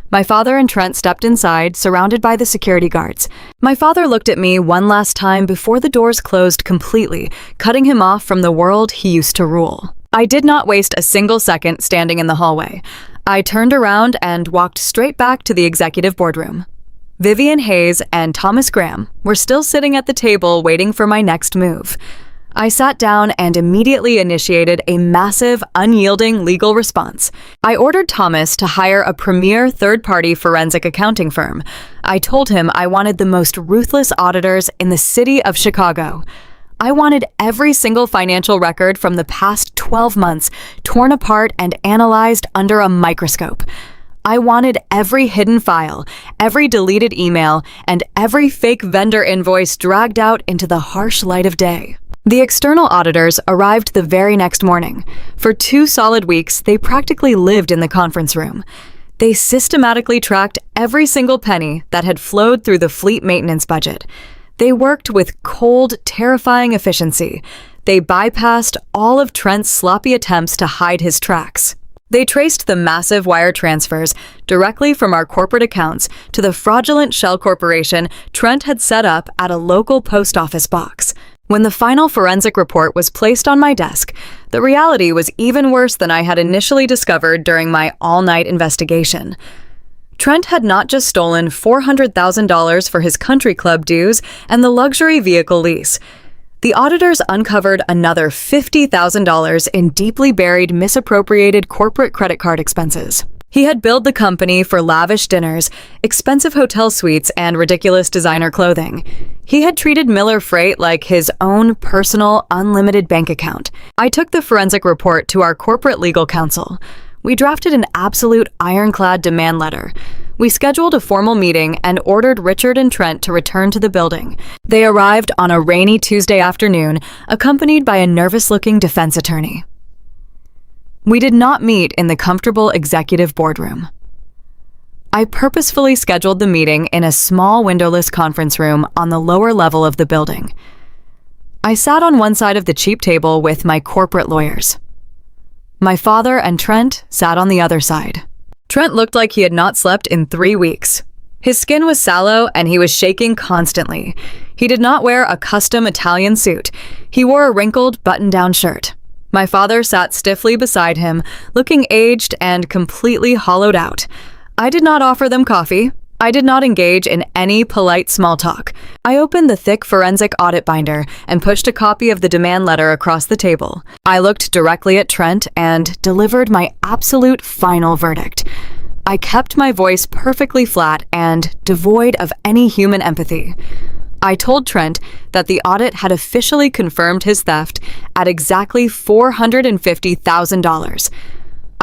My father and Trent stepped inside, surrounded by the security guards. My father looked at me one last time before the doors closed completely, cutting him off from the world he used to rule. I did not waste a single second standing in the hallway. I turned around and walked straight back to the executive boardroom. Vivian Hayes and Thomas Graham were still sitting at the table waiting for my next move. I sat down and immediately initiated a massive, unyielding legal response. I ordered Thomas to hire a premier third-party forensic accounting firm. I told him I wanted the most ruthless auditors in the city of Chicago. I wanted every single financial record from the past 12 months torn apart and analyzed under a microscope. I wanted every hidden file, every deleted email, and every fake vendor invoice dragged out into the harsh light of day. The external auditors arrived the very next morning. For 2 solid weeks, they practically lived in the conference room. They systematically tracked every single penny that had flowed through the fleet maintenance budget. They worked with cold, terrifying efficiency. They bypassed all of Trent's sloppy attempts to hide his tracks. They traced the massive wire transfers directly from our corporate accounts to the fraudulent shell corporation Trent had set up at a local post office box. When the final forensic report was placed on my desk, the reality was even worse than I had initially discovered during my all-night investigation. Trent had not just stolen $400,000 for his country club dues and the luxury vehicle lease. The auditors uncovered another $50,000 in deeply buried, misappropriated corporate credit card expenses. He had billed the company for lavish dinners, expensive hotel suites, and ridiculous designer clothing. He had treated Miller Freight like his own personal, unlimited bank account. I took the forensic report to our corporate legal counsel. We drafted an absolute ironclad demand letter. We scheduled a formal meeting and ordered Richard and Trent to return to the building. They arrived on a rainy Tuesday afternoon, accompanied by a nervous-looking defense attorney. We did not meet in the comfortable executive boardroom. I purposefully scheduled the meeting in a small windowless conference room on the lower level of the building. I sat on one side of the cheap table with my corporate lawyers. My father and Trent sat on the other side. Trent looked like he had not slept in 3 weeks. His skin was sallow and he was shaking constantly. He did not wear a custom Italian suit. He wore a wrinkled button-down shirt. My father sat stiffly beside him, looking aged and completely hollowed out. I did not offer them coffee. I did not engage in any polite small talk. I opened the thick forensic audit binder and pushed a copy of the demand letter across the table. I looked directly at Trent and delivered my absolute final verdict. I kept my voice perfectly flat and devoid of any human empathy. I told Trent that the audit had officially confirmed his theft at exactly $450,000.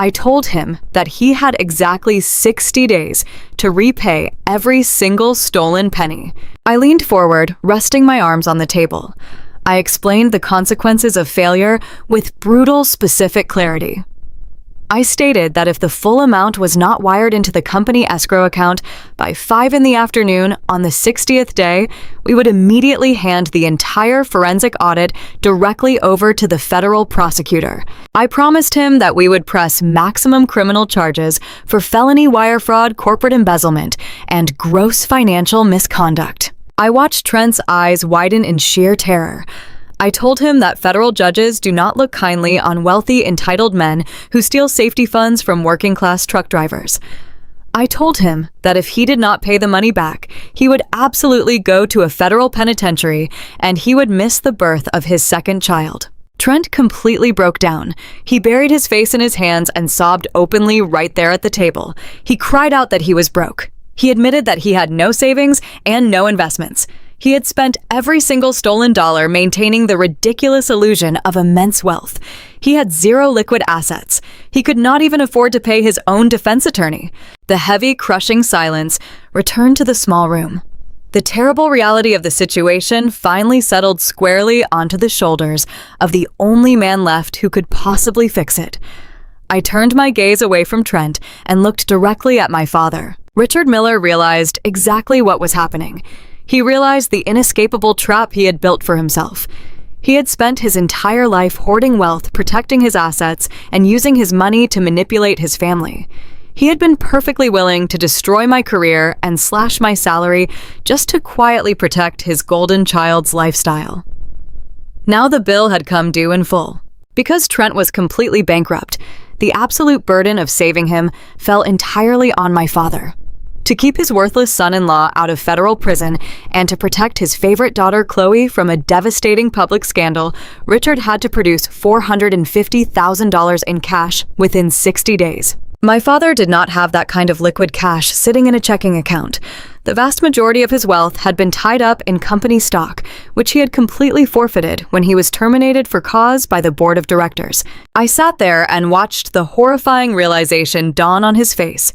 I told him that he had exactly 60 days to repay every single stolen penny. I leaned forward, resting my arms on the table. I explained the consequences of failure with brutal, specific clarity. I stated that if the full amount was not wired into the company escrow account by 5 p.m. on the 60th day, we would immediately hand the entire forensic audit directly over to the federal prosecutor. I promised him that we would press maximum criminal charges for felony wire fraud, corporate embezzlement, and gross financial misconduct. I watched Trent's eyes widen in sheer terror. I told him that federal judges do not look kindly on wealthy, entitled men who steal safety funds from working-class truck drivers. I told him that if he did not pay the money back, he would absolutely go to a federal penitentiary and he would miss the birth of his second child. Trent completely broke down. He buried his face in his hands and sobbed openly right there at the table. He cried out that he was broke. He admitted that he had no savings and no investments. He had spent every single stolen dollar maintaining the ridiculous illusion of immense wealth. He had zero liquid assets. He could not even afford to pay his own defense attorney. The heavy, crushing silence returned to the small room. The terrible reality of the situation finally settled squarely onto the shoulders of the only man left who could possibly fix it. I turned my gaze away from Trent and looked directly at my father. Richard Miller realized exactly what was happening. He realized the inescapable trap he had built for himself. He had spent his entire life hoarding wealth, protecting his assets, and using his money to manipulate his family. He had been perfectly willing to destroy my career and slash my salary just to quietly protect his golden child's lifestyle. Now the bill had come due in full. Because Trent was completely bankrupt, the absolute burden of saving him fell entirely on my father. To keep his worthless son-in-law out of federal prison and to protect his favorite daughter Chloe from a devastating public scandal, Richard had to produce $450,000 in cash within 60 days. My father did not have that kind of liquid cash sitting in a checking account. The vast majority of his wealth had been tied up in company stock, which he had completely forfeited when he was terminated for cause by the board of directors. I sat there and watched the horrifying realization dawn on his face.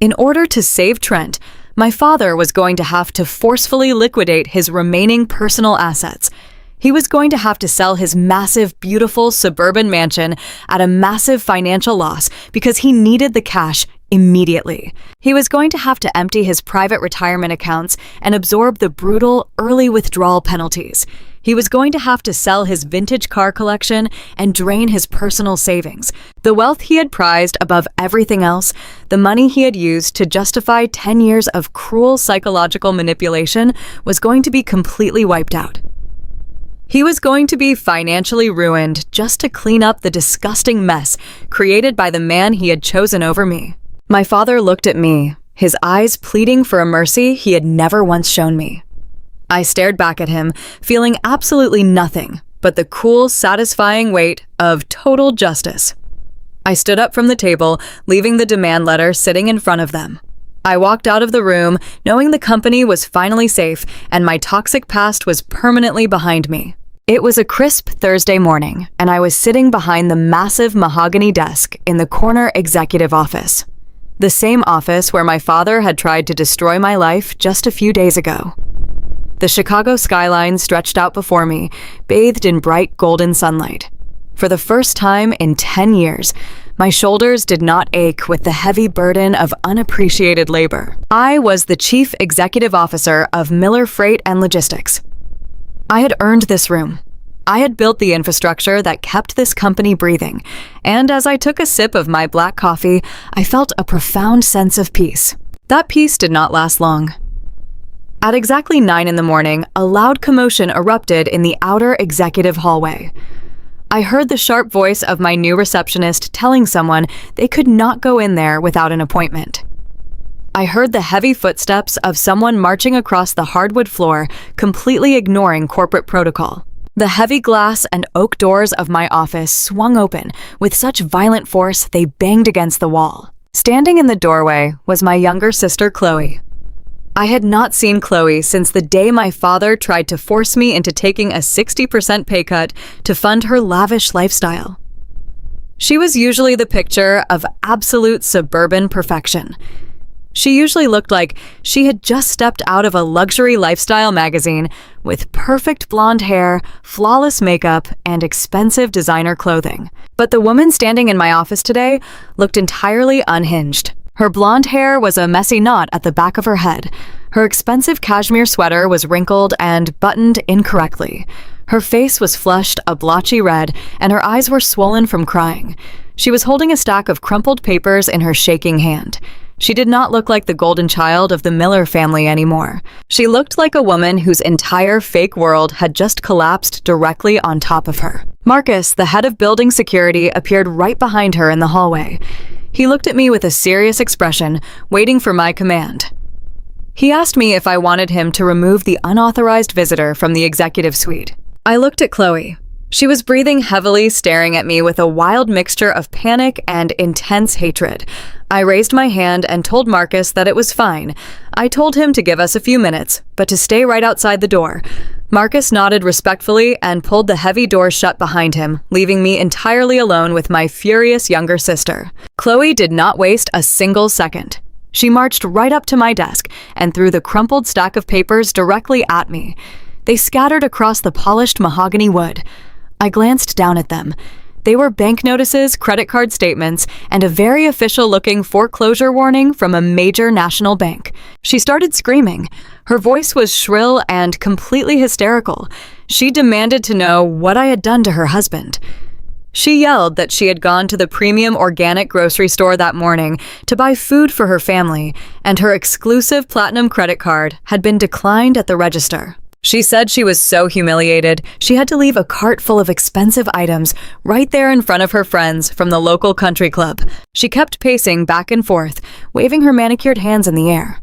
In order to save Trent, my father was going to have to forcefully liquidate his remaining personal assets. He was going to have to sell his massive, beautiful suburban mansion at a massive financial loss because he needed the cash immediately. He was going to have to empty his private retirement accounts and absorb the brutal early withdrawal penalties. He was going to have to sell his vintage car collection and drain his personal savings. The wealth he had prized above everything else, the money he had used to justify 10 years of cruel psychological manipulation, was going to be completely wiped out. He was going to be financially ruined just to clean up the disgusting mess created by the man he had chosen over me. My father looked at me, his eyes pleading for a mercy he had never once shown me. I stared back at him, feeling absolutely nothing but the cool, satisfying weight of total justice. I stood up from the table, leaving the demand letter sitting in front of them. I walked out of the room, knowing the company was finally safe and my toxic past was permanently behind me. It was a crisp Thursday morning, and I was sitting behind the massive mahogany desk in the corner executive office. The same office where my father had tried to destroy my life just a few days ago. The Chicago skyline stretched out before me, bathed in bright golden sunlight. For the first time in 10 years, my shoulders did not ache with the heavy burden of unappreciated labor. I was the chief executive officer of Miller Freight and Logistics. I had earned this room. I had built the infrastructure that kept this company breathing, and as I took a sip of my black coffee, I felt a profound sense of peace. That peace did not last long. At exactly 9 a.m, a loud commotion erupted in the outer executive hallway. I heard the sharp voice of my new receptionist telling someone they could not go in there without an appointment. I heard the heavy footsteps of someone marching across the hardwood floor, completely ignoring corporate protocol. The heavy glass and oak doors of my office swung open with such violent force they banged against the wall. Standing in the doorway was my younger sister, Chloe. I had not seen Chloe since the day my father tried to force me into taking a 60% pay cut to fund her lavish lifestyle. She was usually the picture of absolute suburban perfection. She usually looked like she had just stepped out of a luxury lifestyle magazine with perfect blonde hair, flawless makeup, and expensive designer clothing. But the woman standing in my office today looked entirely unhinged. Her blonde hair was a messy knot at the back of her head. Her expensive cashmere sweater was wrinkled and buttoned incorrectly. Her face was flushed a blotchy red, and her eyes were swollen from crying. She was holding a stack of crumpled papers in her shaking hand. She did not look like the golden child of the Miller family anymore. She looked like a woman whose entire fake world had just collapsed directly on top of her. Marcus, the head of building security, appeared right behind her in the hallway. He looked at me with a serious expression, waiting for my command. He asked me if I wanted him to remove the unauthorized visitor from the executive suite. I looked at Chloe. She was breathing heavily, staring at me with a wild mixture of panic and intense hatred. I raised my hand and told Marcus that it was fine. I told him to give us a few minutes, but to stay right outside the door. Marcus nodded respectfully and pulled the heavy door shut behind him, leaving me entirely alone with my furious younger sister. Chloe did not waste a single second. She marched right up to my desk and threw the crumpled stack of papers directly at me. They scattered across the polished mahogany wood. I glanced down at them. They were bank notices, credit card statements, and a very official-looking foreclosure warning from a major national bank. She started screaming. Her voice was shrill and completely hysterical. She demanded to know what I had done to her husband. She yelled that she had gone to the premium organic grocery store that morning to buy food for her family, and her exclusive platinum credit card had been declined at the register. She said she was so humiliated, she had to leave a cart full of expensive items right there in front of her friends from the local country club. She kept pacing back and forth, waving her manicured hands in the air.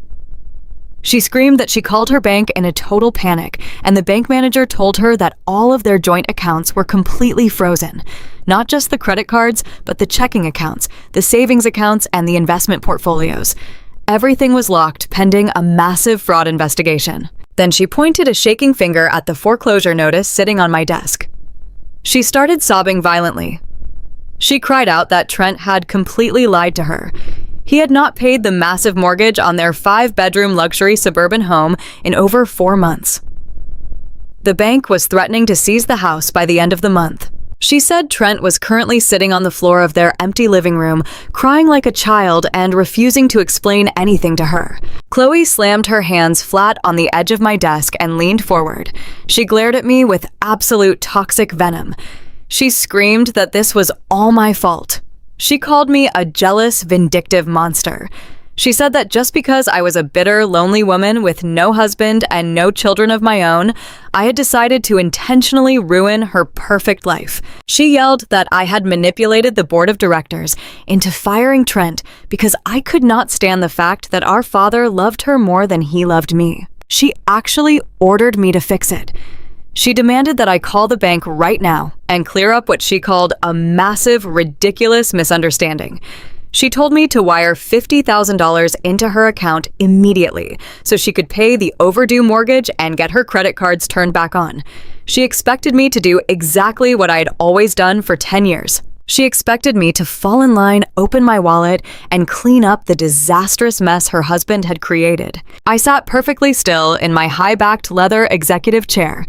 She screamed that she called her bank in a total panic, and the bank manager told her that all of their joint accounts were completely frozen. Not just the credit cards, but the checking accounts, the savings accounts, and the investment portfolios. Everything was locked pending a massive fraud investigation. Then she pointed a shaking finger at the foreclosure notice sitting on my desk. She started sobbing violently. She cried out that Trent had completely lied to her. He had not paid the massive mortgage on their 5-bedroom luxury suburban home in over 4 months. The bank was threatening to seize the house by the end of the month. She said Trent was currently sitting on the floor of their empty living room, crying like a child and refusing to explain anything to her. Chloe slammed her hands flat on the edge of my desk and leaned forward. She glared at me with absolute toxic venom. She screamed that this was all my fault. She called me a jealous, vindictive monster. She said that just because I was a bitter, lonely woman with no husband and no children of my own, I had decided to intentionally ruin her perfect life. She yelled that I had manipulated the board of directors into firing Trent because I could not stand the fact that our father loved her more than he loved me. She actually ordered me to fix it. She demanded that I call the bank right now and clear up what she called a massive, ridiculous misunderstanding. She told me to wire $50,000 into her account immediately so she could pay the overdue mortgage and get her credit cards turned back on. She expected me to do exactly what I had always done for 10 years. She expected me to fall in line, open my wallet, and clean up the disastrous mess her husband had created. I sat perfectly still in my high-backed leather executive chair.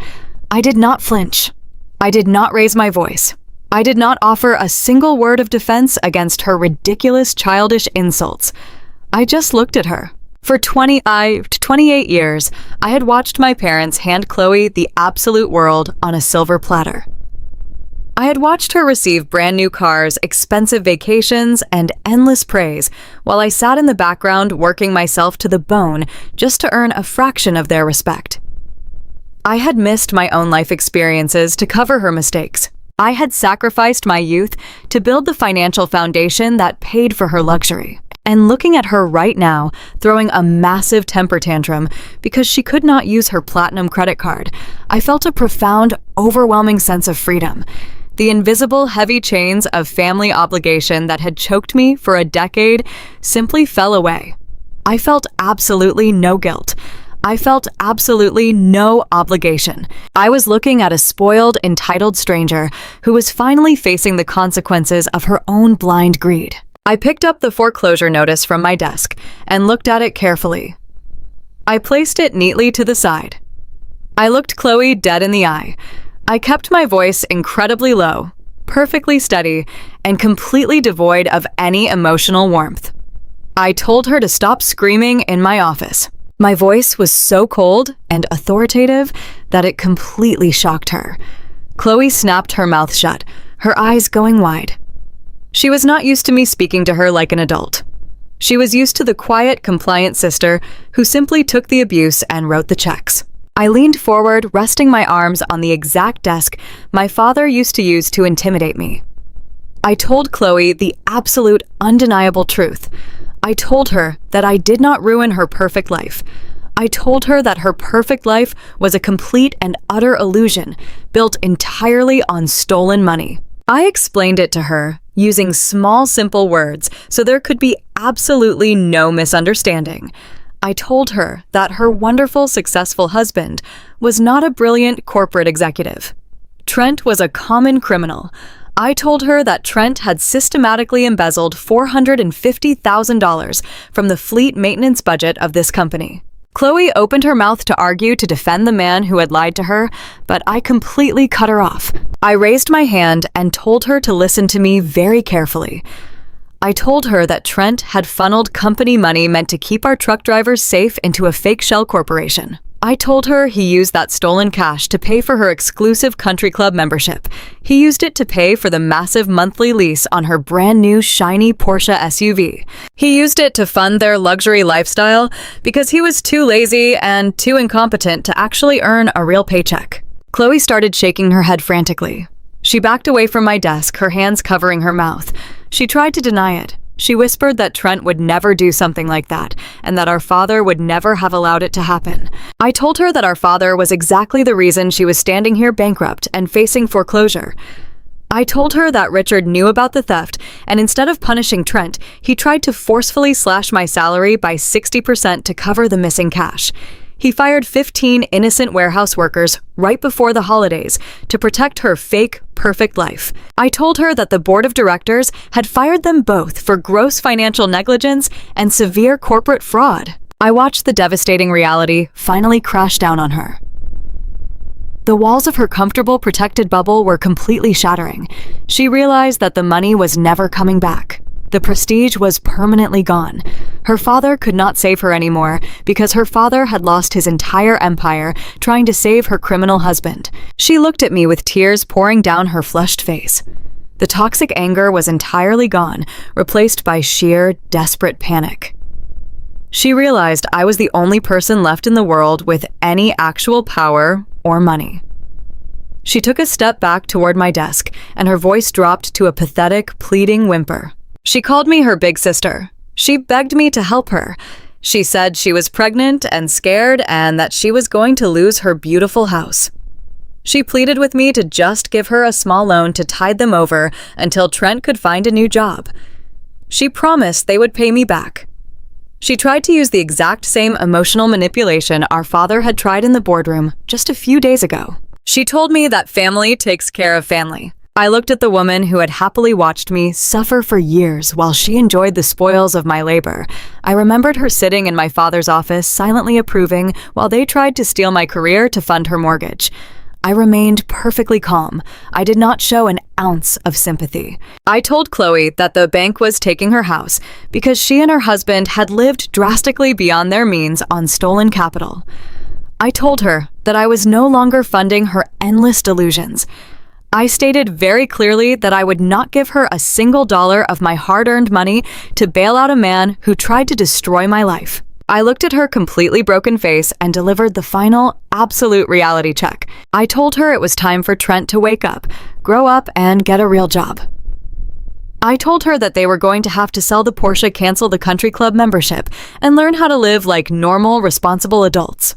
I did not flinch. I did not raise my voice. I did not offer a single word of defense against her ridiculous, childish insults. I just looked at her. For 28 years, I had watched my parents hand Chloe the absolute world on a silver platter. I had watched her receive brand new cars, expensive vacations, and endless praise, while I sat in the background working myself to the bone just to earn a fraction of their respect. I had missed my own life experiences to cover her mistakes. I had sacrificed my youth to build the financial foundation that paid for her luxury. And looking at her right now, throwing a massive temper tantrum because she could not use her platinum credit card, I felt a profound, overwhelming sense of freedom. The invisible, heavy chains of family obligation that had choked me for a decade simply fell away. I felt absolutely no guilt. I felt absolutely no obligation. I was looking at a spoiled, entitled stranger who was finally facing the consequences of her own blind greed. I picked up the foreclosure notice from my desk and looked at it carefully. I placed it neatly to the side. I looked Chloe dead in the eye. I kept my voice incredibly low, perfectly steady, and completely devoid of any emotional warmth. I told her to stop screaming in my office. My voice was so cold and authoritative that it completely shocked her. Chloe snapped her mouth shut, her eyes going wide. She was not used to me speaking to her like an adult. She was used to the quiet, compliant sister who simply took the abuse and wrote the checks. I leaned forward, resting my arms on the exact desk my father used to use to intimidate me. I told Chloe the absolute, undeniable truth. I told her that I did not ruin her perfect life. I told her that her perfect life was a complete and utter illusion, built entirely on stolen money. I explained it to her, using small, simple words, so there could be absolutely no misunderstanding. I told her that her wonderful, successful husband was not a brilliant corporate executive. Trent was a common criminal. I told her that Trent had systematically embezzled $450,000 from the fleet maintenance budget of this company. Chloe opened her mouth to argue to defend the man who had lied to her, but I completely cut her off. I raised my hand and told her to listen to me very carefully. I told her that Trent had funneled company money meant to keep our truck drivers safe into a fake shell corporation. I told her he used that stolen cash to pay for her exclusive country club membership. He used it to pay for the massive monthly lease on her brand new shiny Porsche SUV. He used it to fund their luxury lifestyle because he was too lazy and too incompetent to actually earn a real paycheck. Chloe started shaking her head frantically. She backed away from my desk, her hands covering her mouth. She tried to deny it. She whispered that Trent would never do something like that, and that our father would never have allowed it to happen. I told her that our father was exactly the reason she was standing here bankrupt and facing foreclosure. I told her that Richard knew about the theft, and instead of punishing Trent, he tried to forcefully slash my salary by 60% to cover the missing cash. He fired 15 innocent warehouse workers right before the holidays to protect her fake, perfect life. I told her that the board of directors had fired them both for gross financial negligence and severe corporate fraud. I watched the devastating reality finally crash down on her. The walls of her comfortable, protected bubble were completely shattering. She realized that the money was never coming back. The prestige was permanently gone. Her father could not save her anymore because her father had lost his entire empire trying to save her criminal husband. She looked at me with tears pouring down her flushed face. The toxic anger was entirely gone, replaced by sheer, desperate panic. She realized I was the only person left in the world with any actual power or money. She took a step back toward my desk, and her voice dropped to a pathetic, pleading whimper. She called me her big sister. She begged me to help her. She said she was pregnant and scared and that she was going to lose her beautiful house. She pleaded with me to just give her a small loan to tide them over until Trent could find a new job. She promised they would pay me back. She tried to use the exact same emotional manipulation our father had tried in the boardroom just a few days ago. She told me that family takes care of family. I looked at the woman who had happily watched me suffer for years while she enjoyed the spoils of my labor. I remembered her sitting in my father's office, silently approving, while they tried to steal my career to fund her mortgage. I remained perfectly calm. I did not show an ounce of sympathy. I told Chloe that the bank was taking her house because she and her husband had lived drastically beyond their means on stolen capital. I told her that I was no longer funding her endless delusions. I stated very clearly that I would not give her a single dollar of my hard-earned money to bail out a man who tried to destroy my life. I looked at her completely broken face and delivered the final, absolute reality check. I told her it was time for Trent to wake up, grow up, and get a real job. I told her that they were going to have to sell the Porsche, cancel the country club membership, and learn how to live like normal, responsible adults.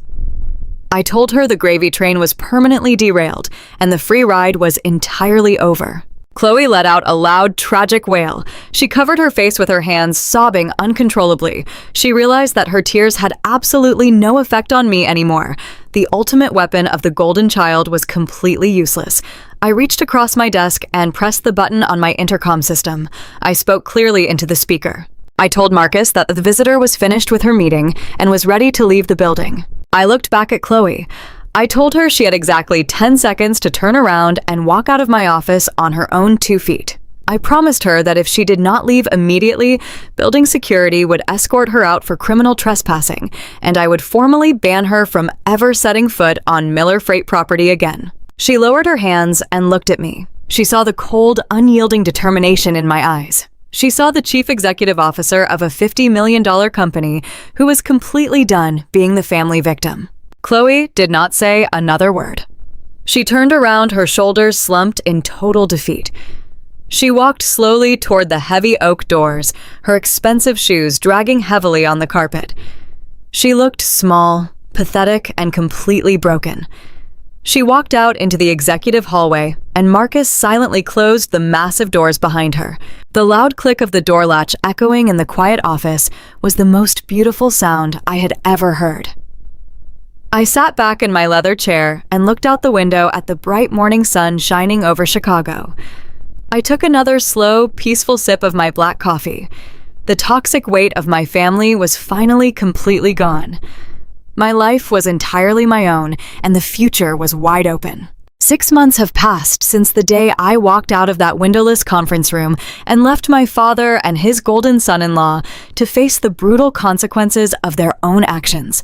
I told her the gravy train was permanently derailed and the free ride was entirely over. Chloe let out a loud, tragic wail. She covered her face with her hands, sobbing uncontrollably. She realized that her tears had absolutely no effect on me anymore. The ultimate weapon of the golden child was completely useless. I reached across my desk and pressed the button on my intercom system. I spoke clearly into the speaker. I told Marcus that the visitor was finished with her meeting and was ready to leave the building. I looked back at Chloe. I told her she had exactly 10 seconds to turn around and walk out of my office on her own 2 feet. I promised her that if she did not leave immediately, building security would escort her out for criminal trespassing, and I would formally ban her from ever setting foot on Miller Freight property again. She lowered her hands and looked at me. She saw the cold, unyielding determination in my eyes. She saw the chief executive officer of a $50 million company who was completely done being the family victim. Chloe did not say another word. She turned around, her shoulders slumped in total defeat. She walked slowly toward the heavy oak doors, her expensive shoes dragging heavily on the carpet. She looked small, pathetic, and completely broken. She walked out into the executive hallway, and Marcus silently closed the massive doors behind her. The loud click of the door latch echoing in the quiet office was the most beautiful sound I had ever heard. I sat back in my leather chair and looked out the window at the bright morning sun shining over Chicago. I took another slow, peaceful sip of my black coffee. The toxic weight of my family was finally completely gone. My life was entirely my own, and the future was wide open. 6 months have passed since the day I walked out of that windowless conference room and left my father and his golden son-in-law to face the brutal consequences of their own actions.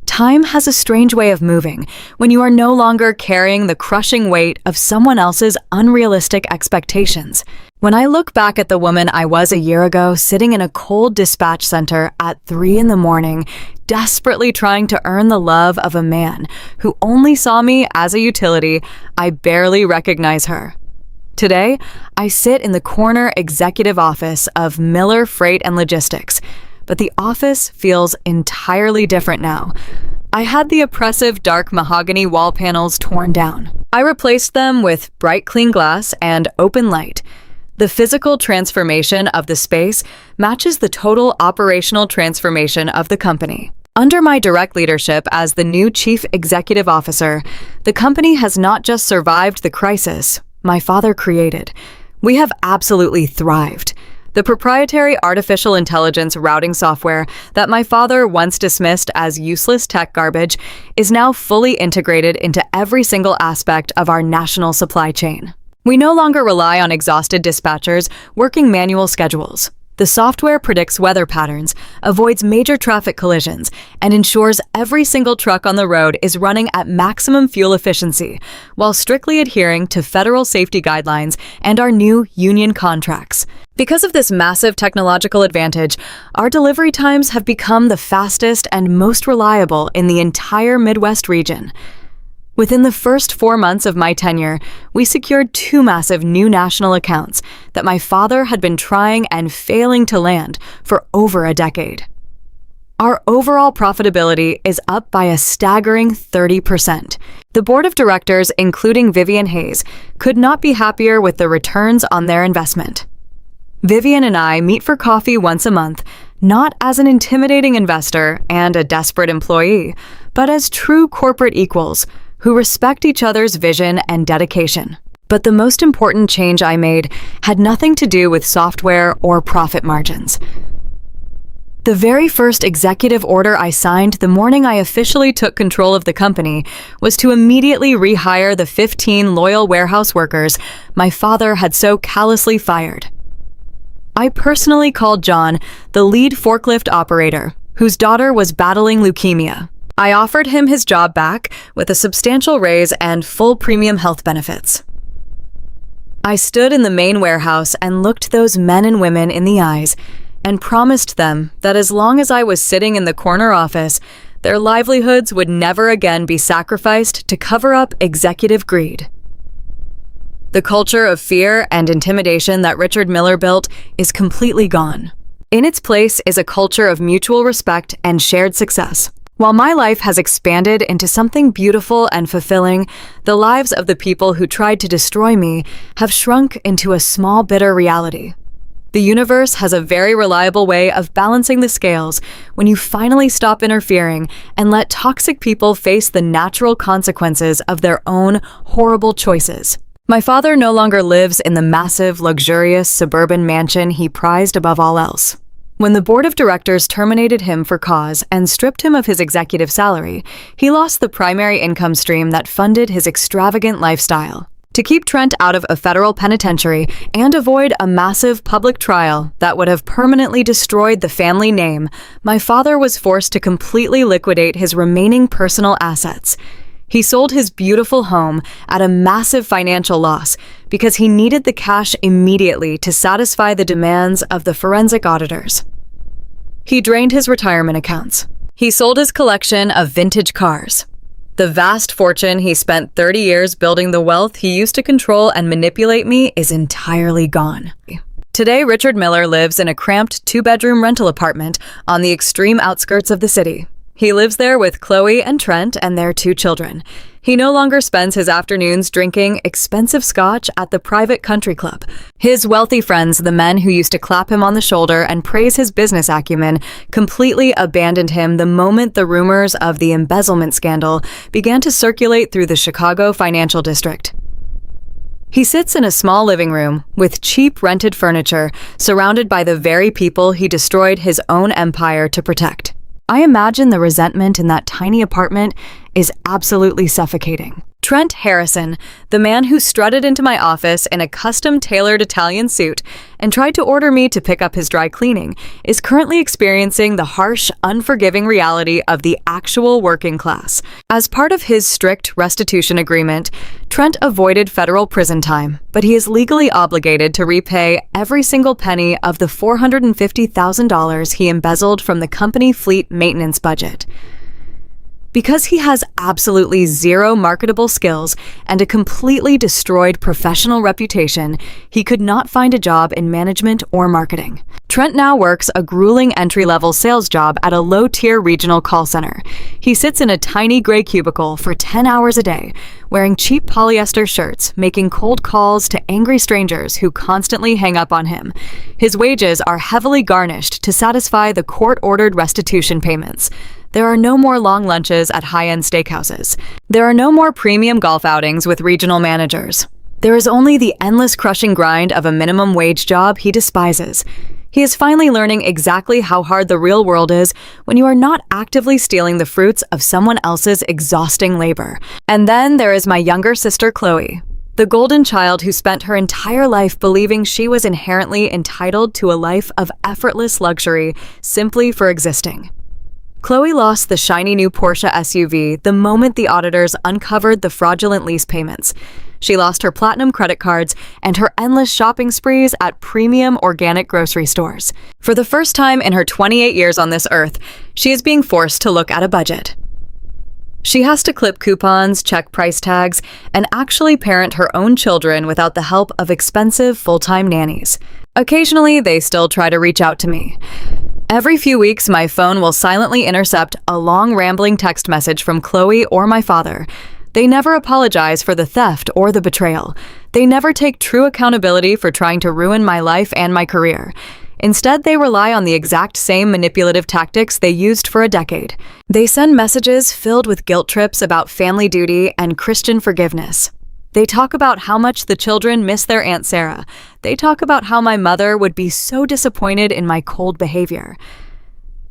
Time has a strange way of moving when you are no longer carrying the crushing weight of someone else's unrealistic expectations. When I look back at the woman I was a year ago, sitting in a cold dispatch center at 3 a.m, desperately trying to earn the love of a man who only saw me as a utility, I barely recognize her. Today, I sit in the corner executive office of Miller Freight and Logistics, but the office feels entirely different now. I had the oppressive dark mahogany wall panels torn down. I replaced them with bright clean glass and open light. The physical transformation of the space matches the total operational transformation of the company. Under my direct leadership as the new chief executive officer, the company has not just survived the crisis my father created. We have absolutely thrived. The proprietary artificial intelligence routing software that my father once dismissed as useless tech garbage is now fully integrated into every single aspect of our national supply chain. We no longer rely on exhausted dispatchers working manual schedules. The software predicts weather patterns, avoids major traffic collisions, and ensures every single truck on the road is running at maximum fuel efficiency, while strictly adhering to federal safety guidelines and our new union contracts. Because of this massive technological advantage, our delivery times have become the fastest and most reliable in the entire Midwest region. Within the first 4 months of my tenure, we secured 2 massive new national accounts that my father had been trying and failing to land for over a decade. Our overall profitability is up by a staggering 30%. The board of directors, including Vivian Hayes, could not be happier with the returns on their investment. Vivian and I meet for coffee once a month, not as an intimidating investor and a desperate employee, but as true corporate equals who respect each other's vision and dedication. But the most important change I made had nothing to do with software or profit margins. The very first executive order I signed the morning I officially took control of the company was to immediately rehire the 15 loyal warehouse workers my father had so callously fired. I personally called John, the lead forklift operator, whose daughter was battling leukemia. I offered him his job back with a substantial raise and full premium health benefits. I stood in the main warehouse and looked those men and women in the eyes and promised them that as long as I was sitting in the corner office, their livelihoods would never again be sacrificed to cover up executive greed. The culture of fear and intimidation that Richard Miller built is completely gone. In its place is a culture of mutual respect and shared success. While my life has expanded into something beautiful and fulfilling, the lives of the people who tried to destroy me have shrunk into a small, bitter reality. The universe has a very reliable way of balancing the scales when you finally stop interfering and let toxic people face the natural consequences of their own horrible choices. My father no longer lives in the massive, luxurious suburban mansion he prized above all else. When the board of directors terminated him for cause and stripped him of his executive salary, he lost the primary income stream that funded his extravagant lifestyle. To keep Trent out of a federal penitentiary and avoid a massive public trial that would have permanently destroyed the family name, my father was forced to completely liquidate his remaining personal assets. He sold his beautiful home at a massive financial loss because he needed the cash immediately to satisfy the demands of the forensic auditors. He drained his retirement accounts. He sold his collection of vintage cars. The vast fortune he spent 30 years building the wealth he used to control and manipulate me is entirely gone. Today, Richard Miller lives in a cramped 2-bedroom rental apartment on the extreme outskirts of the city. He lives there with Chloe and Trent and their 2 children. He no longer spends his afternoons drinking expensive scotch at the private country club. His wealthy friends, the men who used to clap him on the shoulder and praise his business acumen, completely abandoned him the moment the rumors of the embezzlement scandal began to circulate through the Chicago financial district. He sits in a small living room with cheap rented furniture, surrounded by the very people he destroyed his own empire to protect. I imagine the resentment in that tiny apartment is absolutely suffocating. Trent Harrison, the man who strutted into my office in a custom-tailored Italian suit and tried to order me to pick up his dry cleaning, is currently experiencing the harsh, unforgiving reality of the actual working class. As part of his strict restitution agreement, Trent avoided federal prison time, but he is legally obligated to repay every single penny of the $450,000 he embezzled from the company fleet maintenance budget. Because he has absolutely zero marketable skills and a completely destroyed professional reputation, he could not find a job in management or marketing. Trent now works a grueling entry-level sales job at a low-tier regional call center. He sits in a tiny gray cubicle for 10 hours a day, wearing cheap polyester shirts, making cold calls to angry strangers who constantly hang up on him. His wages are heavily garnished to satisfy the court-ordered restitution payments. There are no more long lunches at high-end steakhouses. There are no more premium golf outings with regional managers. There is only the endless crushing grind of a minimum wage job he despises. He is finally learning exactly how hard the real world is when you are not actively stealing the fruits of someone else's exhausting labor. And then there is my younger sister, Chloe, the golden child who spent her entire life believing she was inherently entitled to a life of effortless luxury simply for existing. Chloe lost the shiny new Porsche SUV the moment the auditors uncovered the fraudulent lease payments. She lost her platinum credit cards and her endless shopping sprees at premium organic grocery stores. For the first time in her 28 years on this earth, she is being forced to look at a budget. She has to clip coupons, check price tags, and actually parent her own children without the help of expensive full-time nannies. Occasionally, they still try to reach out to me. Every few weeks, my phone will silently intercept a long, rambling text message from Chloe or my father. They never apologize for the theft or the betrayal. They never take true accountability for trying to ruin my life and my career. Instead, they rely on the exact same manipulative tactics they used for a decade. They send messages filled with guilt trips about family duty and Christian forgiveness. They talk about how much the children miss their Aunt Sarah. They talk about how my mother would be so disappointed in my cold behavior.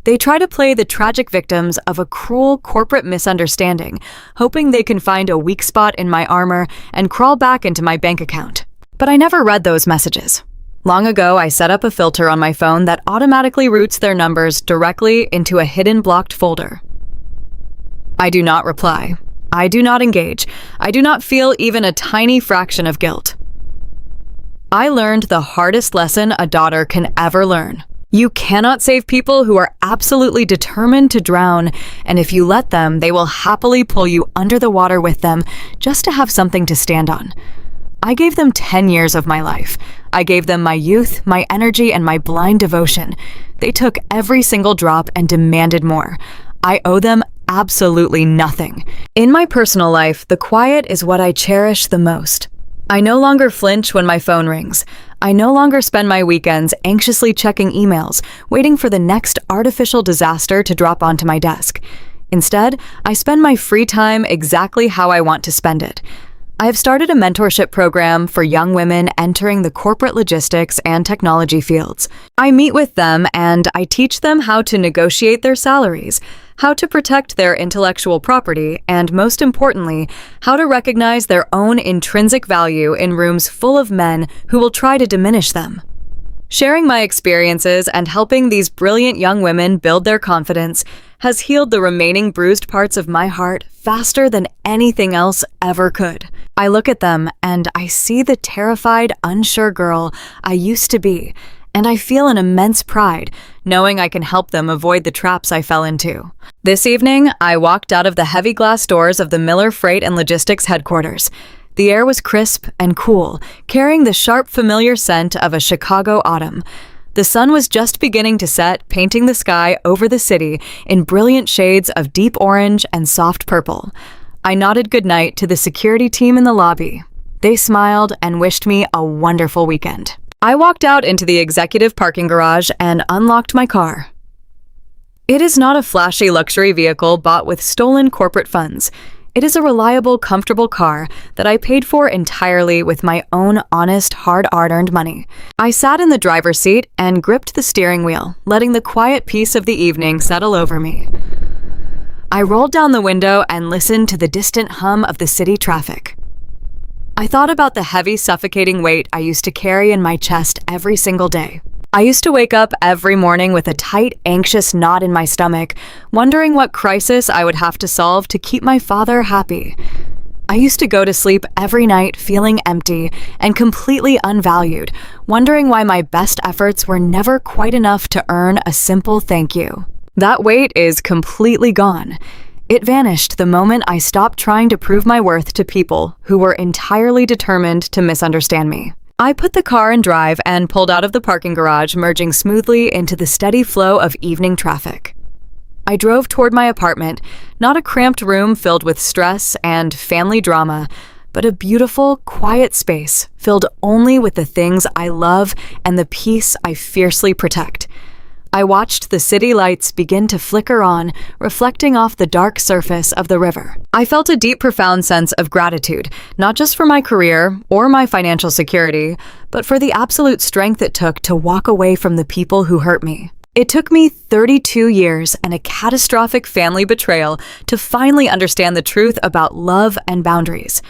They try to play the tragic victims of a cruel corporate misunderstanding, hoping they can find a weak spot in my armor and crawl back into my bank account. But I never read those messages. Long ago, I set up a filter on my phone that automatically routes their numbers directly into a hidden blocked folder. I do not reply. I do not engage. I do not feel even a tiny fraction of guilt. I learned the hardest lesson a daughter can ever learn. You cannot save people who are absolutely determined to drown, and if you let them, they will happily pull you under the water with them just to have something to stand on. I gave them 10 years of my life. I gave them my youth, my energy, and my blind devotion. They took every single drop and demanded more. I owe them absolutely nothing. In my personal life, the quiet is what I cherish the most. I no longer flinch when my phone rings. I no longer spend my weekends anxiously checking emails, waiting for the next artificial disaster to drop onto my desk. Instead, I spend my free time exactly how I want to spend it. I have started a mentorship program for young women entering the corporate logistics and technology fields. I meet with them and I teach them how to negotiate their salaries, how to protect their intellectual property, and most importantly, how to recognize their own intrinsic value in rooms full of men who will try to diminish them. Sharing my experiences and helping these brilliant young women build their confidence has healed the remaining bruised parts of my heart faster than anything else ever could. I look at them and I see the terrified, unsure girl I used to be, and I feel an immense pride knowing I can help them avoid the traps I fell into. This evening, I walked out of the heavy glass doors of the Miller Freight and Logistics headquarters. The air was crisp and cool, carrying the sharp, familiar scent of a Chicago autumn. The sun was just beginning to set, painting the sky over the city in brilliant shades of deep orange and soft purple. I nodded goodnight to the security team in the lobby. They smiled and wished me a wonderful weekend. I walked out into the executive parking garage and unlocked my car. It is not a flashy luxury vehicle bought with stolen corporate funds. It is a reliable, comfortable car that I paid for entirely with my own honest, hard-earned money. I sat in the driver's seat and gripped the steering wheel, letting the quiet peace of the evening settle over me. I rolled down the window and listened to the distant hum of the city traffic. I thought about the heavy, suffocating weight I used to carry in my chest every single day. I used to wake up every morning with a tight, anxious knot in my stomach, wondering what crisis I would have to solve to keep my father happy. I used to go to sleep every night feeling empty and completely unvalued, wondering why my best efforts were never quite enough to earn a simple thank you. That weight is completely gone. It vanished the moment I stopped trying to prove my worth to people who were entirely determined to misunderstand me. I put the car in drive and pulled out of the parking garage, merging smoothly into the steady flow of evening traffic. I drove toward my apartment, not a cramped room filled with stress and family drama, but a beautiful, quiet space filled only with the things I love and the peace I fiercely protect. I watched the city lights begin to flicker on, reflecting off the dark surface of the river. I felt a deep, profound sense of gratitude, not just for my career or my financial security, but for the absolute strength it took to walk away from the people who hurt me. It took me 32 years and a catastrophic family betrayal to finally understand the truth about love and boundaries.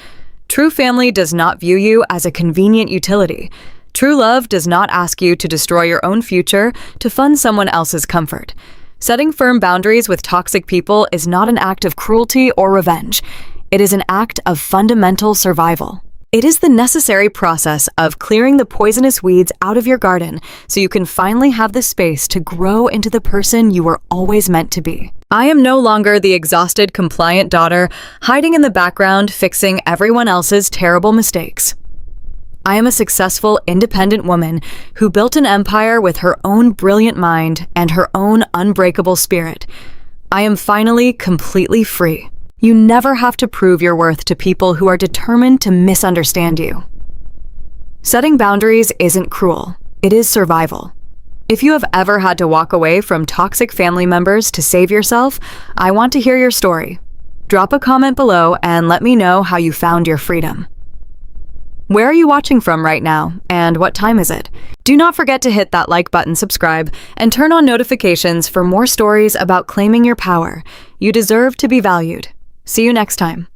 True family does not view you as a convenient utility. True love does not ask you to destroy your own future to fund someone else's comfort. Setting firm boundaries with toxic people is not an act of cruelty or revenge. It is an act of fundamental survival. It is the necessary process of clearing the poisonous weeds out of your garden so you can finally have the space to grow into the person you were always meant to be. I am no longer the exhausted, compliant daughter hiding in the background fixing everyone else's terrible mistakes. I am a successful, independent woman who built an empire with her own brilliant mind and her own unbreakable spirit. I am finally completely free. You never have to prove your worth to people who are determined to misunderstand you. Setting boundaries isn't cruel. It is survival. If you have ever had to walk away from toxic family members to save yourself, I want to hear your story. Drop a comment below and let me know how you found your freedom. Where are you watching from right now, and what time is it? Do not forget to hit that like button, subscribe, and turn on notifications for more stories about claiming your power. You deserve to be valued. See you next time.